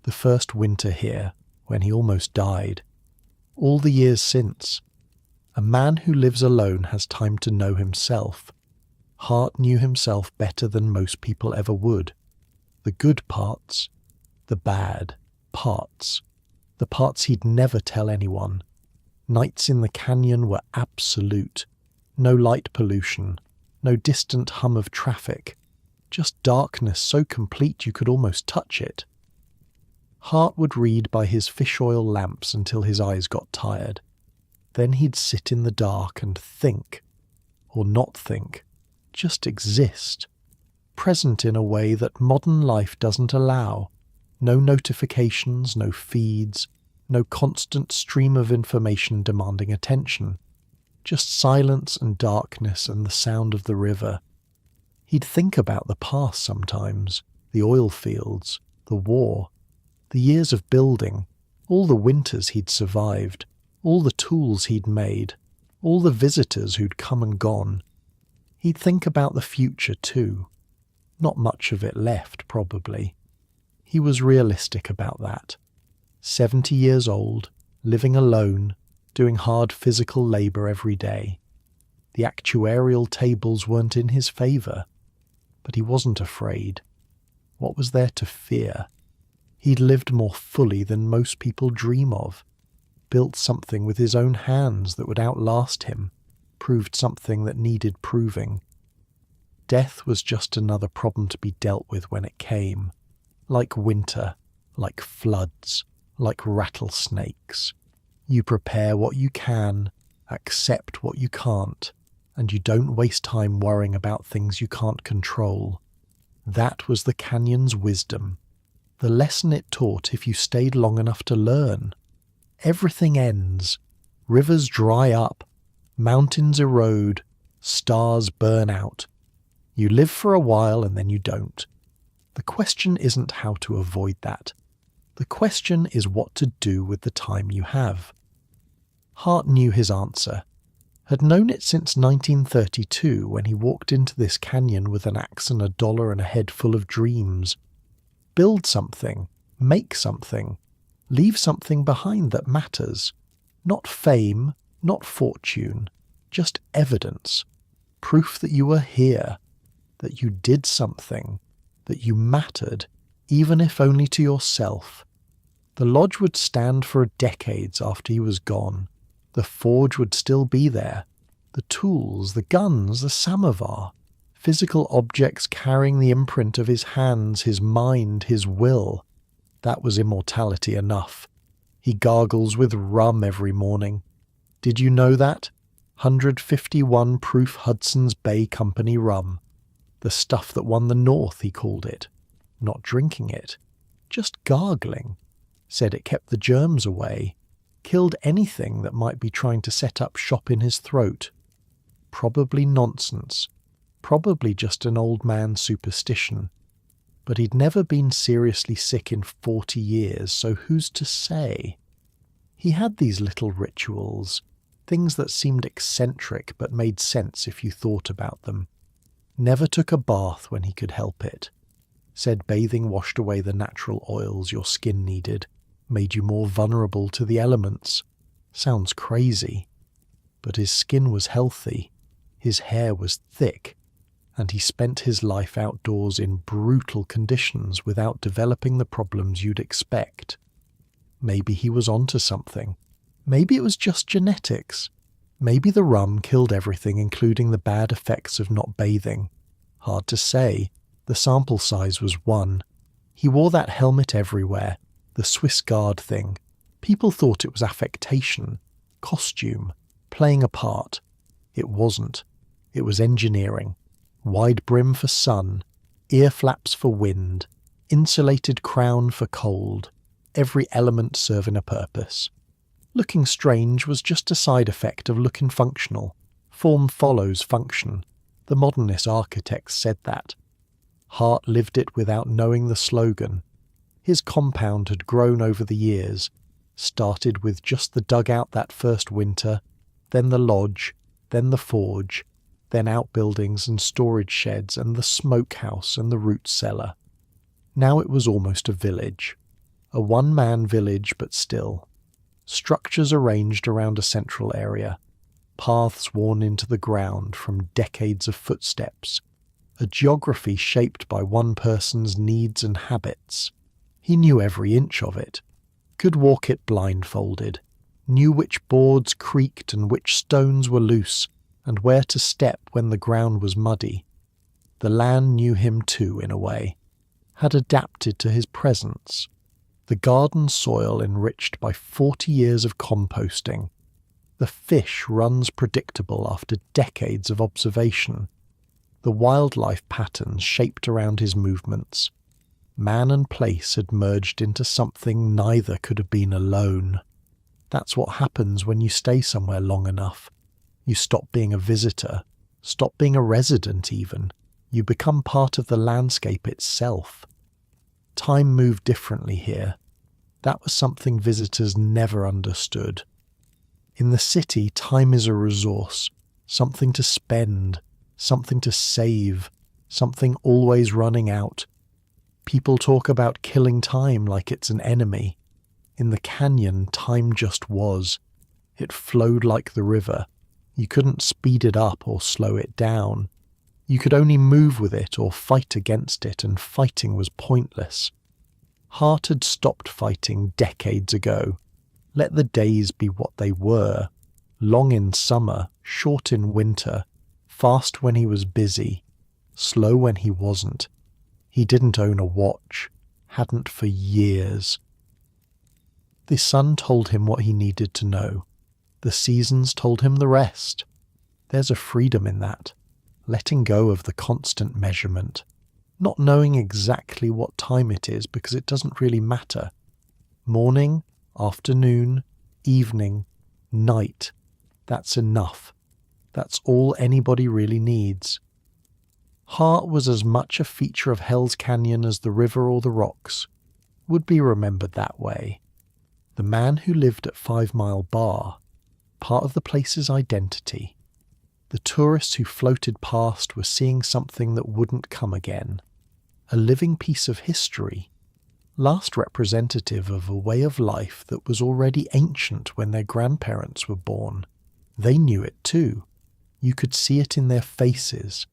A: the first winter here when he almost died, all the years since. A man who lives alone has time to know himself. Hart knew himself better than most people ever would. The good parts, the bad parts, the parts he'd never tell anyone. Nights in the canyon were absolute. No light pollution, no distant hum of traffic, just darkness so complete you could almost touch it. Hart would read by his fish oil lamps until his eyes got tired. Then he'd sit in the dark and think, or not think, just exist, present in a way that modern life doesn't allow. No notifications, no feeds, no constant stream of information demanding attention, just silence and darkness and the sound of the river. He'd think about the past sometimes, the oil fields, the war, the years of building, all the winters he'd survived, all the tools he'd made, all the visitors who'd come and gone. He'd think about the future too. Not much of it left, probably. He was realistic about that. 70 years old, living alone, doing hard physical labour every day. The actuarial tables weren't in his favour, but he wasn't afraid. What was there to fear? He'd lived more fully than most people dream of. Built something with his own hands that would outlast him, proved something that needed proving. Death was just another problem to be dealt with when it came, like winter, like floods, like rattlesnakes. You prepare what you can, accept what you can't, and you don't waste time worrying about things you can't control. That was the canyon's wisdom, the lesson it taught if you stayed long enough to learn. Everything ends, rivers dry up, mountains erode, stars burn out. You live for a while and then you don't. The question isn't how to avoid that. The question is what to do with the time you have. Hart knew his answer, had known it since 1932 when he walked into this canyon with an axe and $1 and a head full of dreams. Build something, make something, leave something behind that matters. Not fame, not fortune, just evidence, proof that you were here, that you did something, that you mattered, even if only to yourself. The lodge would stand for decades after he was gone. The forge would still be there. The tools, the guns, the samovar. Physical objects carrying the imprint of his hands, his mind, his will. That was immortality enough. He gargles with rum every morning. Did you know that? 151 proof Hudson's Bay Company rum. The stuff that won the North, he called it. Not drinking it. Just gargling. Said it kept the germs away. Killed anything that might be trying to set up shop in his throat. Probably nonsense. Probably just an old man's superstition. But he'd never been seriously sick in 40 years, so who's to say? He had these little rituals, things that seemed eccentric but made sense if you thought about them. Never took a bath when he could help it. Said bathing washed away the natural oils your skin needed, made you more vulnerable to the elements. Sounds crazy. But his skin was healthy, his hair was thick, and he spent his life outdoors in brutal conditions without developing the problems you'd expect. Maybe he was onto something. Maybe it was just genetics. Maybe the rum killed everything, including the bad effects of not bathing. Hard to say. The sample size was 1. He wore that helmet everywhere, the Swiss Guard thing. People thought it was affectation, costume, playing a part. It wasn't. It was engineering. Wide brim for sun, ear flaps for wind, insulated crown for cold, every element serving a purpose. Looking strange was just a side effect of looking functional. Form follows function. The modernist architects said that. Hart lived it without knowing the slogan. His compound had grown over the years, started with just the dugout that first winter, then the lodge, then the forge, then outbuildings and storage sheds and the smokehouse and the root cellar. Now it was almost a village. A one-man village, but still. Structures arranged around a central area. Paths worn into the ground from decades of footsteps. A geography shaped by one person's needs and habits. He knew every inch of it. Could walk it blindfolded. Knew which boards creaked and which stones were loose, and where to step when the ground was muddy. The land knew him too, in a way. Had adapted to his presence. The garden soil enriched by 40 years of composting. The fish runs predictable after decades of observation. The wildlife patterns shaped around his movements. Man and place had merged into something neither could have been alone. That's what happens when you stay somewhere long enough. You stop being a visitor, stop being a resident even. You become part of the landscape itself. Time moved differently here. That was something visitors never understood. In the city, time is a resource, something to spend, something to save, something always running out. People talk about killing time like it's an enemy. In the canyon, time just was. It flowed like the river. You couldn't speed it up or slow it down. You could only move with it or fight against it, and fighting was pointless. Hart had stopped fighting decades ago. Let the days be what they were. Long in summer, short in winter, fast when he was busy, slow when he wasn't. He didn't own a watch, hadn't for years. The sun told him what he needed to know. The seasons told him the rest. There's a freedom in that, letting go of the constant measurement, not knowing exactly what time it is because it doesn't really matter. Morning, afternoon, evening, night, that's enough. That's all anybody really needs. Hart was as much a feature of Hell's Canyon as the river or the rocks, would be remembered that way. The man who lived at 5 Mile Bar, part of the place's identity. The tourists who floated past were seeing something that wouldn't come again. A living piece of history, last representative of a way of life that was already ancient when their grandparents were born. They knew it too. You could see it in their faces.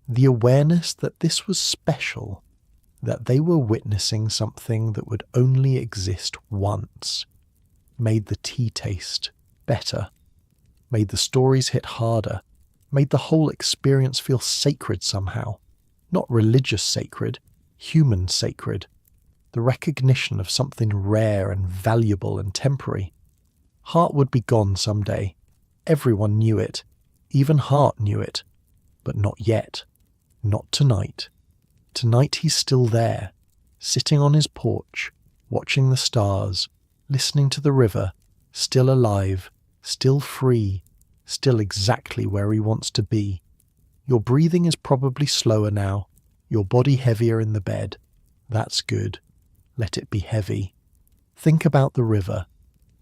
A: The awareness that this was special. that they were witnessing something that would only exist once, made the tea taste better, made the stories hit harder, made the whole experience feel sacred somehow. Not religious sacred, human sacred. The recognition of something rare and valuable and temporary. Hart would be gone someday. Everyone knew it. Even Hart knew it. But not yet. Not tonight. Tonight he's still there, sitting on his porch, watching the stars, listening to the river, still alive, still free, still exactly where he wants to be. Your breathing is probably slower now, your body heavier in the bed. That's good. Let it be heavy. Think about the river,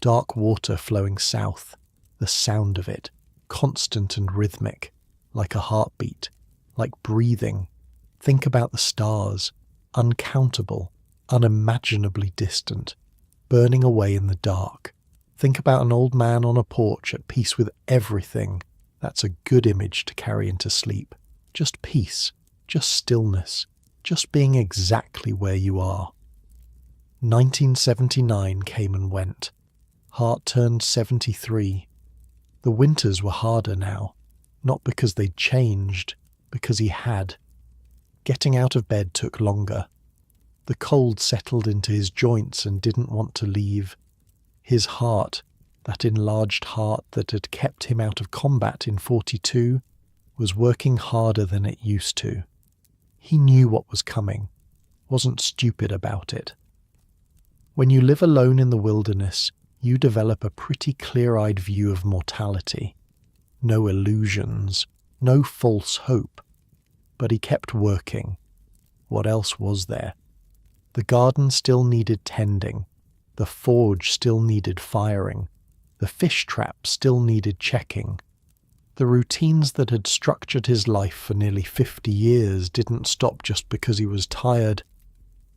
A: dark water flowing south, the sound of it, constant and rhythmic, like a heartbeat, like breathing. Think about the stars, uncountable, unimaginably distant, burning away in the dark. Think about an old man on a porch at peace with everything. That's a good image to carry into sleep. Just peace, just stillness, just being exactly where you are. 1979 came and went. Hart turned 73. The winters were harder now, not because they'd changed, because he had. Getting out of bed took longer. The cold settled into his joints and didn't want to leave. His heart, that enlarged heart that had kept him out of combat in 42, was working harder than it used to. He knew what was coming, wasn't stupid about it. When you live alone in the wilderness, you develop a pretty clear-eyed view of mortality. No illusions, no false hope. But he kept working. What else was there? The garden still needed tending. The forge still needed firing. The fish trap still needed checking. The routines that had structured his life for nearly 50 years didn't stop just because he was tired.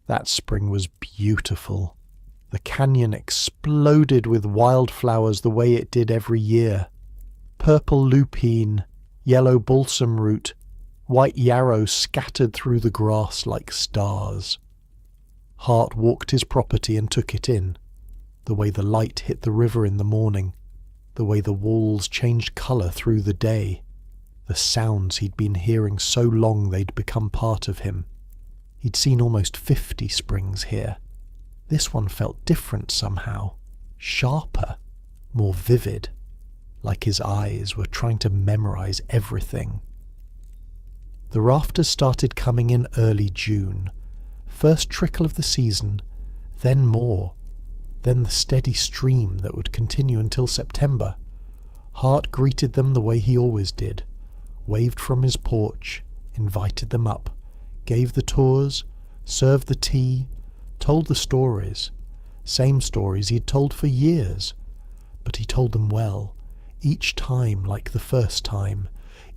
A: That spring was beautiful. The canyon exploded with wildflowers the way it did every year. Purple lupine, yellow balsam root, white yarrow scattered through the grass like stars. Hart walked his property and took it in. The way the light hit the river in the morning. The way the walls changed colour through the day. The sounds he'd been hearing so long they'd become part of him. He'd seen almost 50 springs here. This one felt different somehow. Sharper. More vivid. Like his eyes were trying to memorize everything. The rafters started coming in early June. First trickle of the season, then more. Then the steady stream that would continue until September. Hart greeted them the way he always did. Waved from his porch, invited them up, gave the tours, served the tea, told the stories. Same stories he'd told for years. But he told them well, each time like the first time,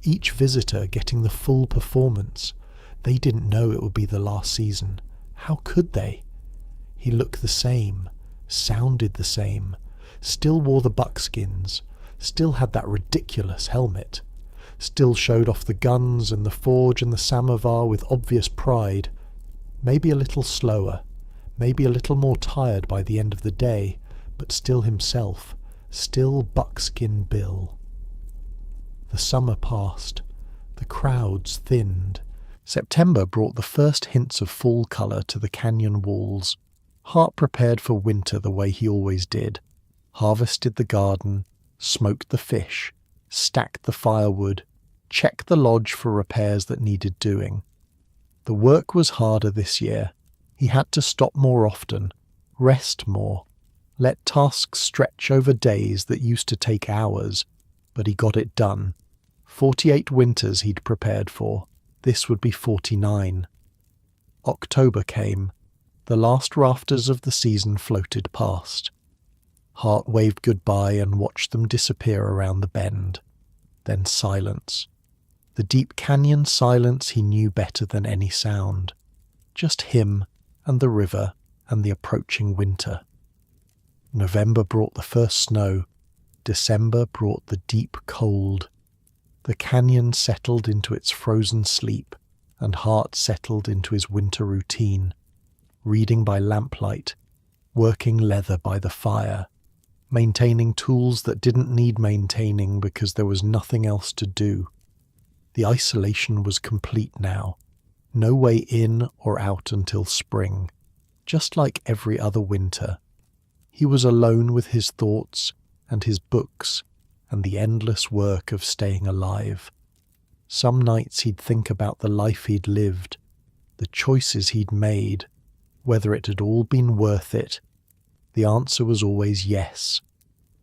A: each visitor getting the full performance. They didn't know it would be the last season. How could they? He looked the same, sounded the same, still wore the buckskins, still had that ridiculous helmet, still showed off the guns and the forge and the samovar with obvious pride, maybe a little slower, maybe a little more tired by the end of the day, but still himself, still Buckskin Bill. The summer passed, the crowds thinned. September brought the first hints of fall colour to the canyon walls. Hart prepared for winter the way he always did. Harvested the garden, smoked the fish, stacked the firewood, checked the lodge for repairs that needed doing. The work was harder this year. He had to stop more often, rest more, let tasks stretch over days that used to take hours, but he got it done. 48 winters he'd prepared for. This would be 49. October came. The last rafters of the season floated past. Hart waved goodbye and watched them disappear around the bend. Then silence. The deep canyon silence he knew better than any sound. Just him and the river and the approaching winter. November brought the first snow. December brought the deep cold. The canyon settled into its frozen sleep, and Hart settled into his winter routine, reading by lamplight, working leather by the fire, maintaining tools that didn't need maintaining because there was nothing else to do. The isolation was complete now. No way in or out until spring, just like every other winter. He was alone with his thoughts and his books and the endless work of staying alive. Some nights he'd think about the life he'd lived, the choices he'd made, whether it had all been worth it. The answer was always yes.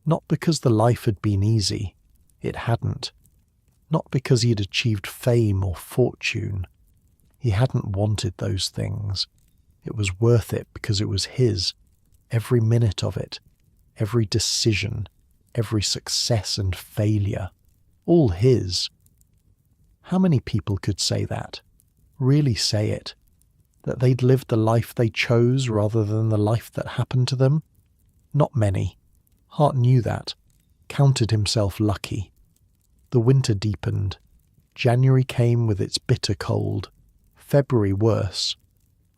A: Not because the life had been easy. It hadn't. Not because he'd achieved fame or fortune. He hadn't wanted those things. It was worth it because it was his. Every minute of it. Every decision. Every success and failure. All his. How many people could say that? Really say it? That they'd lived the life they chose rather than the life that happened to them? Not many. Hart knew that. Counted himself lucky. The winter deepened. January came with its bitter cold. February worse.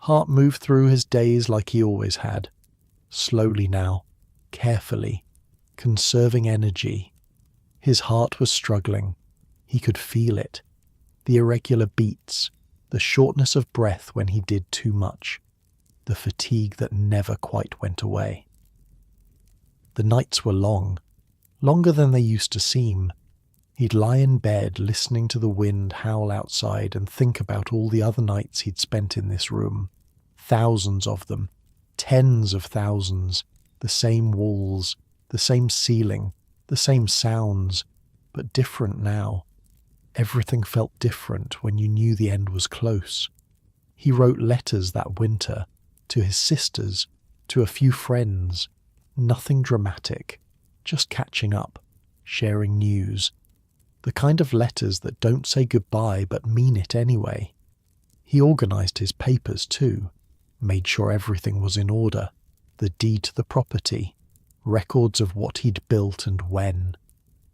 A: Hart moved through his days like he always had. Slowly now. Carefully. Conserving energy. His heart was struggling. He could feel it. The irregular beats. The shortness of breath when he did too much. The fatigue that never quite went away. The nights were long. Longer than they used to seem. He'd lie in bed listening to the wind howl outside and think about all the other nights he'd spent in this room. Thousands of them. Tens of thousands. The same walls. The same ceiling. The same sounds. But different now. Everything felt different when you knew the end was close. He wrote letters that winter. To his sisters. To a few friends. Nothing dramatic. Just catching up. Sharing news. The kind of letters that don't say goodbye but mean it anyway. He organised his papers too, made sure everything was in order, the deed to the property, records of what he'd built and when,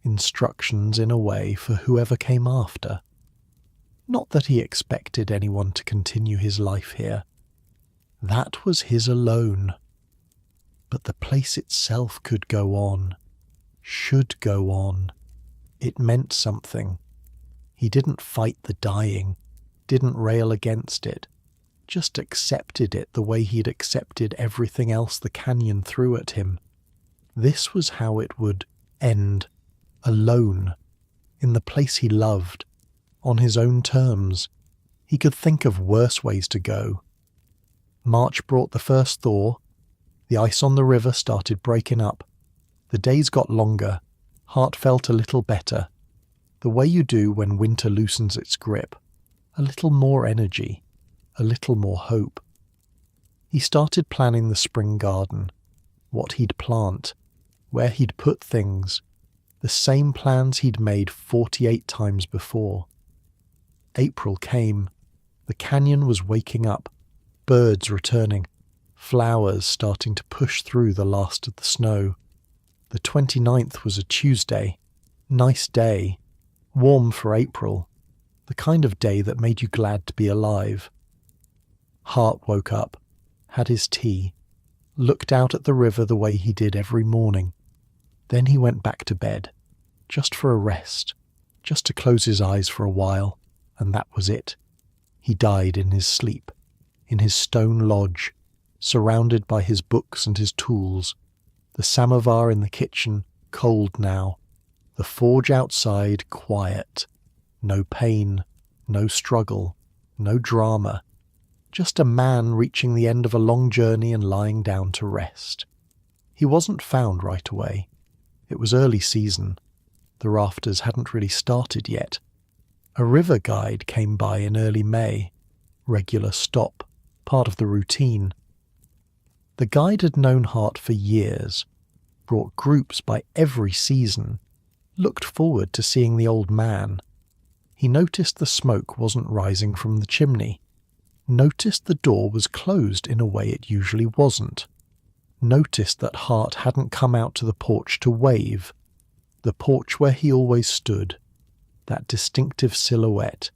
A: instructions in a way for whoever came after. Not that he expected anyone to continue his life here. That was his alone. But the place itself could go on, should go on. It meant something. He didn't fight the dying, didn't rail against it, just accepted it the way he'd accepted everything else the canyon threw at him. This was how it would end, alone, in the place he loved, on his own terms. He could think of worse ways to go. March brought the first thaw. The ice on the river started breaking up. The days got longer. Hart felt a little better. The way you do when winter loosens its grip. A little more energy. A little more hope. He started planning the spring garden. What he'd plant. Where he'd put things. The same plans he'd made 48 times before. April came. The canyon was waking up. Birds returning. Flowers starting to push through the last of the snow. The 29th was a Tuesday. Nice day. Warm for April. The kind of day that made you glad to be alive. Hart woke up, had his tea, looked out at the river the way he did every morning. Then he went back to bed, just for a rest, just to close his eyes for a while, and that was it. He died in his sleep, in his stone lodge, surrounded by his books and his tools. The samovar in the kitchen, cold now. The forge outside, quiet. No pain, no struggle, no drama. Just a man reaching the end of a long journey and lying down to rest. He wasn't found right away. It was early season. The rafters hadn't really started yet. A river guide came by in early May. Regular stop, part of the routine. The guide had known Hart for years, brought groups by every season, looked forward to seeing the old man. He noticed the smoke wasn't rising from the chimney, noticed the door was closed in a way it usually wasn't, noticed that Hart hadn't come out to the porch to wave, the porch where he always stood, that distinctive silhouette,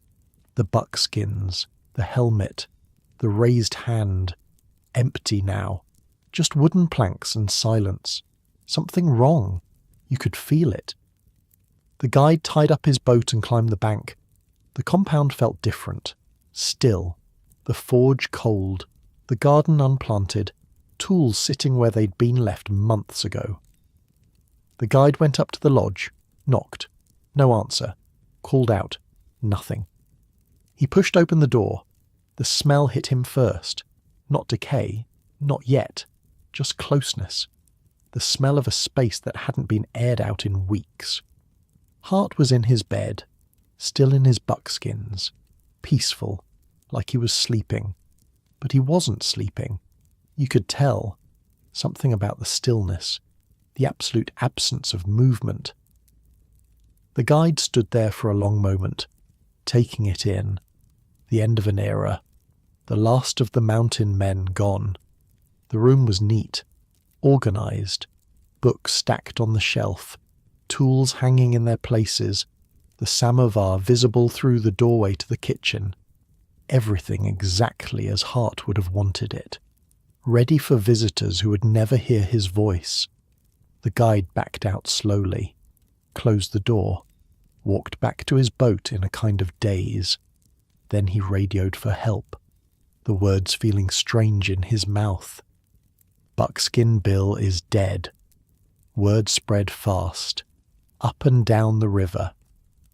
A: The buckskins, the helmet, the raised hand, empty now. Just wooden planks and silence. Something wrong. You could feel it. The guide tied up his boat and climbed the bank. The compound felt different. Still. The forge cold. The garden unplanted. Tools sitting where they'd been left months ago. The guide went up to the lodge, knocked. No answer. Called out. Nothing. He pushed open the door. The smell hit him first. Not decay. Not yet. Just closeness. The smell of a space that hadn't been aired out in weeks. Hart was in his bed, still in his buckskins, peaceful, like he was sleeping. But he wasn't sleeping. You could tell. Something about the stillness, the absolute absence of movement. The guide stood there for a long moment, taking it in. The end of an era. The last of the mountain men gone. The room was neat, organised, books stacked on the shelf, tools hanging in their places, the samovar visible through the doorway to the kitchen. Everything exactly as Hart would have wanted it. Ready for visitors who would never hear his voice. The guide backed out slowly, closed the door, walked back to his boat in a kind of daze. Then he radioed for help, the words feeling strange in his mouth. Buckskin Bill is dead. Word spread fast, up and down the river,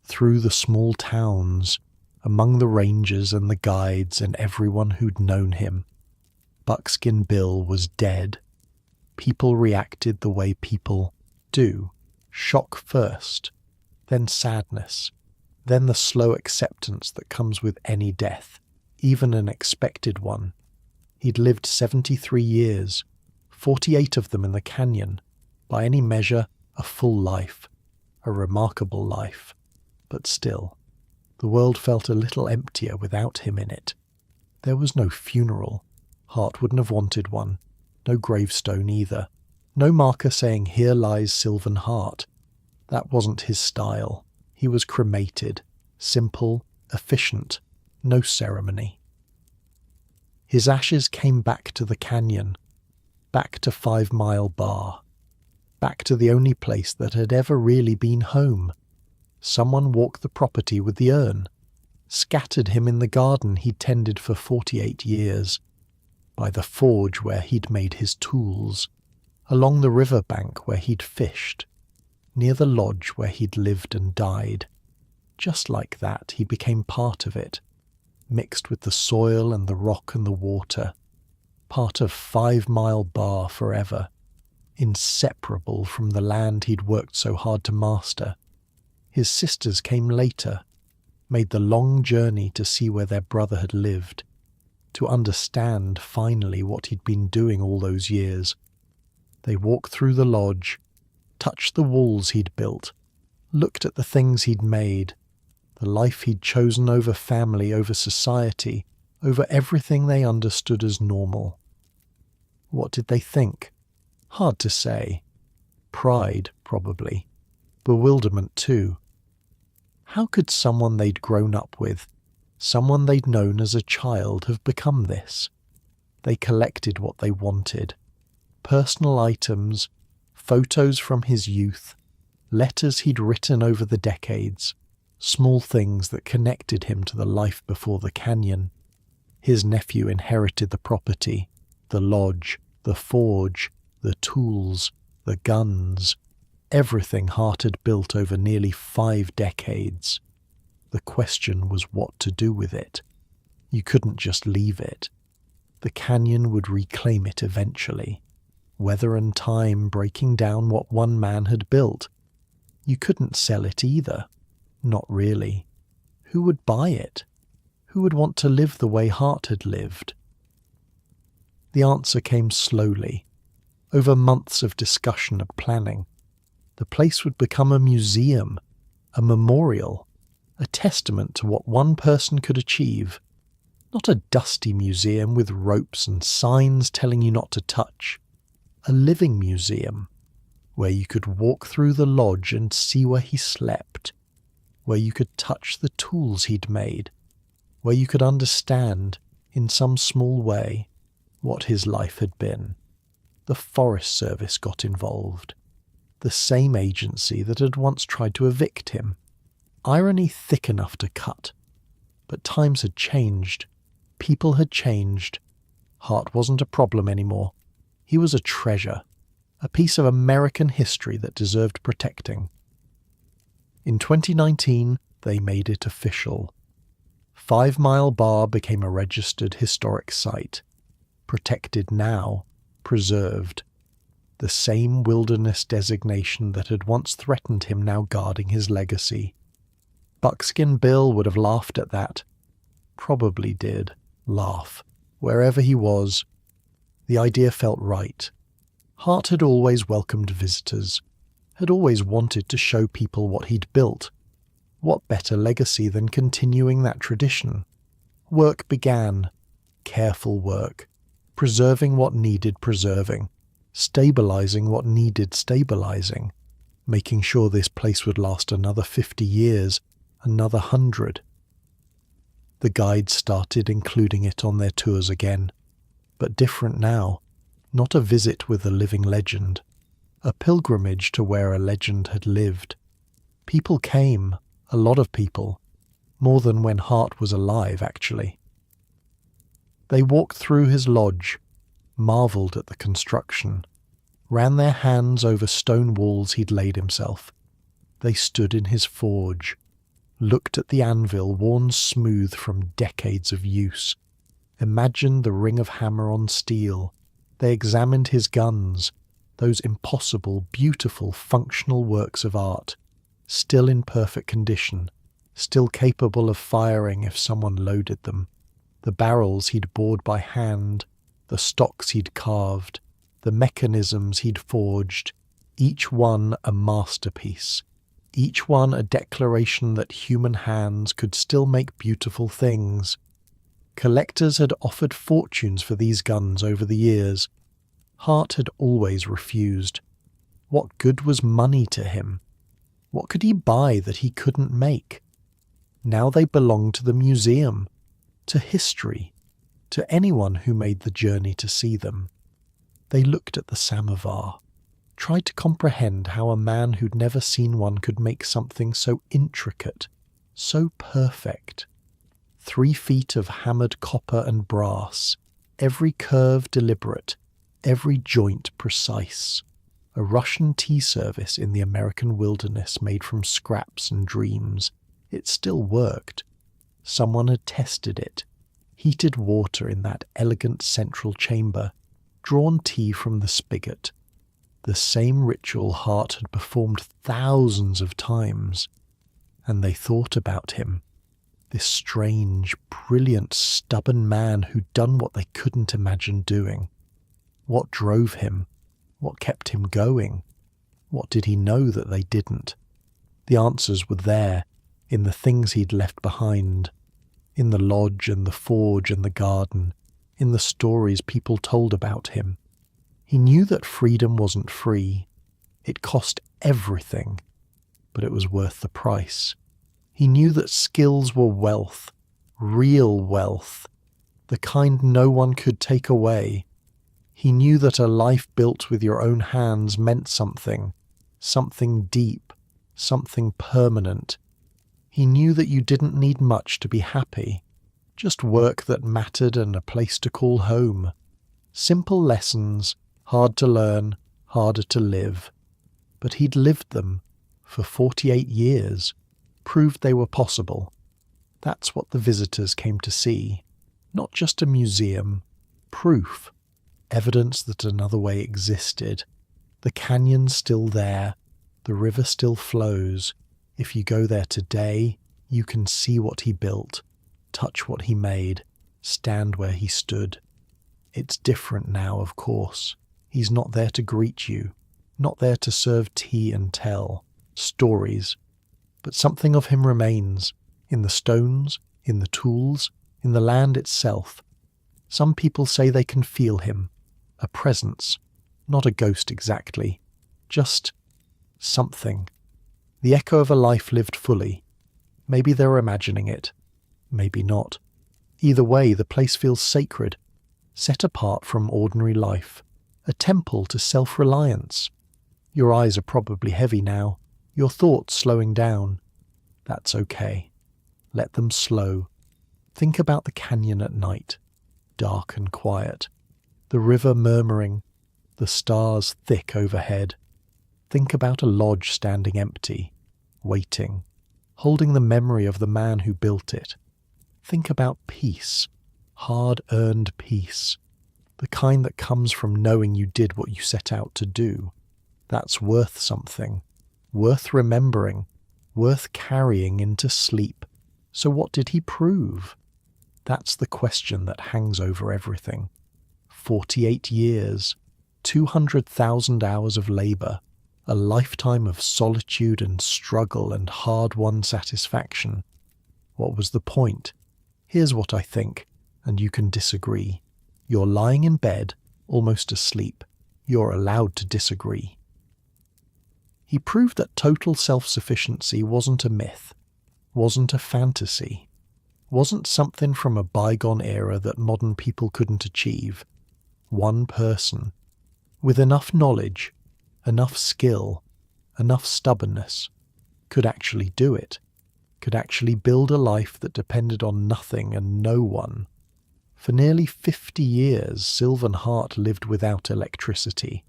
A: through the small towns, among the rangers and the guides and everyone who'd known him. Buckskin Bill was dead. People reacted the way people do. Shock first, then sadness, then the slow acceptance that comes with any death, even an expected one. He'd lived 73 years, 48 of them in the canyon. By any measure, a full life, a remarkable life. But still, the world felt a little emptier without him in it. There was no funeral. Hart wouldn't have wanted one. No gravestone either. No marker saying, "Here lies Sylvan Hart." That wasn't his style. He was cremated. Simple, efficient, no ceremony. His ashes came back to the canyon, back to 5 Mile Bar, back to the only place that had ever really been home. Someone walked the property with the urn, scattered him in the garden he'd tended for 48 years, by the forge where he'd made his tools, along the river bank where he'd fished, near the lodge where he'd lived and died. Just like that, he became part of it, mixed with the soil and the rock and the water, part of 5 Mile Bar forever, inseparable from the land he'd worked so hard to master. His sisters came later, made the long journey to see where their brother had lived, to understand finally what he'd been doing all those years. They walked through the lodge, touched the walls he'd built, looked at the things he'd made, the life he'd chosen over family, over society, over everything they understood as normal. What did they think? Hard to say. Pride, probably. Bewilderment, too. How could someone they'd grown up with, someone they'd known as a child, have become this? They collected what they wanted. Personal items, photos from his youth, letters he'd written over the decades, small things that connected him to the life before the canyon. His nephew inherited the property, the lodge, the forge, the tools, the guns, everything Hart had built over nearly 5 decades. The question was what to do with it. You couldn't just leave it. The canyon would reclaim it eventually. Weather and time breaking down what one man had built. You couldn't sell it either. Not really. Who would buy it? Who would want to live the way Hart had lived? The answer came slowly, over months of discussion and planning. The place would become a museum, a memorial, a testament to what one person could achieve. Not a dusty museum with ropes and signs telling you not to touch. A living museum, where you could walk through the lodge and see where he slept, where you could touch the tools he'd made, where you could understand, in some small way, what his life had been. The Forest Service got involved, the same agency that had once tried to evict him. Irony thick enough to cut. But times had changed. People had changed. Hart wasn't a problem anymore. He was a treasure, a piece of American history that deserved protecting. In 2019, they made it official. 5 Mile Bar became a registered historic site. Protected now, preserved. The same wilderness designation that had once threatened him now guarding his legacy. Buckskin Bill would have laughed at that. Probably did laugh. Wherever he was, the idea felt right. Hart had always welcomed visitors, had always wanted to show people what he'd built. What better legacy than continuing that tradition? Work began. Careful work. Preserving what needed preserving. Stabilizing what needed stabilizing. Making sure this place would last another 50 years, another 100. The guides started including it on their tours again. But different now. Not a visit with a living legend. A pilgrimage to where a legend had lived. People came, a lot of people. More than when Hart was alive, actually. They walked through his lodge, marvelled at the construction, ran their hands over stone walls he'd laid himself. They stood in his forge, looked at the anvil worn smooth from decades of use, imagined the ring of hammer on steel. They examined his guns, those impossible, beautiful, functional works of art, still in perfect condition, still capable of firing if someone loaded them. The barrels he'd bored by hand, the stocks he'd carved, the mechanisms he'd forged, each one a masterpiece, each one a declaration that human hands could still make beautiful things. Collectors had offered fortunes for these guns over the years. Hart had always refused. What good was money to him? What could he buy that he couldn't make? Now they belonged to the museum, to history, to anyone who made the journey to see them. They looked at the samovar, tried to comprehend how a man who'd never seen one could make something so intricate, so perfect. 3 feet of hammered copper and brass, every curve deliberate, every joint precise. A Russian tea service in the American wilderness made from scraps and dreams. It still worked. Someone had tested it. Heated water in that elegant central chamber, drawn tea from the spigot. The same ritual Hart had performed thousands of times. And they thought about him. This strange, brilliant, stubborn man who'd done what they couldn't imagine doing. What drove him? What kept him going? What did he know that they didn't? The answers were there, in the things he'd left behind, in the lodge and the forge and the garden, in the stories people told about him. He knew that freedom wasn't free. It cost everything, but it was worth the price. He knew that skills were wealth, real wealth, the kind no one could take away. He knew that a life built with your own hands meant something deep, something permanent. He knew that you didn't need much to be happy, just work that mattered and a place to call home. Simple lessons, hard to learn, harder to live. But he'd lived them for 48 years, proved they were possible. That's what the visitors came to see. Not just a museum, proof. Evidence that another way existed. The canyon's still there. The river still flows. If you go there today, you can see what he built, touch what he made, stand where he stood. It's different now, of course. He's not there to greet you, not there to serve tea and tell stories. But something of him remains, in the stones, in the tools, in the land itself. Some people say they can feel him. A presence, not a ghost exactly, just something. The echo of a life lived fully. Maybe they're imagining it, maybe not. Either way, the place feels sacred, set apart from ordinary life, a temple to self-reliance. Your eyes are probably heavy now, your thoughts slowing down. That's okay. Let them slow. Think about the canyon at night, dark and quiet, the river murmuring, the stars thick overhead. Think about a lodge standing empty, waiting, holding the memory of the man who built it. Think about peace, hard-earned peace, the kind that comes from knowing you did what you set out to do. That's worth something, worth remembering, worth carrying into sleep. So what did he prove? That's the question that hangs over everything. 48 years, 200,000 hours of labour, a lifetime of solitude and struggle and hard-won satisfaction. What was the point? Here's what I think, and you can disagree. You're lying in bed, almost asleep. You're allowed to disagree. He proved that total self-sufficiency wasn't a myth, wasn't a fantasy, wasn't something from a bygone era that modern people couldn't achieve. One person, with enough knowledge, enough skill, enough stubbornness, could actually do it, could actually build a life that depended on nothing and no one. For nearly 50 years, Sylvan Hart lived without electricity,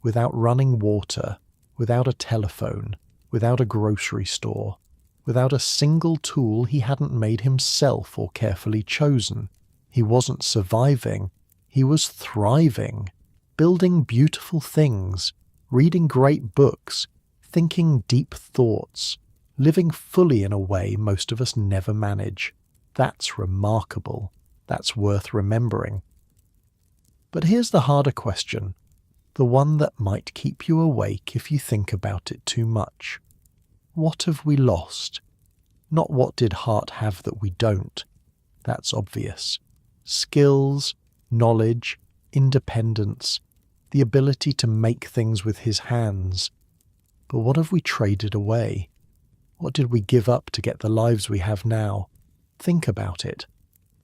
A: without running water, without a telephone, without a grocery store, without a single tool he hadn't made himself or carefully chosen. He wasn't surviving, he was thriving, building beautiful things, reading great books, thinking deep thoughts, living fully in a way most of us never manage. That's remarkable. That's worth remembering. But here's the harder question, the one that might keep you awake if you think about it too much. What have we lost? Not what did Hart have that we don't. That's obvious. Skills, knowledge, independence, the ability to make things with his hands. But what have we traded away? What did we give up to get the lives we have now? Think about it.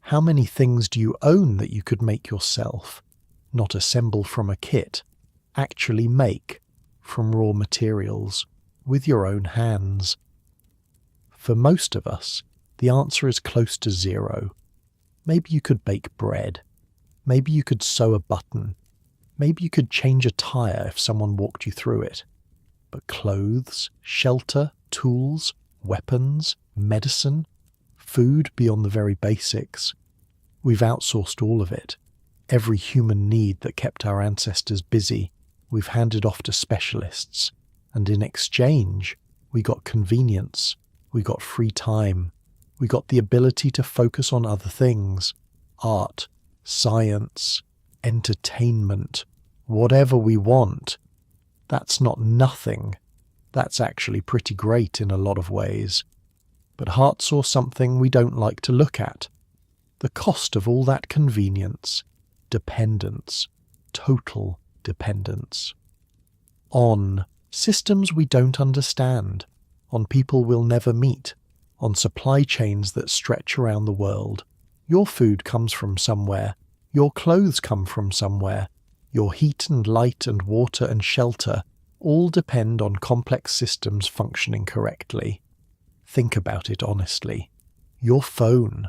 A: How many things do you own that you could make yourself? Not assemble from a kit. Actually make, from raw materials, with your own hands. For most of us, the answer is close to zero. Maybe you could bake bread. Maybe you could sew a button. Maybe you could change a tire if someone walked you through it. But clothes, shelter, tools, weapons, medicine, food beyond the very basics. We've outsourced all of it. Every human need that kept our ancestors busy, we've handed off to specialists. And in exchange, we got convenience, we got free time, we got the ability to focus on other things. Art, science, entertainment, whatever we want. That's not nothing. That's actually pretty great in a lot of ways. But Hart saw something we don't like to look at. The cost of all that convenience, dependence, total dependence. On systems we don't understand, on people we'll never meet, on supply chains that stretch around the world. Your food comes from somewhere, your clothes come from somewhere, your heat and light and water and shelter all depend on complex systems functioning correctly. Think about it honestly. Your phone,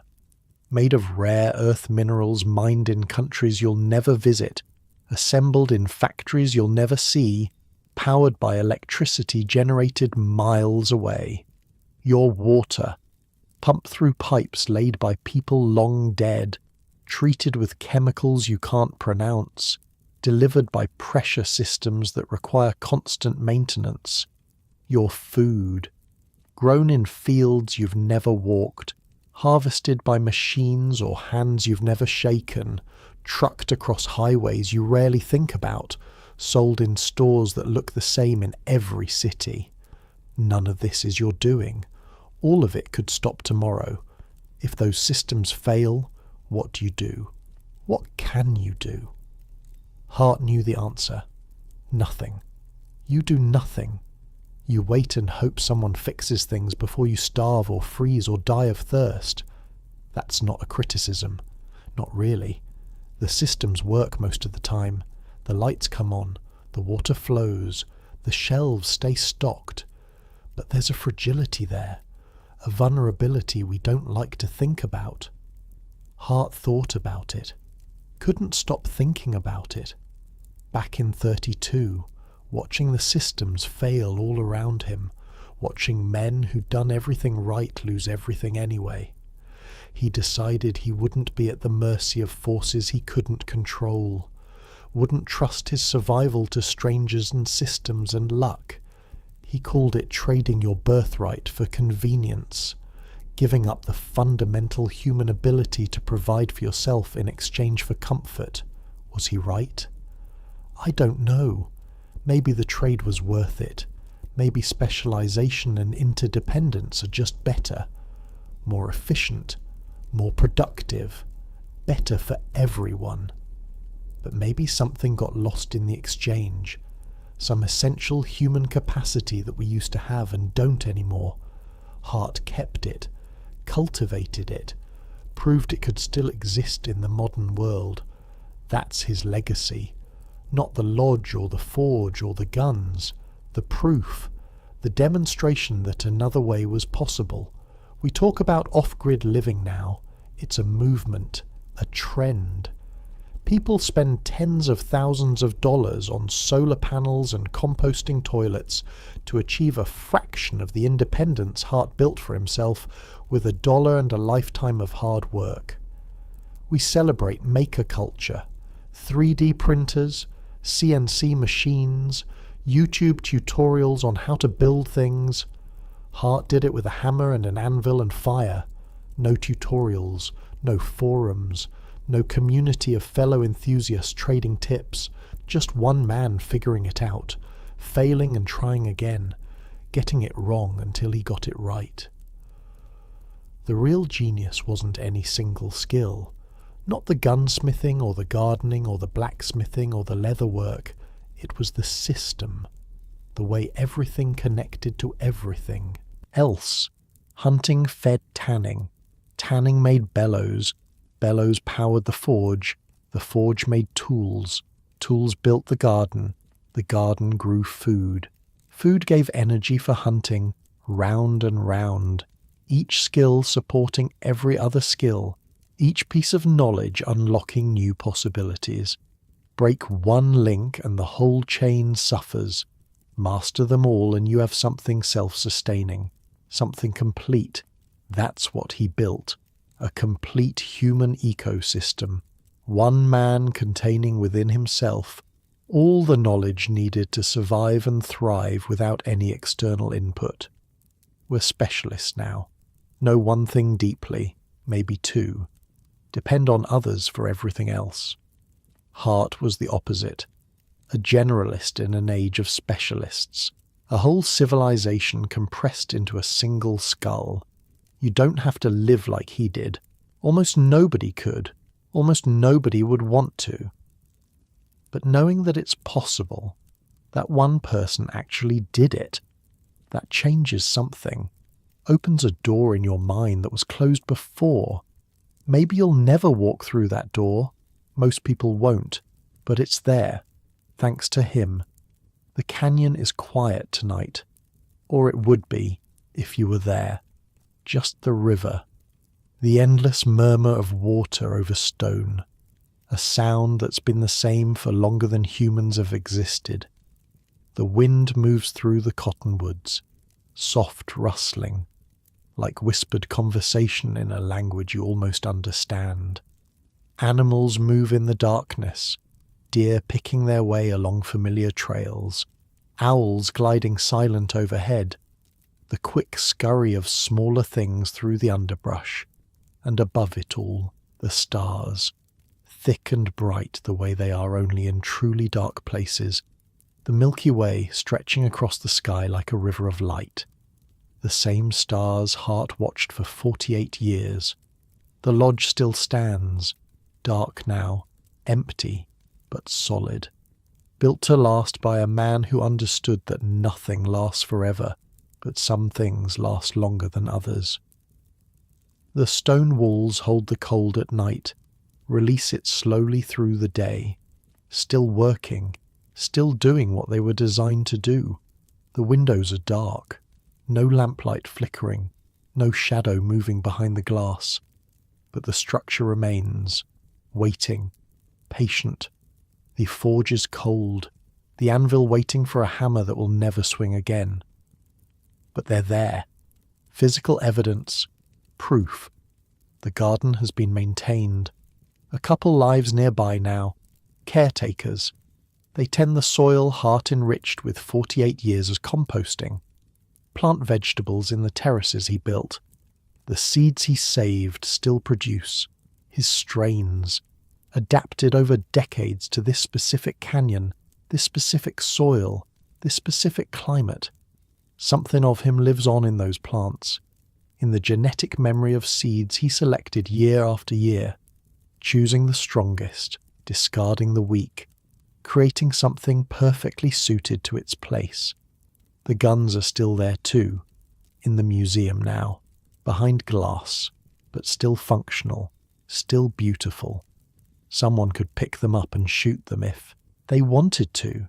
A: made of rare earth minerals mined in countries you'll never visit, assembled in factories you'll never see, powered by electricity generated miles away. Your water, pumped through pipes laid by people long dead, treated with chemicals you can't pronounce, delivered by pressure systems that require constant maintenance. Your food, grown in fields you've never walked, harvested by machines or hands you've never shaken, trucked across highways you rarely think about, sold in stores that look the same in every city. None of this is your doing. All of it could stop tomorrow. If those systems fail, what do you do? What can you do? Hart knew the answer. Nothing. You do nothing. You wait and hope someone fixes things before you starve or freeze or die of thirst. That's not a criticism. Not really. The systems work most of the time. The lights come on, the water flows, the shelves stay stocked. But there's a fragility there, a vulnerability we don't like to think about. Hart thought about it. Couldn't stop thinking about it. Back in 32, watching the systems fail all around him, watching men who'd done everything right lose everything anyway. He decided he wouldn't be at the mercy of forces he couldn't control, wouldn't trust his survival to strangers and systems and luck. He called it trading your birthright for convenience, giving up the fundamental human ability to provide for yourself in exchange for comfort. Was he right? I don't know. Maybe the trade was worth it. Maybe specialization and interdependence are just better, more efficient, more productive, better for everyone. But maybe something got lost in the exchange, some essential human capacity that we used to have and don't anymore. Hart kept it, cultivated it, proved it could still exist in the modern world. That's his legacy. Not the lodge or the forge or the guns, the proof, the demonstration that another way was possible. We talk about off-grid living now. It's a movement, a trend. People spend tens of thousands of dollars on solar panels and composting toilets to achieve a fraction of the independence Hart built for himself with $1 and a lifetime of hard work. We celebrate maker culture, 3D printers, CNC machines, YouTube tutorials on how to build things. Hart did it with a hammer and an anvil and fire. No tutorials, no forums, no community of fellow enthusiasts trading tips, just one man figuring it out, failing and trying again, getting it wrong until he got it right. The real genius wasn't any single skill, not the gunsmithing or the gardening or the blacksmithing or the leatherwork. It was the system, the way everything connected to everything else. Hunting fed tanning. Tanning made bellows. Bellows powered the forge made tools. Tools built the garden grew food. Food gave energy for hunting, round and round, each skill supporting every other skill, each piece of knowledge unlocking new possibilities. Break one link and the whole chain suffers. Master them all and you have something self-sustaining, something complete. That's what he built. A complete human ecosystem, one man containing within himself all the knowledge needed to survive and thrive without any external input. We're specialists now. Know one thing deeply, maybe two. Depend on others for everything else. Hart was the opposite, a generalist in an age of specialists, a whole civilization compressed into a single skull. You don't have to live like he did. Almost nobody could. Almost nobody would want to. But knowing that it's possible, that one person actually did it, that changes something, opens a door in your mind that was closed before. Maybe you'll never walk through that door. Most people won't, but it's there, thanks to him. The canyon is quiet tonight, or it would be if you were there. Just the river, the endless murmur of water over stone, a sound that's been the same for longer than humans have existed. The wind moves through the cottonwoods, soft rustling, like whispered conversation in a language you almost understand. Animals move in the darkness, deer picking their way along familiar trails, owls gliding silent overhead, the quick scurry of smaller things through the underbrush, and above it all, the stars, thick and bright the way they are only in truly dark places, the Milky Way stretching across the sky like a river of light. The same stars Hart watched for 48 years. The lodge still stands, dark now, empty, but solid, built to last by a man who understood that nothing lasts forever, but some things last longer than others. The stone walls hold the cold at night, release it slowly through the day, still working, still doing what they were designed to do. The windows are dark, no lamplight flickering, no shadow moving behind the glass, but the structure remains, waiting, patient. The forge is cold, the anvil waiting for a hammer that will never swing again. But they're there. Physical evidence, proof. The garden has been maintained. A couple lives nearby now, caretakers. They tend the soil Hart enriched with 48 years as composting. Plant vegetables in the terraces he built. The seeds he saved still produce. His strains, adapted over decades to this specific canyon, this specific soil, this specific climate. Something of him lives on in those plants, in the genetic memory of seeds he selected year after year, choosing the strongest, discarding the weak, creating something perfectly suited to its place. The guns are still there too, in the museum now, behind glass, but still functional, still beautiful. Someone could pick them up and shoot them if they wanted to.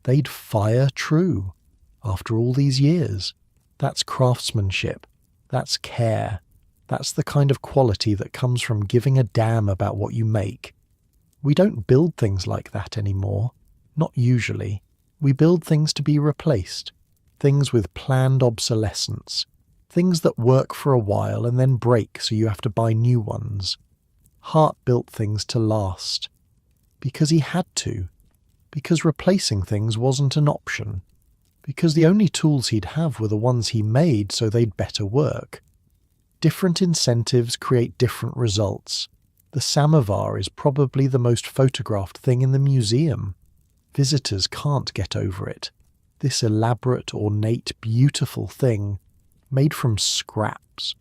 A: They'd fire true. After all these years, that's craftsmanship, that's care, that's the kind of quality that comes from giving a damn about what you make. We don't build things like that anymore, not usually. We build things to be replaced, things with planned obsolescence, things that work for a while and then break so you have to buy new ones. Hart built things to last, because he had to, because replacing things wasn't an option, because the only tools he'd have were the ones he made so they'd better work. Different incentives create different results. The samovar is probably the most photographed thing in the museum. Visitors can't get over it. This elaborate, ornate, beautiful thing, made from scraps,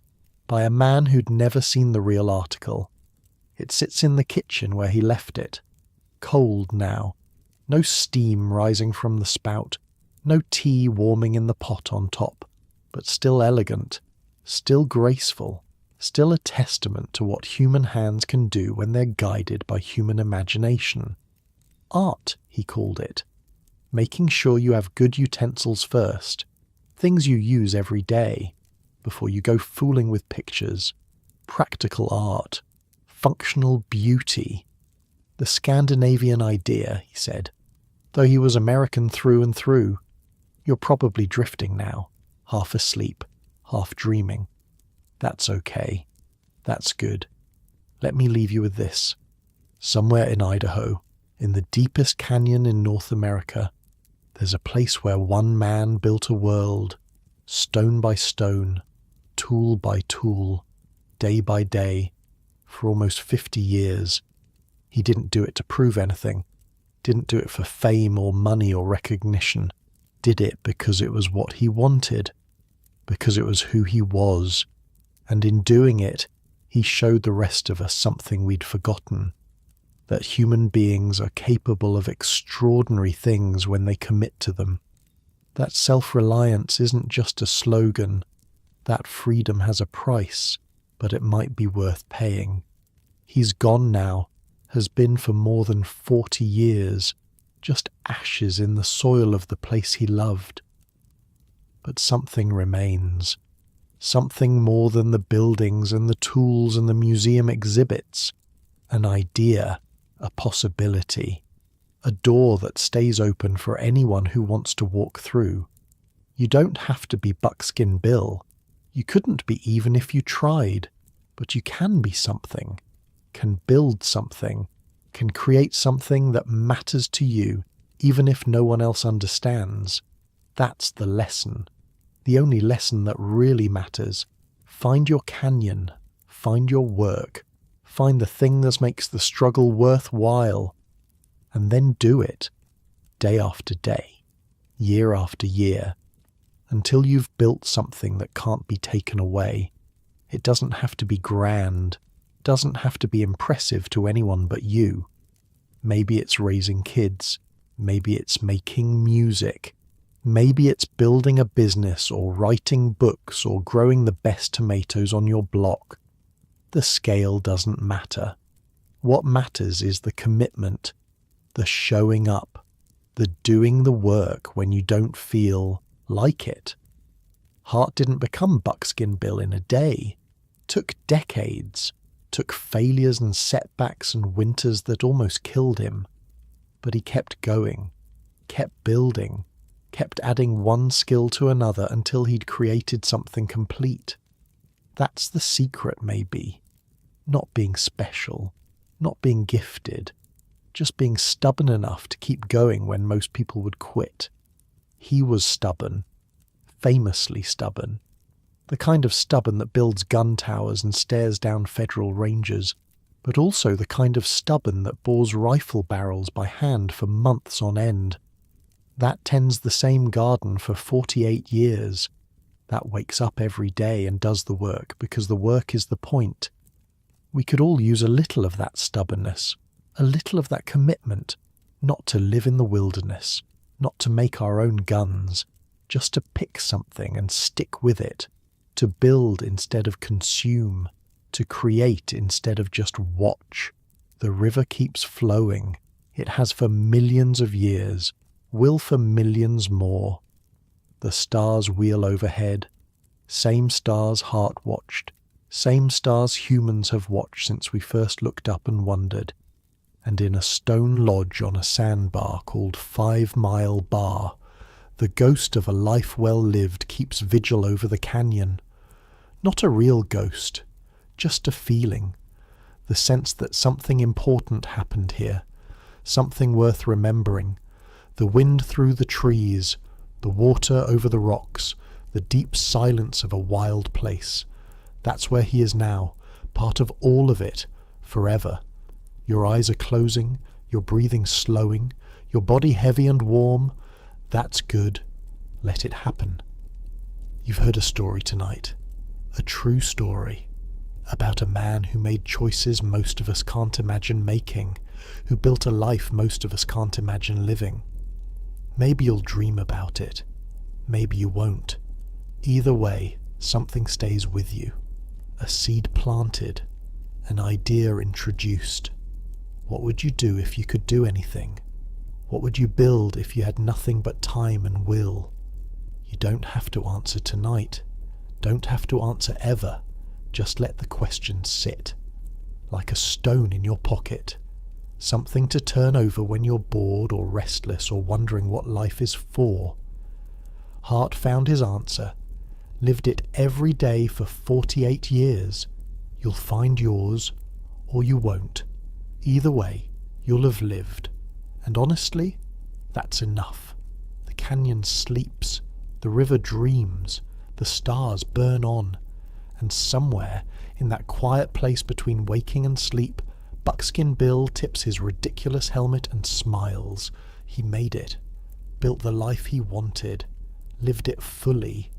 A: by a man who'd never seen the real article. It sits in the kitchen where he left it. Cold now. No steam rising from the spout. No tea warming in the pot on top. But still elegant. Still graceful. Still a testament to what human hands can do when they're guided by human imagination. Art, he called it. Making sure you have good utensils first. Things you use every day. Before you go fooling with pictures. Practical art. Functional beauty. The Scandinavian idea, he said. Though he was American through and through. You're probably drifting now, half asleep, half dreaming. That's okay. That's good. Let me leave you with this. Somewhere in Idaho, in the deepest canyon in North America, there's a place where one man built a world, stone by stone, tool by tool, day by day, for almost 50 years. He didn't do it to prove anything, didn't do it for fame or money or recognition, did it because it was what he wanted, because it was who he was, and in doing it, he showed the rest of us something we'd forgotten, that human beings are capable of extraordinary things when they commit to them, that self-reliance isn't just a slogan, that freedom has a price, but it might be worth paying. He's gone now, has been for more than 40 years, just ashes in the soil of the place he loved. But something remains, something more than the buildings and the tools and the museum exhibits, an idea, a possibility, a door that stays open for anyone who wants to walk through. You don't have to be Buckskin Bill. You couldn't be even if you tried, but you can be something, can build something, can create something that matters to you, even if no one else understands. That's the lesson. The only lesson that really matters. Find your canyon. Find your work. Find the thing that makes the struggle worthwhile. And then do it. Day after day. Year after year. Until you've built something that can't be taken away. It doesn't have to be grand. Doesn't have to be impressive to anyone but you. Maybe it's raising kids. Maybe it's making music. Maybe it's building a business or writing books or growing the best tomatoes on your block. The scale doesn't matter. What matters is the commitment, the showing up, the doing the work when you don't feel like it. Hart didn't become Buckskin Bill in a day. Took decades, took failures and setbacks and winters that almost killed him. But he kept going, kept building, kept adding one skill to another until he'd created something complete. That's the secret, maybe. Not being special, not being gifted, just being stubborn enough to keep going when most people would quit. He was stubborn, famously stubborn. The kind of stubborn that builds gun towers and stares down federal rangers, but also the kind of stubborn that bores rifle barrels by hand for months on end. That tends the same garden for 48 years. That wakes up every day and does the work because the work is the point. We could all use a little of that stubbornness, a little of that commitment, not to live in the wilderness, not to make our own guns, just to pick something and stick with it, to build instead of consume, to create instead of just watch. The river keeps flowing. It has for millions of years, will for millions more. The stars wheel overhead, same stars Hart watched, same stars humans have watched since we first looked up and wondered. And in a stone lodge on a sandbar called 5 Mile Bar, the ghost of a life well lived keeps vigil over the canyon. Not a real ghost, just a feeling, the sense that something important happened here, something worth remembering. The wind through the trees, the water over the rocks, the deep silence of a wild place. That's where he is now, part of all of it, forever. Your eyes are closing, your breathing slowing, your body heavy and warm. That's good. Let it happen. You've heard a story tonight, a true story, about a man who made choices most of us can't imagine making, who built a life most of us can't imagine living. Maybe you'll dream about it. Maybe you won't. Either way, something stays with you. A seed planted, an idea introduced. What would you do if you could do anything? What would you build if you had nothing but time and will? You don't have to answer tonight. Don't have to answer ever. Just let the question sit. Like a stone in your pocket. Something to turn over when you're bored or restless or wondering what life is for. Hart found his answer, lived it every day for 48 years. You'll find yours, or you won't. Either way, you'll have lived. And honestly, that's enough. The canyon sleeps, the river dreams, the stars burn on, and somewhere in that quiet place between waking and sleep, Buckskin Bill tips his ridiculous helmet and smiles. He made it, built the life he wanted, lived it fully,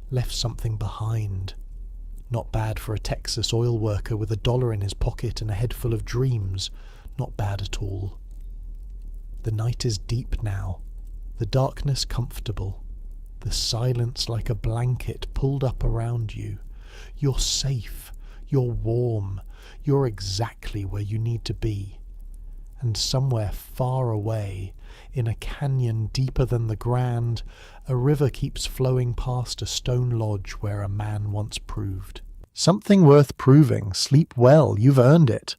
A: left something behind. Not bad for a Texas oil worker with $1 in his pocket and a head full of dreams. Not bad at all. The night is deep now, the darkness comfortable, the silence like a blanket pulled up around you. You're safe, you're warm, you're exactly where you need to be. And somewhere far away, in a canyon deeper than the Grand, a river keeps flowing past a stone lodge where a man once proved. Something worth proving. Sleep well, you've earned it.